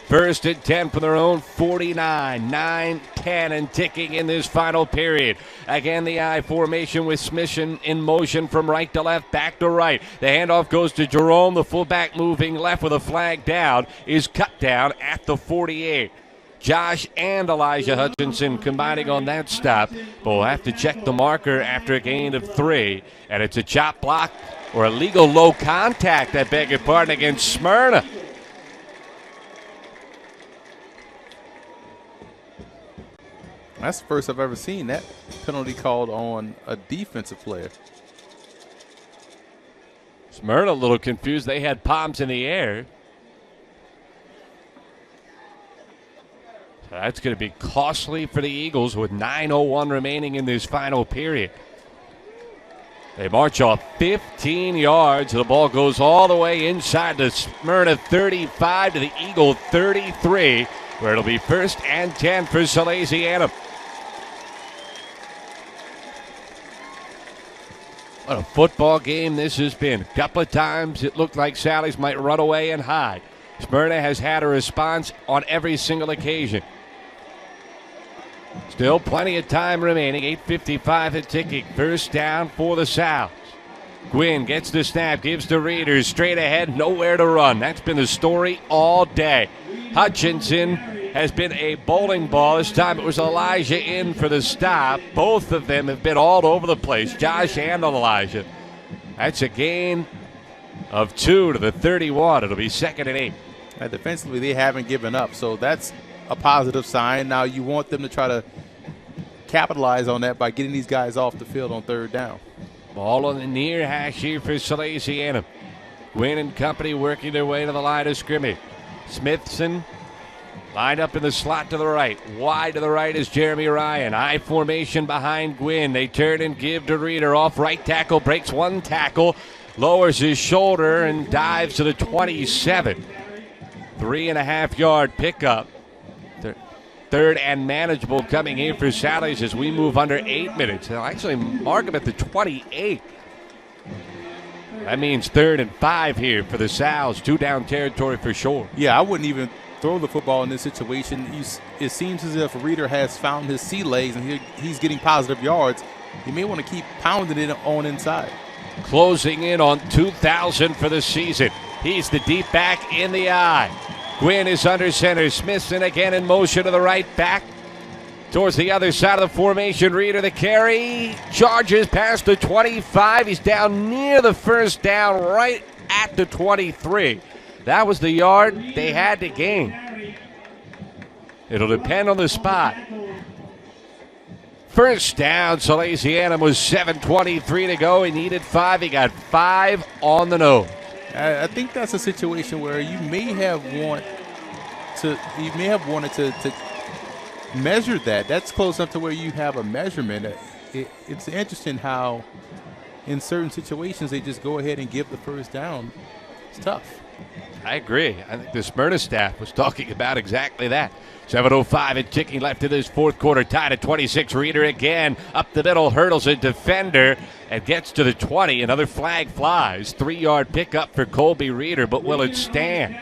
[SPEAKER 1] 1st and 10 from their own 49. 9-10 and ticking in this final period. Again, the I formation with Smithson in motion from right to left, back to right. The handoff goes to Jerome. The fullback moving left with a flag down is cut down at the 48. Josh and Elijah Hutchinson combining on that stop. But we'll have to check the marker after a gain of 3. And it's a chop block or a legal low contact, I beg your pardon, against Smyrna.
[SPEAKER 2] That's the first I've ever seen that penalty called on a defensive player.
[SPEAKER 1] Smyrna a little confused. They had palms in the air. So that's going to be costly for the Eagles with 9:01 remaining in this final period. They march off 15 yards. The ball goes all the way inside the Smyrna 35 to the Eagle 33, where it'll be 1st and 10 for Salesianum. What a football game this has been. A couple of times it looked like Sally's might run away and hide. Smyrna has had a response on every single occasion. Still plenty of time remaining. 8:55 and ticking. First down for the Sows. Gwynn gets the snap, gives to Readers. Straight ahead, nowhere to run. That's been the story all day. Hutchinson has been a bowling ball. This time it was Elijah in for the stop. Both of them have been all over the place, Josh and Elijah. That's a gain of 2 to the 31. It'll be 2nd and 8.
[SPEAKER 2] Defensively, they haven't given up, so that's a positive sign. Now you want them to try to capitalize on that by getting these guys off the field on 3rd down.
[SPEAKER 1] Ball on the near hash here for Salesianum. Gwynn and company working their way to the line of scrimmage. Smithson lined up in the slot to the right. Wide to the right is Jeremy Ryan. I formation behind Gwynn. They turn and give to Reader. Off right tackle, breaks one tackle, lowers his shoulder and dives to the 27. 3.5 yard pickup. 3rd and manageable coming here for Sally's as we move under 8 minutes. They'll actually mark him at the 28. That means 3rd and 5 here for the Sows. 2 down territory for sure.
[SPEAKER 2] Yeah, I wouldn't even throw the football in this situation. It seems as if Reader has found his sea legs and he's getting positive yards. You may want to keep pounding it on inside.
[SPEAKER 1] Closing in on 2,000 for the season. He's the deep back in the eye. Gwynn is under center. Smithson again in motion to the right back. Towards the other side of the formation. Reader the carry. Charges past the 25. He's down near the first down, right at the 23. That was the yard they had to gain. It'll depend on the spot. First down, Salesianum was 7:23 to go. He needed 5. He got 5 on the nose.
[SPEAKER 2] I think that's a situation where you may have wanted to measure that. That's close enough to where you have a measurement. It's interesting how in certain situations they just go ahead and give the first down. It's tough.
[SPEAKER 1] I agree. I think the Smyrna staff was talking about exactly that. 7:05 and ticking left in this 4th quarter. Tied at 26. Reader again up the middle, hurdles a defender and gets to the 20. Another flag flies. 3 yard pickup for Colby Reader, but will it stand?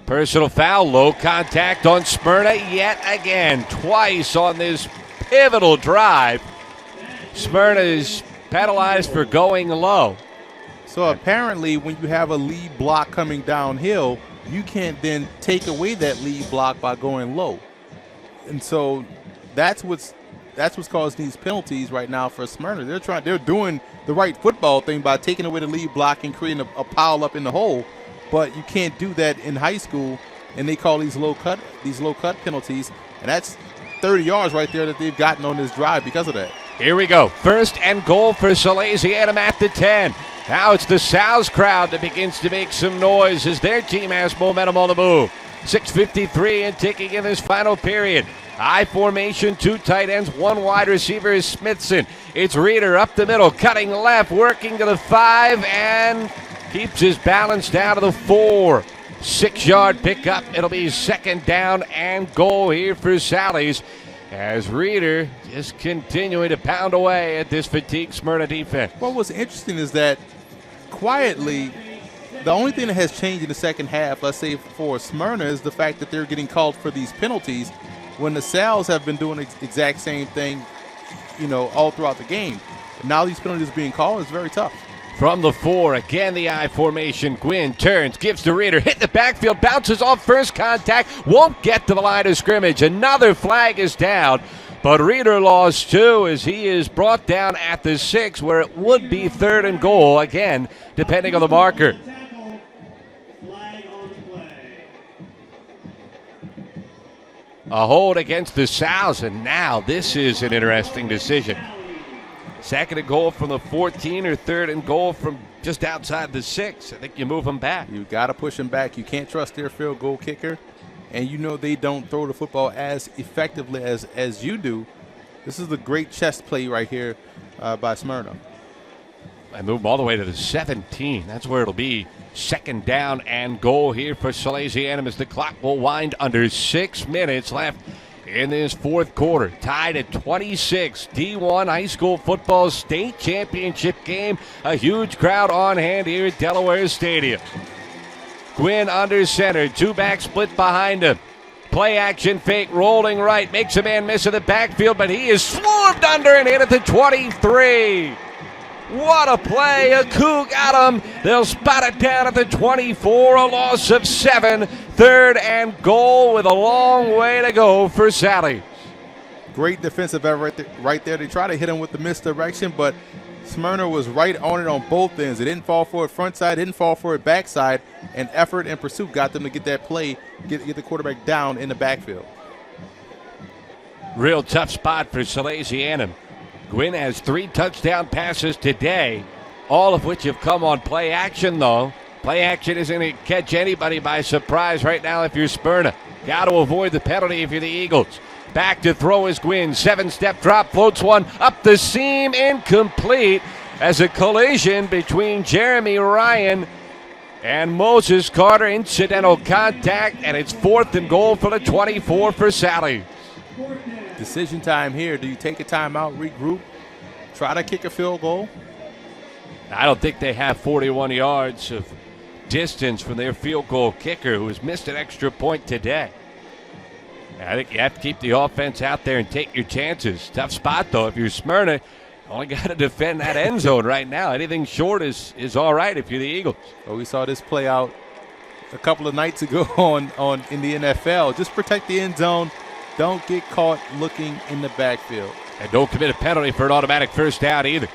[SPEAKER 1] Personal foul, low contact on Smyrna yet again. Twice on this pivotal drive. Smyrna is penalized for going low.
[SPEAKER 2] So apparently when you have a lead block coming downhill, you can't then take away that lead block by going low. And so that's what's causing these penalties right now for Smyrna. They're doing the right football thing by taking away the lead block and creating a pile up in the hole. But you can't do that in high school, and they call these low cut penalties, and that's 30 yards right there that they've gotten on this drive because of that.
[SPEAKER 1] Here we go. 1st and goal for Salesianum at the 10. Now it's the Sows crowd that begins to make some noise as their team has momentum on the move. 6:53 and ticking in this final period. I formation, 2 tight ends, 1 wide receiver is Smithson. It's Reader up the middle, cutting left, working to the 5, and keeps his balance down to the 4. 6 yard pickup. It'll be 2nd down and goal here for Sally's as Reader just continuing to pound away at this fatigued Smyrna defense.
[SPEAKER 2] Well, what's interesting is that quietly, the only thing that has changed in the second half, let's say for Smyrna, is the fact that they're getting called for these penalties when the Sows have been doing the exact same thing, all throughout the game. Now these penalties being called is very tough.
[SPEAKER 1] From the 4, again the I formation. Gwynn turns, gives to Reader, hit the backfield, bounces off first contact, won't get to the line of scrimmage. Another flag is down, but Reader lost 2 as he is brought down at the 6 where it would be 3rd and goal, again, depending on the marker. A hold against the Sows, and now this is an interesting decision. 2nd and goal from the 14 or 3rd and goal from just outside the 6. I think you move them back.
[SPEAKER 2] You got to push them back. You can't trust their field goal kicker, and they don't throw the football as effectively as you do. This is a great chest play right here by Smyrna.
[SPEAKER 1] I move them all the way to the 17. That's where it'll be 2nd down and goal here for Salesianum as the clock will wind under 6 minutes left in this fourth quarter. Tied at 26. D1 high school football state championship game. A huge crowd on hand here at Delaware Stadium. Gwynn under center. Two-back split behind him. Play action fake, rolling right. Makes a man miss in the backfield, but he is swarmed under and in at the 23. What a play. A coup got him. They'll spot it down at the 24. A loss of 7. Third and goal with a long way to go for Sally.
[SPEAKER 2] Great defensive effort right there. They try to hit him with the misdirection, but Smyrna was right on it on both ends. It didn't fall for it front side, didn't fall for it backside, and effort and pursuit got them to get that play, get the quarterback down in the backfield.
[SPEAKER 1] Real tough spot for Salesianum. Gwynn has 3 touchdown passes today, all of which have come on play action, though. Play action isn't going to catch anybody by surprise right now if you're Smyrna. Got to avoid the penalty if you're the Eagles. Back to throw is Gwynn. 7-step drop, floats one up the seam, incomplete as a collision between Jeremy Ryan and Moses Carter. Incidental contact, and it's 4th and goal for the 24 for Sally.
[SPEAKER 2] Decision time here. Do you take a timeout, regroup, try to kick a field goal?
[SPEAKER 1] I don't think they have 41 yards of distance from their field goal kicker, who has missed an extra point today. I think you have to keep the offense out there and take your chances. Tough spot, though. If you're Smyrna, only got to defend that end zone right now. Anything short is all right if you're the Eagles.
[SPEAKER 2] Well, we saw this play out a couple of nights ago in the NFL. Just protect the end zone. Don't get caught looking in the backfield.
[SPEAKER 1] And don't commit a penalty for an automatic first down either.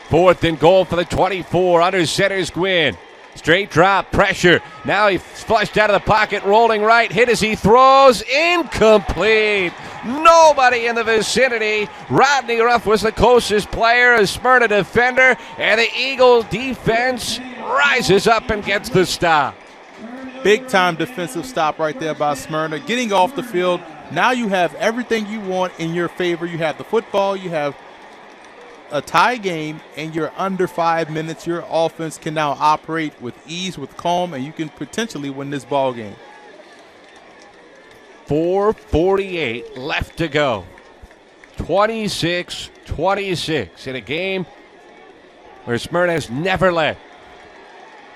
[SPEAKER 1] 4th and goal for the 24. Under center's Gwynn. Straight drop, pressure. Now he flushed out of the pocket, rolling right. Hit as he throws. Incomplete. Nobody in the vicinity. Rodney Ruff was the closest player, a Smyrna defender, and the Eagle defense rises up and gets the stop.
[SPEAKER 2] Big time defensive stop right there by Smyrna. Getting off the field. Now you have everything you want in your favor. You have the football, you have a tie game, and you're under 5 minutes. Your offense can now operate with ease, with calm, and you can potentially win this ball game.
[SPEAKER 1] 4:48 left to go. 26-26 in a game where Smyrna has never led.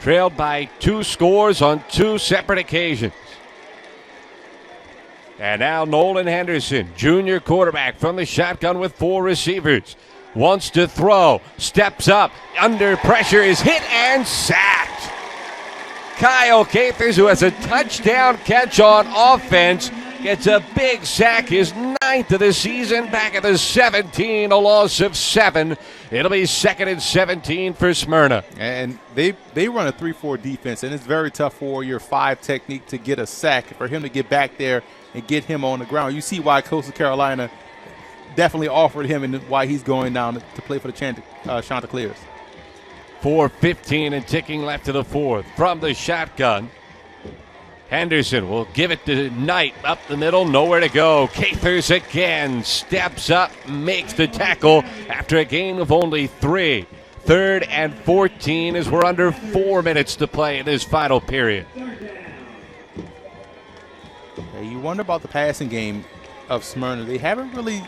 [SPEAKER 1] Trailed by 2 scores on 2 separate occasions. And now Nolan Henderson, junior quarterback from the shotgun with 4 receivers. Wants to throw, steps up, under pressure, is hit and sacked. Kyle Cathers, who has a touchdown catch on offense, gets a big sack, his 9th of the season, back at the 17, a loss of 7. It'll be 2nd and 17 for Smyrna.
[SPEAKER 2] And they run a 3-4 defense, and it's very tough for your 5 technique to get a sack, for him to get back there and get him on the ground. You see why Coastal Carolina definitely offered him and why he's going down to play for the Chanticleers.
[SPEAKER 1] 4:15 and ticking left to the 4th. From the shotgun, Henderson will give it to Knight up the middle, nowhere to go. Cathers again steps up, makes the tackle after a gain of only 3. 3rd and 14 as we're under 4 minutes to play in this final period.
[SPEAKER 2] You wonder about the passing game of Smyrna. They haven't really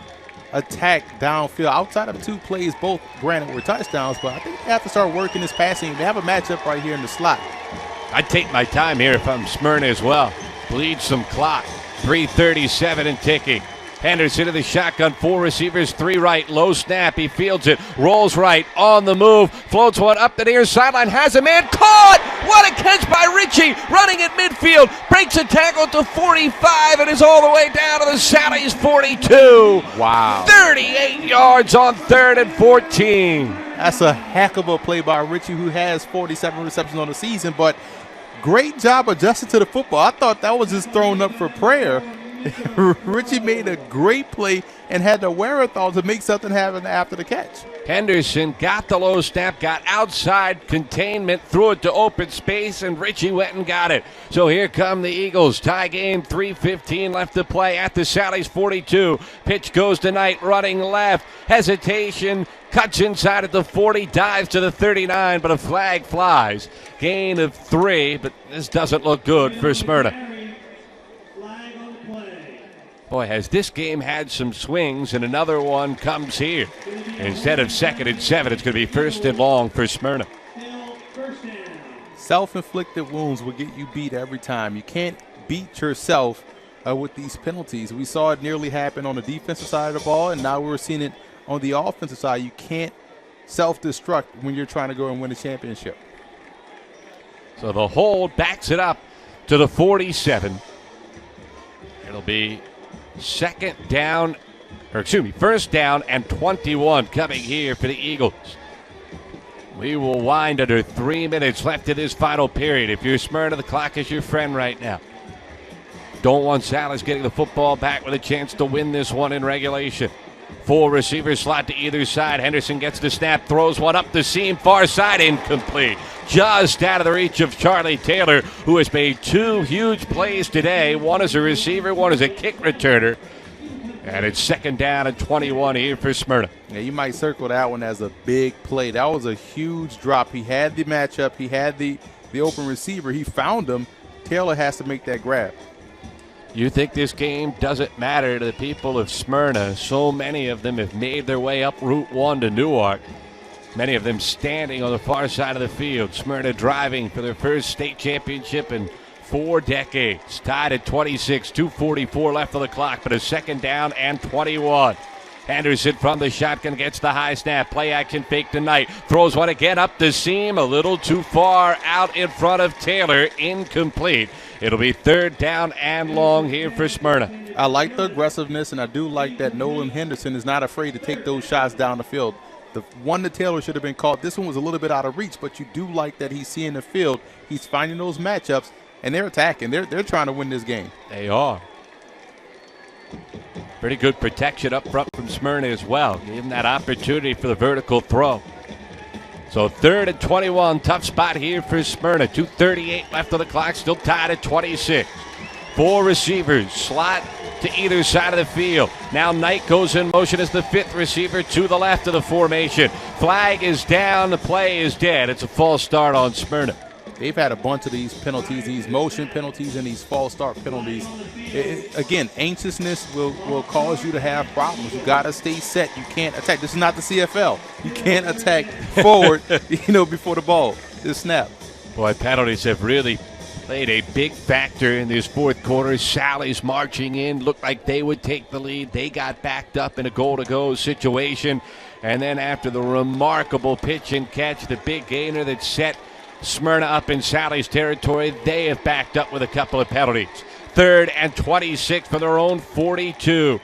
[SPEAKER 2] attacked downfield outside of 2 plays, both granted were touchdowns, but I think they have to start working this passing. They have a matchup right here in the slot.
[SPEAKER 1] I'd take my time here if I'm Smyrna as well. Bleed some clock. 3:37 and ticking. Henderson to the shotgun, 4 receivers, 3 right, low snap, he fields it, rolls right, on the move, floats one up the near sideline, has a man, caught! What a catch by Ritchie, running at midfield, breaks a tackle to 45 and is all the way down to the Sally's 42.
[SPEAKER 2] Wow.
[SPEAKER 1] 38 yards on 3rd and 14.
[SPEAKER 2] That's a heck of a play by Ritchie, who has 47 receptions on the season, but great job adjusting to the football. I thought that was just thrown up for prayer. Ritchie made a great play and had the wherewithal to make something happen after the catch.
[SPEAKER 1] Henderson got the low snap, got outside containment, threw it to open space, and Ritchie went and got it. So here come the Eagles. Tie game, 3:15 left to play at the Sally's 42. Pitch goes to Knight, running left. Hesitation, cuts inside at the 40, dives to the 39, but a flag flies. Gain of 3, but this doesn't look good for Smyrna. Boy, has this game had some swings, and another one comes here. Instead of 2nd and 7, it's going to be 1st and long for Smyrna.
[SPEAKER 2] Self-inflicted wounds will get you beat every time. You can't beat yourself with these penalties. We saw it nearly happen on the defensive side of the ball, and now we're seeing it on the offensive side. You can't self-destruct when you're trying to go and win a championship.
[SPEAKER 1] So the hold backs it up to the 47. It'll be first down and 21 coming here for the Eagles. We will wind under 3 minutes left in this final period. If you're Smyrna, the clock is your friend right now. Don't want Salas getting the football back with a chance to win this one in regulation. 4 receivers slot to either side. Henderson gets the snap, throws one up the seam, far side, incomplete. Just out of the reach of Charlie Taylor, who has made 2 huge plays today. One as a receiver, one as a kick returner. And it's 2nd down and 21 here for Smyrna.
[SPEAKER 2] Yeah, you might circle that one as a big play. That was a huge drop. He had the matchup. He had the open receiver. He found him. Taylor has to make that grab.
[SPEAKER 1] You think this game doesn't matter to the people of Smyrna. So many of them have made their way up Route 1 to Newark. Many of them standing on the far side of the field. Smyrna driving for their first state championship in 4 decades. Tied at 26, 2:44 left on the clock, but a 2nd down and 21. Henderson from the shotgun gets the high snap. Play action fake tonight. Throws one again up the seam. A little too far out in front of Taylor. Incomplete. It'll be 3rd down and long here for Smyrna.
[SPEAKER 2] I like the aggressiveness, and I do like that Nolan Henderson is not afraid to take those shots down the field. The one that Taylor should have been caught, this one was a little bit out of reach, but you do like that he's seeing the field. He's finding those matchups, and they're attacking. They're trying to win this game.
[SPEAKER 1] They are. Pretty good protection up front from Smyrna as well. Gave him that opportunity for the vertical throw. So 3rd and 21, tough spot here for Smyrna. 2:38 left on the clock, still tied at 26. 4 receivers, slot to either side of the field. Now Knight goes in motion as the 5th receiver to the left of the formation. Flag is down, the play is dead. It's a false start on Smyrna.
[SPEAKER 2] They've had a bunch of these penalties, these motion penalties and these false start penalties. Again, anxiousness will cause you to have problems. You got to stay set. You can't attack. This is not the CFL. You can't attack forward, before the ball is snapped.
[SPEAKER 1] Boy, penalties have really played a big factor in this 4th quarter. Sally's marching in. Looked like they would take the lead. They got backed up in a goal-to-go situation. And then after the remarkable pitch and catch, the big gainer that set Smyrna up in Sally's territory, they have backed up with a couple of penalties. 3rd and 26 for their own 42.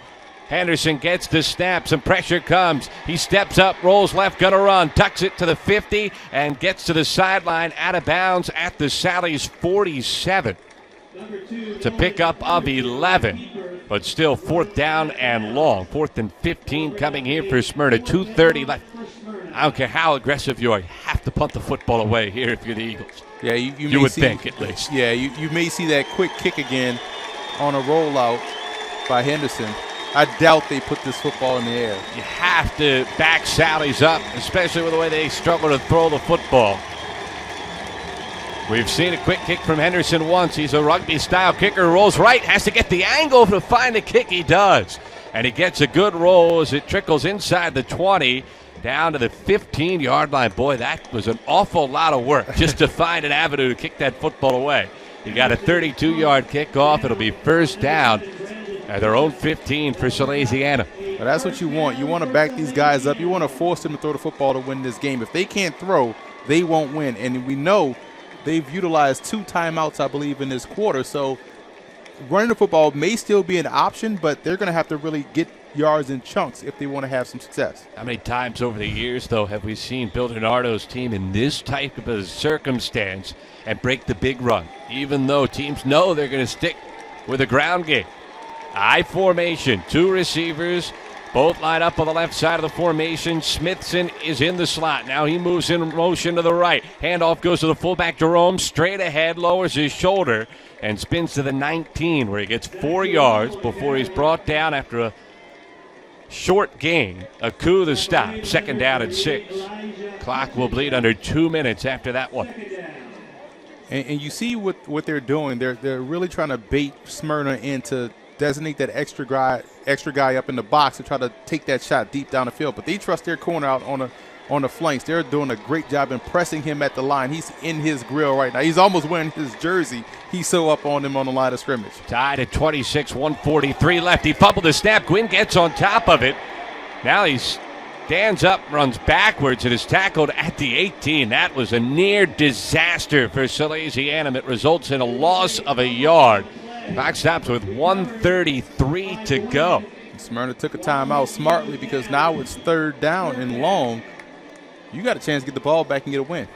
[SPEAKER 1] Henderson gets the snap. Some pressure comes. He steps up, rolls left, gonna run, tucks it to the 50, and gets to the sideline out of bounds at the Sally's 47. It's a pickup of 11, but still 4th down and long. 4th and 15 coming here for Smyrna. 2:30 left. I don't care how aggressive you are. You have to punt the football away here if you're the Eagles.
[SPEAKER 2] Yeah,
[SPEAKER 1] you would think at least.
[SPEAKER 2] Yeah, you may see that quick kick again on a rollout by Henderson. I doubt they put this football in the air.
[SPEAKER 1] You have to back Sally's up, especially with the way they struggle to throw the football. We've seen a quick kick from Henderson once. He's a rugby-style kicker. Rolls right, has to get the angle to find the kick. He does. And he gets a good roll as it trickles inside the 20. Down to the 15-yard line. Boy, that was an awful lot of work just to find an avenue to kick that football away. He got a 32-yard kickoff. It'll be 1st down at their own 15 for Salesianum.
[SPEAKER 2] Well, that's what you want. You want to back these guys up. You want to force them to throw the football to win this game. If they can't throw, they won't win. And we know they've utilized 2 timeouts, I believe, in this quarter. So running the football may still be an option, but they're going to have to really get yards in chunks if they want to have some success.
[SPEAKER 1] How many times over the years, though, have we seen Bill Donardo's team in this type of a circumstance and break the big run, even though teams know they're going to stick with a ground game? I formation, 2 receivers, both line up on the left side of the formation. Smithson is in the slot. Now he moves in motion to the right. Handoff goes to the fullback, Jerome, straight ahead, lowers his shoulder, and spins to the 19, where he gets 4 yards before he's brought down after a short gain. A coup the stop. 2nd down and 6. Clock will bleed under 2 minutes after that one.
[SPEAKER 2] And you see what they're doing. They're really trying to bait Smyrna into designate that extra guy up in the box to try to take that shot deep down the field. But they trust their corner out on the flanks. They're doing a great job in pressing him at the line. He's in his grill right now. He's almost wearing his jersey. He's so up on him on the line of scrimmage.
[SPEAKER 1] Tied at 26, 143 left. He fumbled the snap. Gwynn gets on top of it. Now he stands up, runs backwards, and is tackled at the 18. That was a near disaster for Salesianum. It results in a loss of a yard. Clock stops with 1:33 to go.
[SPEAKER 2] Smyrna took a timeout smartly because now it's 3rd down and long. You got a chance to get the ball back and get a win.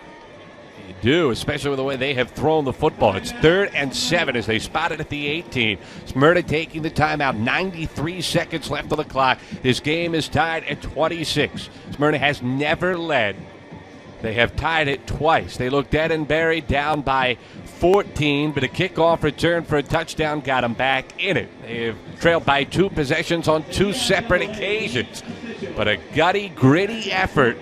[SPEAKER 1] You do, especially with the way they have thrown the football. It's 3rd and 7 as they spot it at the 18. Smyrna taking the timeout. 93 seconds left on the clock. This game is tied at 26. Smyrna has never led. They have tied it twice. They look dead and buried, down by 14, but a kickoff return for a touchdown got them back in it. They have trailed by 2 possessions on 2 separate occasions. But a gritty effort.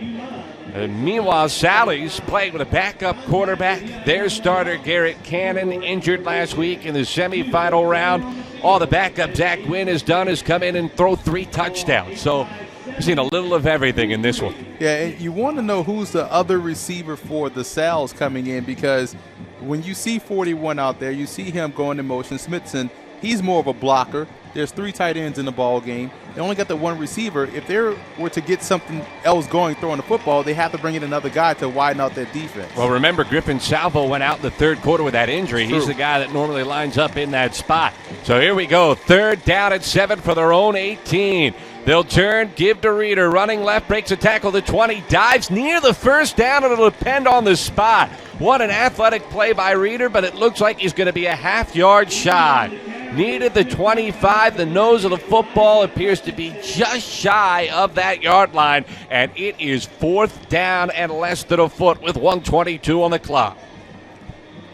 [SPEAKER 1] And meanwhile, Sally's playing with a backup quarterback. Their starter, Garrett Cannon, injured last week in the semifinal round. All the backup Zach Gwynn has done is come in and throw 3 touchdowns. So we've seen a little of everything in this one.
[SPEAKER 2] Yeah, and you want to know who's the other receiver for the Sals coming in, because when you see 41 out there, you see him going in motion. Smithson, he's more of a blocker. There's 3 tight ends in the ball game. They only got the 1 receiver. If they were to get something else going throwing the football, they have to bring in another guy to widen out that defense.
[SPEAKER 1] Well, remember, Griffin Salvo went out in the 3rd quarter with that injury.
[SPEAKER 2] True.
[SPEAKER 1] He's the guy that normally lines up in that spot. So here we go. 3rd down at 7 for their own 18. They'll turn, give to Reeder, running left, breaks a tackle to 20, dives near the 1st down, and it'll depend on the spot. What an athletic play by Reeder, but it looks like he's going to be a half-yard shy. Needed the 25. The nose of the football appears to be just shy of that yard line, and it is 4th down and less than a foot with 1:22 on the clock.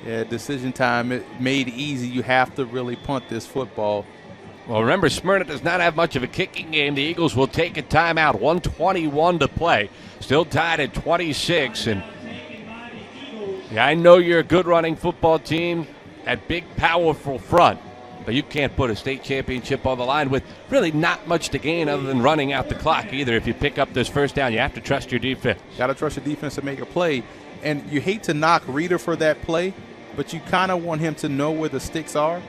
[SPEAKER 2] Yeah, decision time, it made easy. You have to really punt this football.
[SPEAKER 1] Well, remember, Smyrna does not have much of a kicking game. The Eagles will take a timeout. 1:21 to play. Still tied at 26. And yeah, I know you're a good running football team, that big, powerful front, but you can't put a state championship on the line with really not much to gain other than running out the clock either. If you pick up this 1st down, you have to trust your defense.
[SPEAKER 2] Got to trust your defense to make a play. And you hate to knock Reeder for that play, but you kind of want him to know where the sticks are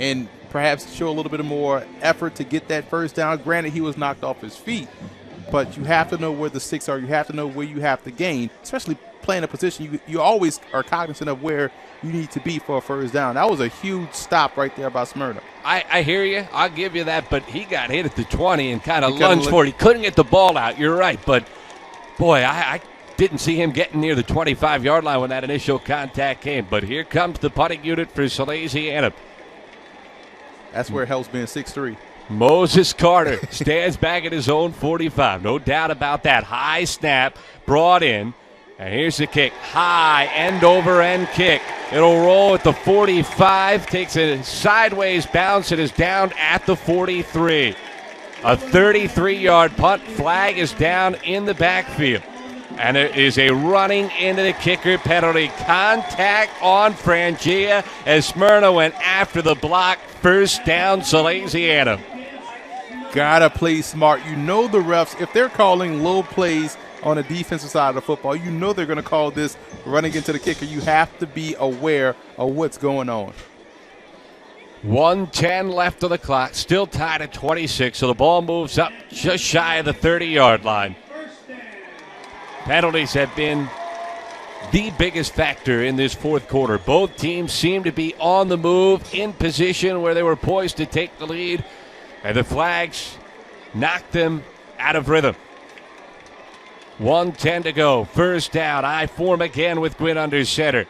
[SPEAKER 2] and perhaps show a little bit more effort to get that 1st down. Granted, he was knocked off his feet, but you have to know where the sticks are. You have to know where you have to gain, especially playing a position. You always are cognizant of where you need to be for a 1st down. That was a huge stop right there by Smyrna.
[SPEAKER 1] I hear you. I'll give you that, but he got hit at the 20 and kind of lunged for it. He couldn't get the ball out. You're right, but, boy, I didn't see him getting near the 25-yard line when that initial contact came. But here comes the punting unit for Salesianum.
[SPEAKER 2] That's where it helps being 6'3".
[SPEAKER 1] Moses Carter stands back at his own 45. No doubt about that. High snap brought in. And here's the kick. High end-over-end kick. It'll roll at the 45. Takes a sideways bounce. It is down at the 43. A 33-yard punt. Flag is down in the backfield. And it is a running into the kicker penalty. Contact on Frangia as Smyrna went after the block. 1st down, Salesianum.
[SPEAKER 2] Gotta play smart. You know the refs, if they're calling low plays on the defensive side of the football, you know they're going to call this running into the kicker. You have to be aware of what's going on.
[SPEAKER 1] 1:10 left on the clock. Still tied at 26, so the ball moves up just shy of the 30-yard line. Penalties have been the biggest factor in this 4th quarter. Both teams seem to be on the move, in position where they were poised to take the lead, and the flags knocked them out of rhythm. 1:10 to go. 1st down. I form again with Gwynn under center.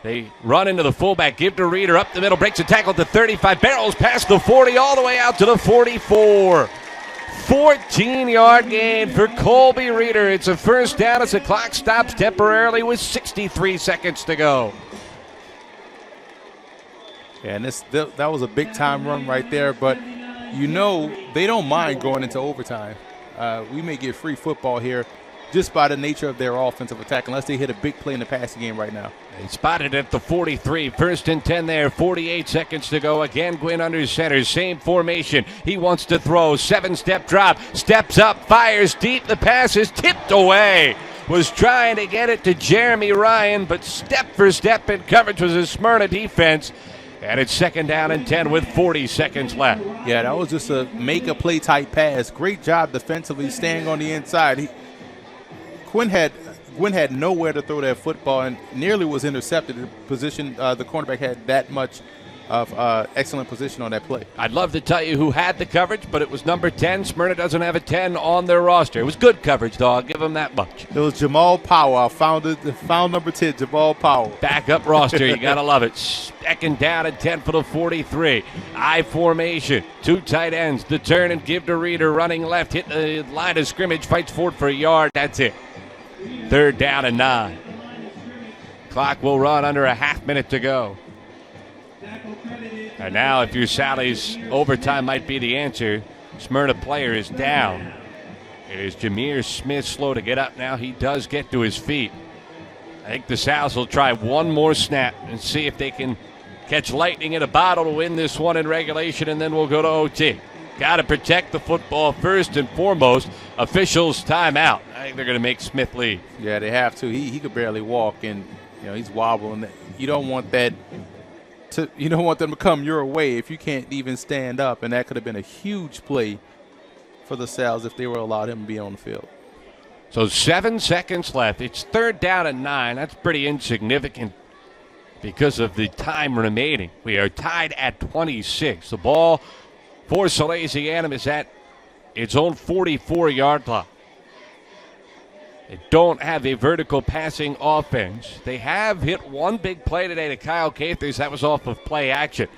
[SPEAKER 1] They run into the fullback, give to Reeder up the middle, breaks a tackle at the 35, barrels past the 40, all the way out to the 44. 14-yard gain for Colby Reeder. It's a 1st down as the clock stops temporarily with 63 seconds to go.
[SPEAKER 2] Yeah, and that was a big-time run right there, but you know they don't mind going into overtime. We may get free football here, just by the nature of their offensive attack, unless they hit a big play in the passing game right now.
[SPEAKER 1] They spotted at the 43. First and 10 there. 48 seconds to go. Again, Gwynn under center. Same formation. He wants to throw. 7-step drop. Steps up. Fires deep. The pass is tipped away. Was trying to get it to Jeremy Ryan, but step for step in coverage was a Smyrna defense. And it's second down and 10 with 40 seconds left.
[SPEAKER 2] Yeah, that was just a make-a-play type pass. Great job defensively staying on the inside. Gwynn had nowhere to throw that football and nearly was intercepted. The position, the cornerback had that much of excellent position on that play.
[SPEAKER 1] I'd love to tell you who had the coverage, but it was number 10. Smyrna doesn't have a 10 on their roster. It was good coverage, though. I'll give them that much.
[SPEAKER 2] It was Jamal Powell. I found number 10, Jamal Powell.
[SPEAKER 1] Backup roster. You got to love it. Second down and 10 for the 43. I formation. 2 tight ends. The turn and give to Reeder. Running left. Hit the line of scrimmage. Fights forward for a yard. That's it. Third down and 9. Clock will run under a half minute to go. And now if you're Sally's, overtime might be the answer. Smyrna player is down. It is Jameer Smith slow to get up now. He does get to his feet. I think the Sal's will try one more snap and see if they can catch lightning in a bottle to win this one in regulation, and then we'll go to OT. Got to protect the football first and foremost. Officials timeout. I think they're going to make Smith leave.
[SPEAKER 2] Yeah, they have to. He could barely walk, and he's wobbling. You don't want that. You don't want them to come your way if you can't even stand up, and that could have been a huge play for the Sal's if they were allowed him to be on the field.
[SPEAKER 1] So 7 seconds left. It's third down and 9. That's pretty insignificant because of the time remaining. We are tied at 26. The ball for Salesianum is at its own 44-yard line. They don't have a vertical passing offense. They have hit one big play today to Kyle Cathers. That was off of play action.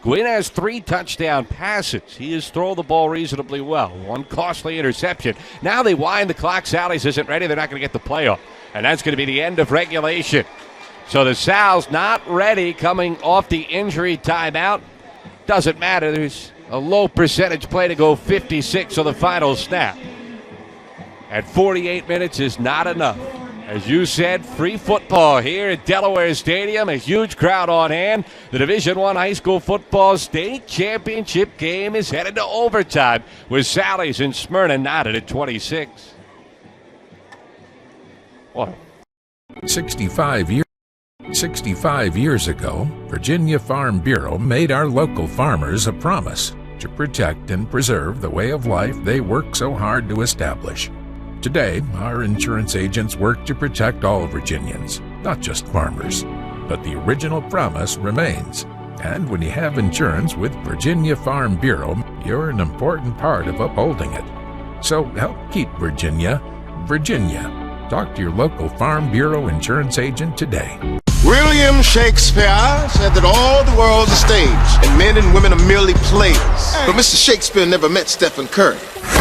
[SPEAKER 1] Gwynn has 3 touchdown passes. He has thrown the ball reasonably well. One costly interception. Now they wind the clock. Sally's isn't ready. They're not going to get the playoff. And that's going to be the end of regulation. So the Sal's not ready coming off the injury timeout. Doesn't matter. There's a low percentage play to go 56 on the final snap. At 48 minutes is not enough. As you said, free football here at Delaware Stadium. A huge crowd on hand. The Division I high school football state championship game is headed to overtime with Sally's and Smyrna knotted at 26. What?
[SPEAKER 6] 65 years ago, Virginia Farm Bureau made our local farmers a promise to protect and preserve the way of life they work so hard to establish. Today, our insurance agents work to protect all Virginians, not just farmers. But the original promise remains. And when you have insurance with Virginia Farm Bureau, you're an important part of upholding it. So help keep Virginia, Virginia. Talk to your local Farm Bureau insurance agent today.
[SPEAKER 3] William Shakespeare said that all the world's a stage and men and women are merely players. But Mr. Shakespeare never met Stephen Curry.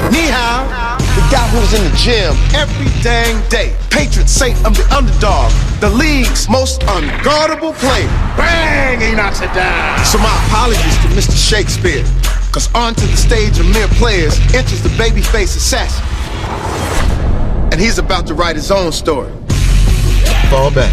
[SPEAKER 3] Ni hao, the guy who was in the gym every dang day. Patron saint of the underdog, the league's most unguardable player. Bang, he knocks it down. So my apologies to Mr. Shakespeare, because onto the stage of mere players enters the babyface assassin. And he's about to write his own story. Fall back.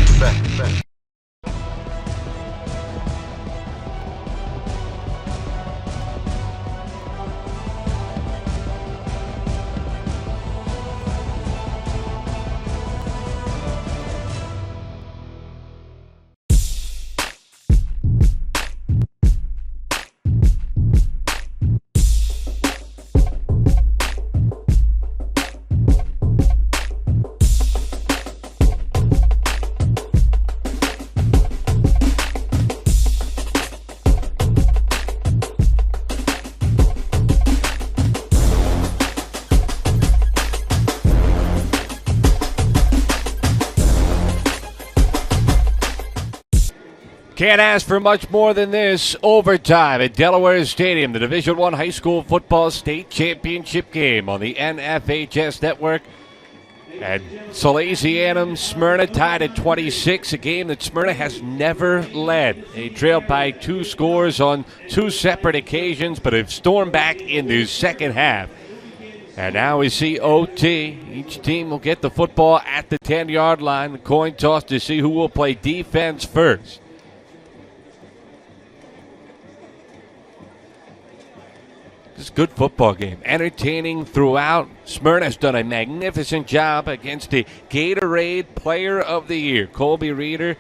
[SPEAKER 1] Can't ask for much more than this. Overtime at Delaware Stadium, the Division I high school football state championship game on the NFHS network. And Salesianum, Smyrna tied at 26, a game that Smyrna has never led. They trailed by 2 scores on 2 separate occasions, but have stormed back in the second half. And now we see OT. Each team will get the football at the 10-yard line. The coin toss to see who will play defense first. This is a good football game. Entertaining throughout. Smyrna's done a magnificent job against the Gatorade Player of the Year, Colby Reeder,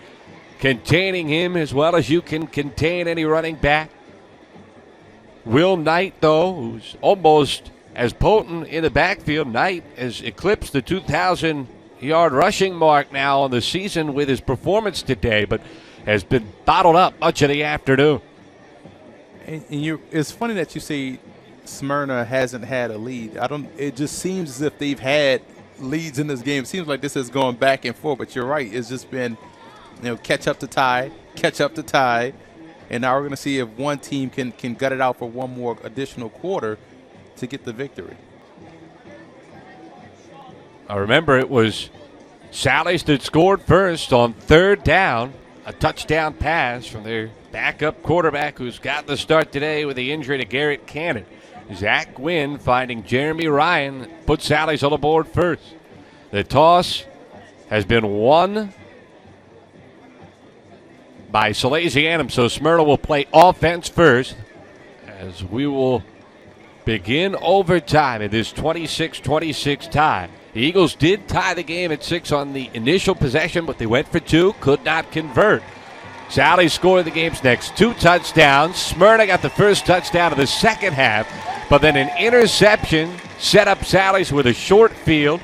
[SPEAKER 1] containing him as well as you can contain any running back. Will Knight, though, who's almost as potent in the backfield. Knight has eclipsed the 2,000-yard rushing mark now on the season with his performance today, but has been bottled up much of the afternoon.
[SPEAKER 2] And it's funny that you say Smyrna hasn't had a lead. It just seems as if they've had leads in this game. It seems like this has gone back and forth, but you're right. It's just been, catch up to tie, and now we're going to see if one team can gut it out for one more additional quarter to get the victory.
[SPEAKER 1] I remember it was Sally's that scored first on third down, a touchdown pass from their backup quarterback who's got the start today with the injury to Garrett Cannon. Zach Gwynn finding Jeremy Ryan, put Sally's on the board first. The toss has been won by Salesianum, so Smyrna will play offense first as we will begin overtime in this 26-26 tie. The Eagles did tie the game at 6 on the initial possession, but they went for 2, could not convert. Sally scored the game's next 2 touchdowns. Smyrna got the first touchdown of the second half, but then an interception set up Sally's with a short field.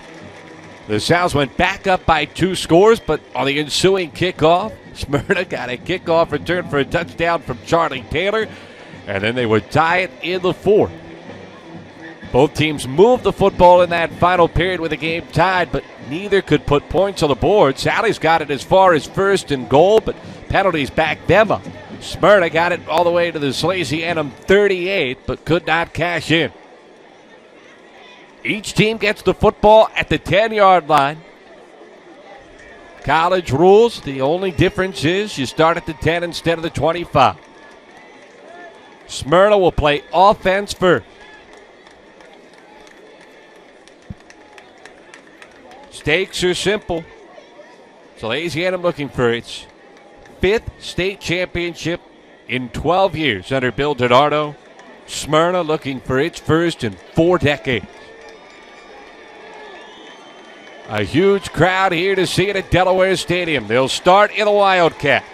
[SPEAKER 1] The Sows went back up by 2 scores, but on the ensuing kickoff, Smyrna got a kickoff return for a touchdown from Charlie Taylor, and then they would tie it in the 4th. Both teams moved the football in that final period with the game tied, but neither could put points on the board. Sally's got it as far as 1st and goal, but penalties backed them up. Smyrna got it all the way to the Salesianum 38, but could not cash in. Each team gets the football at the 10-yard line. College rules, the only difference is you start at the 10 instead of the 25. Smyrna will play offense first. Stakes are simple. Salesianum looking for its 5th state championship in 12 years under Bill DiNardo. Smyrna looking for its first in 4 decades. A huge crowd here to see it at Delaware Stadium. They'll start in the Wildcat.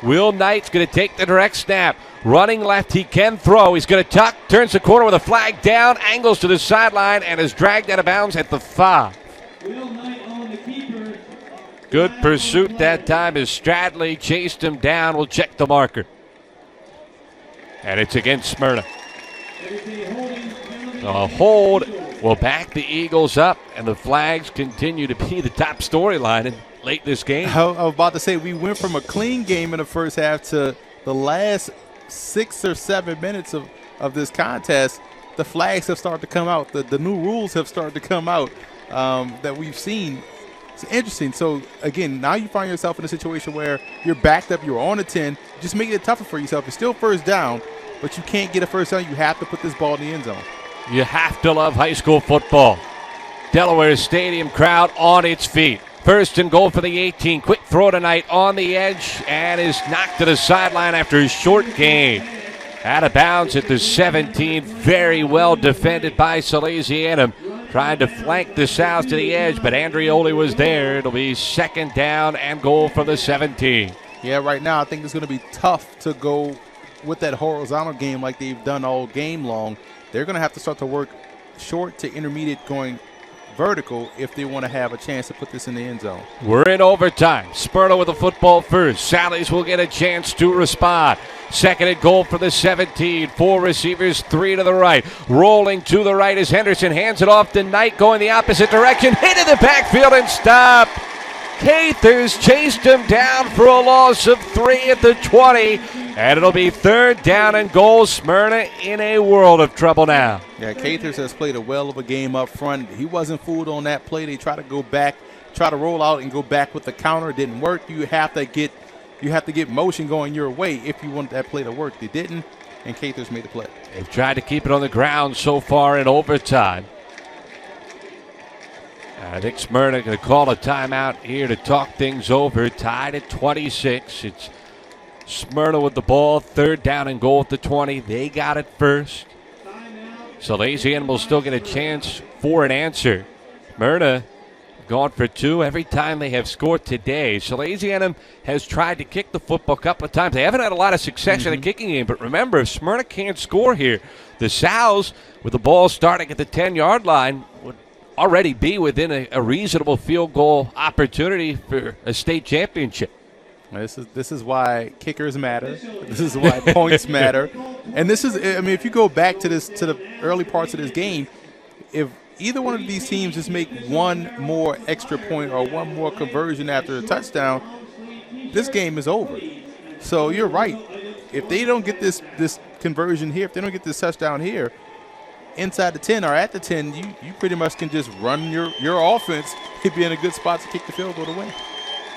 [SPEAKER 1] Will Knight's going to take the direct snap. Running left, he can throw. He's going to tuck, turns the corner with a flag down, angles to the sideline, and is dragged out of bounds at the 5.
[SPEAKER 7] Will Knight on the keeper.
[SPEAKER 1] Good pursuit that time as Stradley chased him down. We'll check the marker. And it's against Smyrna. A hold will back the Eagles up, and the flags continue to be the top storyline in late this game.
[SPEAKER 2] I was about to say, we went from a clean game in the first half to the last 6 or 7 minutes of this contest. The flags have started to come out. The new rules have started to come out that we've seen. It's interesting. So, again, now you find yourself in a situation where you're backed up, you're on a 10, just making it tougher for yourself. It's still first down, but you can't get a first down. You have to put this ball in the end zone.
[SPEAKER 1] You have to love high school football. Delaware Stadium crowd on its feet. 1st and goal for the 18. Quick throw tonight on the edge and is knocked to the sideline after a short gain. Out of bounds at the 17. Very well defended by Salesianum. Trying to flank the Sows to the edge, but Andreoli was there. It'll be 2nd down and goal from the 17.
[SPEAKER 2] Yeah, right now I think it's going to be tough to go with that horizontal game like they've done all game long. They're going to have to start to work short to intermediate going vertical if they want to have a chance to put this in the end zone.
[SPEAKER 1] We're in overtime. Smyrna with the football first. Sally's will get a chance to respond. 2nd and goal for the 17. 4 receivers, 3 to the right. Rolling to the right as Henderson hands it off to Knight, going the opposite direction. Hit in the backfield and stopped. Cathers chased him down for a loss of 3 at the 20. And it'll be 3rd down and goal. Smyrna in a world of trouble now.
[SPEAKER 2] Yeah, Cathers has played a well of a game up front. He wasn't fooled on that play. They try to go back, try to roll out and go back with the counter. It didn't work. You have to get motion going your way if you want that play to work. They didn't. and Cathers made the play.
[SPEAKER 1] They've tried to keep it on the ground so far in overtime. I think Smyrna going to call a timeout here to talk things over. Tied at 26. It's Smyrna with the ball. 3rd down and goal at the 20. They got it first. Salesianum will still get a chance for an answer. Smyrna gone for 2 every time they have scored today. Salesianum has tried to kick the football a couple of times. They haven't had a lot of success in the kicking game, but remember, if Smyrna can't score here, the Sows, with the ball starting at the 10-yard line, would already be within a reasonable field goal opportunity for a state championship.
[SPEAKER 2] This is why kickers matter. This is why points matter. And this is, I mean, if you go back to the early parts of this game, if either one of these teams just make one more extra point or one more conversion after a touchdown, this game is over. So you're right. If they don't get this conversion here, if they don't get this touchdown here, inside the 10 or at the 10, you pretty much can just run your offense. You'd be in a good spot to kick the field goal to win.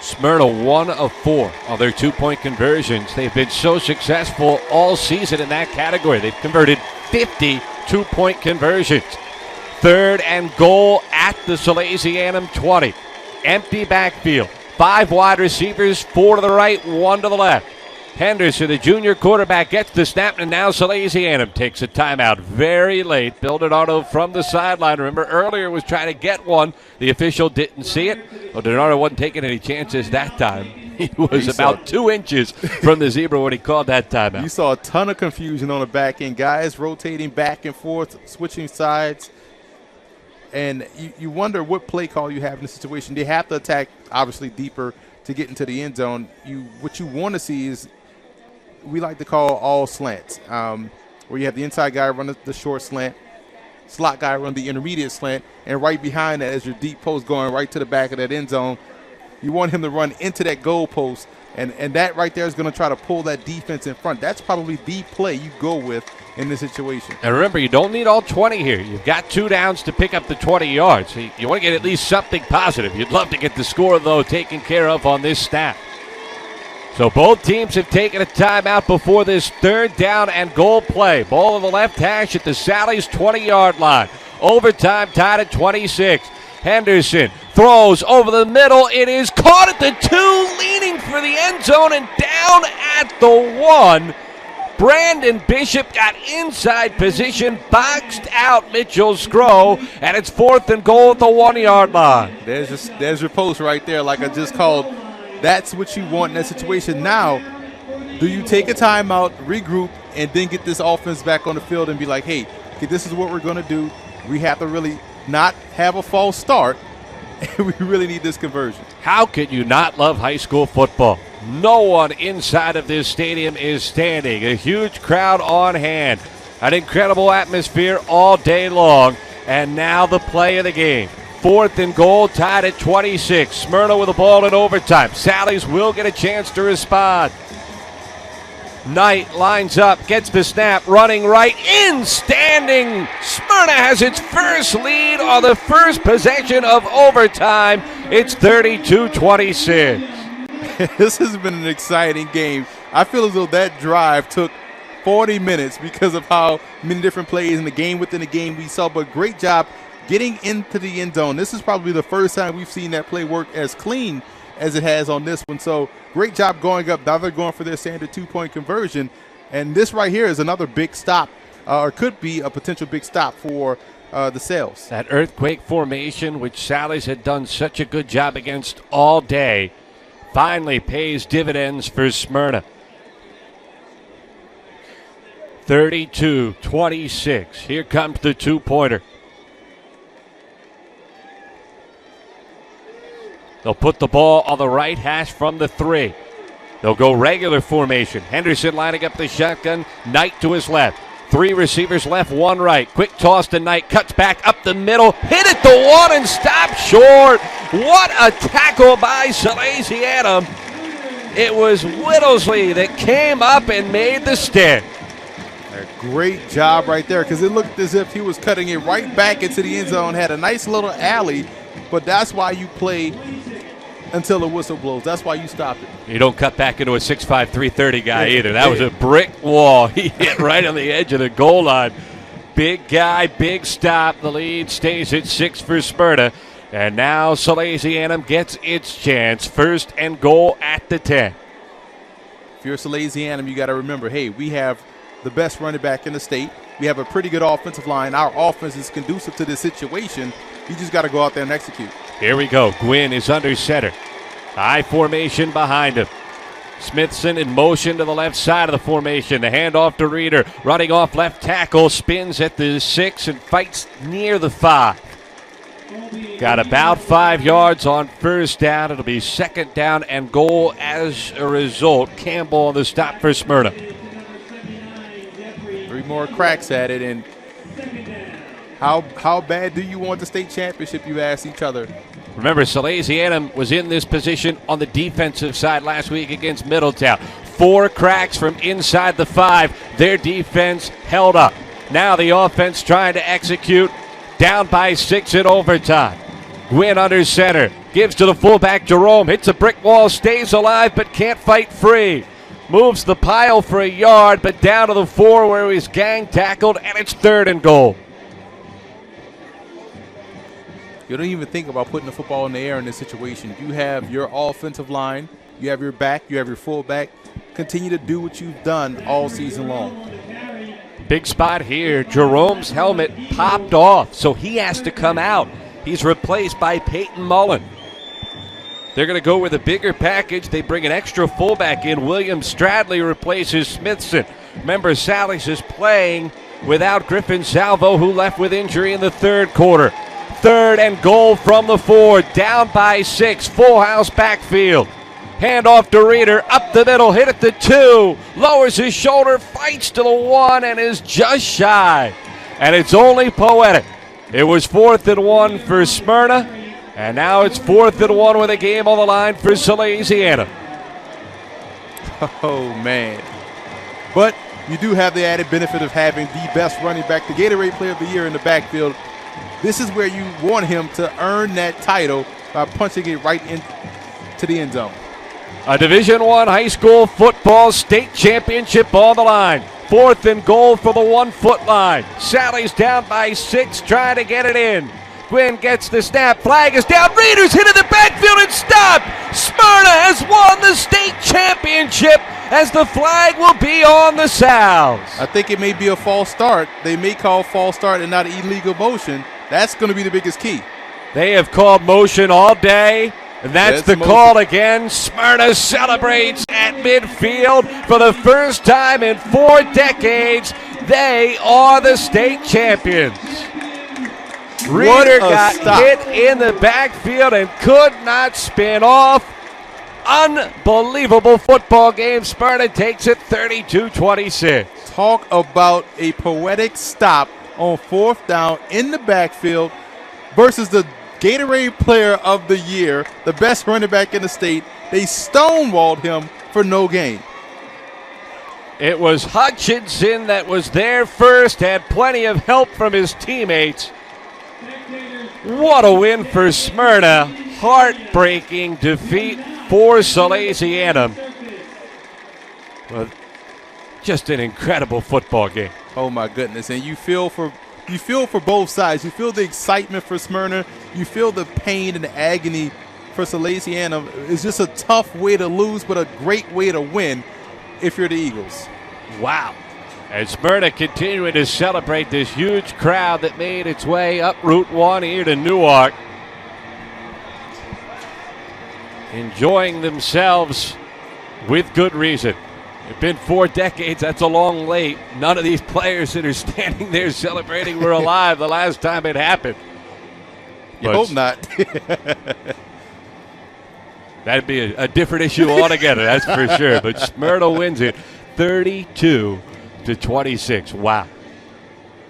[SPEAKER 1] Smyrna 1 of 4 on their 2-point conversions. They've been so successful all season in that category. They've converted 50 2-point conversions. 3rd and goal at the Salesianum 20. Empty backfield. 5 wide receivers, 4 to the right, 1 to the left. Henderson, the junior quarterback, gets the snap, and now Salesianum takes a timeout very late. Bill Donardo from the sideline. Remember, earlier was trying to get one. The official didn't see it. Well, Donardo wasn't taking any chances that time. He was about 2 inches from the zebra when he called that timeout.
[SPEAKER 2] You saw a ton of confusion on the back end. Guys rotating back and forth, switching sides. And you wonder what play call you have in this situation. They have to attack, obviously, deeper to get into the end zone. What you want to see is, we like to call all slants, where you have the inside guy run the short slant, slot guy run the intermediate slant, and right behind that is your deep post going right to the back of that end zone. You want him to run into that goal post, and that right there is going to try to pull that defense in front. That's probably the play you go with in this situation.
[SPEAKER 1] And remember, you don't need all 20 here. You've got 2 downs to pick up the 20 yards. So you want to get at least something positive. You'd love to get the score, though, taken care of on this snap. So both teams have taken a timeout before this 3rd down and goal play. Ball on the left hash at the Sally's 20-yard line. Overtime tied at 26. Henderson throws over the middle. It is caught at the 2, leaning for the end zone and down at the 1. Brandon Bishop got inside position, boxed out Mitchell Scrow, and it's 4th and goal at the 1-yard line.
[SPEAKER 2] There's your post right there, like I just called. That's what you want in that situation. Now, do you take a timeout, regroup, and then get this offense back on the field and be like, hey, this is what we're going to do. We have to really not have a false start, and we really need this conversion.
[SPEAKER 1] How could you not love high school football? No one inside of this stadium is standing. A huge crowd on hand. An incredible atmosphere all day long. And now the play of the game. 4th and goal, tied at 26. Smyrna with the ball in overtime. Sally's will get a chance to respond. Knight lines up, gets the snap, running right in, standing. Smyrna has its first lead on the first possession of overtime. It's 32-26.
[SPEAKER 2] This has been an exciting game. I feel as though that drive took 40 minutes because of how many different plays in the game within the game we saw, but great job getting into the end zone. This is probably the first time we've seen that play work as clean as it has on this one. So great job going up. Now they're going for their standard 2-point conversion. And this right here is another big stop, or could be a potential big stop for the Sales.
[SPEAKER 1] That earthquake formation, which Sally's had done such a good job against all day, finally pays dividends for Smyrna. 32-26. Here comes the 2-pointer. They'll put the ball on the right hash from the 3. They'll go regular formation. Henderson lining up the shotgun. Knight to his left. 3 receivers left, 1 right. Quick toss to Knight. Cuts back up the middle. Hit at the 1 and stopped short. What a tackle by Salesianum. It was Whittlesley that came up and made the stick.
[SPEAKER 2] A great job right there, because it looked as if he was cutting it right back into the end zone. Had a nice little alley, but that's why you play until the whistle blows. That's why you stopped it.
[SPEAKER 1] You don't cut back into a 6'5", 330 guy either. That was a brick wall. He hit right on the edge of the goal line. Big guy, big stop. The lead stays at 6 for Smyrna. And now Salesianum gets its chance. 1st and goal at the 10.
[SPEAKER 2] If you're Salesianum, you got to remember, hey, we have the best running back in the state. We have a pretty good offensive line. Our offense is conducive to this situation. You just got to go out there and execute.
[SPEAKER 1] Here we go. Gwynn is under center. High formation behind him. Smithson in motion to the left side of the formation. The handoff to Reeder. Running off left tackle. Spins at the 6 and fights near the 5. Got about 5 yards on 1st down. It'll be 2nd down and goal as a result. Campbell on the stop for Smyrna.
[SPEAKER 2] 3 more cracks at it, and how bad do you want the state championship, you ask each other.
[SPEAKER 1] Remember, Salesianum was in this position on the defensive side last week against Middletown. 4 cracks from inside the 5. Their defense held up. Now the offense trying to execute. Down by 6 in overtime. Gwynn under center. Gives to the fullback Jerome. Hits a brick wall. Stays alive but can't fight free. Moves the pile for a yard but down to the 4 where he's gang tackled, and it's 3rd and goal.
[SPEAKER 2] You don't even think about putting the football in the air in this situation. You have your offensive line. You have your back. You have your fullback. Continue to do what you've done all season long.
[SPEAKER 1] Big spot here. Jerome's helmet popped off, so he has to come out. He's replaced by Peyton Mullen. They're going to go with a bigger package. They bring an extra fullback in. William Stradley replaces Smithson. Remember, Sally's is playing without Griffin Salvo, who left with injury in the 3rd quarter. 3rd and goal from the 4. Down by 6. Full house backfield. Handoff to Reeder, up the middle, hit at the 2, lowers his shoulder, fights to the 1, and is just shy. And it's only poetic. It was 4th and 1 for Smyrna, and now it's 4th and 1 with a game on the line for Salesianum.
[SPEAKER 2] Oh, man. But you do have the added benefit of having the best running back, the Gatorade Player of the Year in the backfield. This is where you want him to earn that title by punching it right into the end zone.
[SPEAKER 1] A Division I high school football state championship on the line. 4th and goal for the 1-foot line. Sally's down by 6, trying to get it in. Gwynn gets the snap. Flag is down. Reeder's hit in the backfield and stopped. Smyrna has won the state championship as the flag will be on the Sows.
[SPEAKER 2] I think it may be a false start. They may call false start and not illegal motion. That's going to be the biggest key.
[SPEAKER 1] They have called motion all day. And that's the call again. Smyrna celebrates at midfield for the first time in 4 decades. They are the state champions. Reeder got hit in the backfield and could not spin off. Unbelievable football game. Smyrna takes it 32-26.
[SPEAKER 2] Talk about a poetic stop on 4th down in the backfield versus the Gatorade Player of the Year, the best running back in the state. They stonewalled him for no gain.
[SPEAKER 1] It was Hutchinson that was there first, had plenty of help from his teammates. What a win for Smyrna. Heartbreaking defeat for Salesianum. Well, just an incredible football game.
[SPEAKER 2] Oh my goodness, and you feel for both sides. You feel the excitement for Smyrna. You feel the pain and the agony for Salesianum. It's just a tough way to lose, but a great way to win if you're the Eagles.
[SPEAKER 1] Wow. And Smyrna continuing to celebrate this huge crowd that made its way up Route 1 here to Newark. Enjoying themselves with good reason. It's been 4 decades. That's a long wait. None of these players that are standing there celebrating were alive the last time it happened.
[SPEAKER 2] You hope not.
[SPEAKER 1] That'd be a different issue altogether, that's for sure. But Smyrna wins it 32-26. Wow.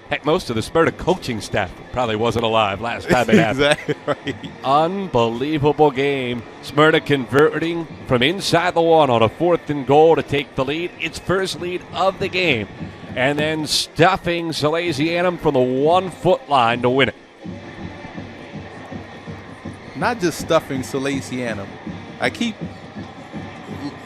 [SPEAKER 1] Heck, most of the Smyrna coaching staff probably wasn't alive last time it happened.
[SPEAKER 2] Exactly right.
[SPEAKER 1] Unbelievable game. Smyrna converting from inside the 1 on a 4th and goal to take the lead. Its first lead of the game. And then stuffing Salesianum from the 1-foot line to win it.
[SPEAKER 2] Not just stuffing Salesianum. I keep,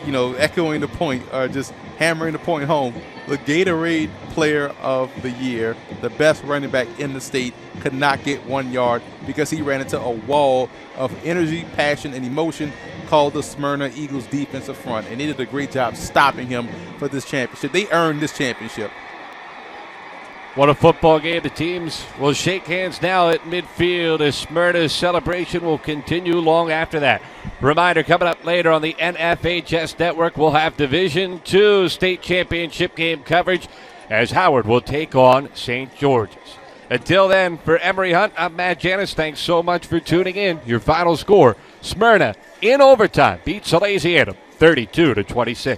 [SPEAKER 2] echoing the point, or just hammering the point home. The Gatorade Player of the Year, the best running back in the state, could not get 1 yard because he ran into a wall of energy, passion, and emotion called the Smyrna Eagles defensive front, and they did a great job stopping him for this championship. They earned this championship.
[SPEAKER 1] What a football game. The teams will shake hands now at midfield as Smyrna's celebration will continue long after that. Reminder, coming up later on the NFHS Network, we'll have Division II state championship game coverage as Howard will take on St. George's. Until then, for Emory Hunt, I'm Matt Janis. Thanks so much for tuning in. Your final score, Smyrna in overtime beats Salesianum 32-26.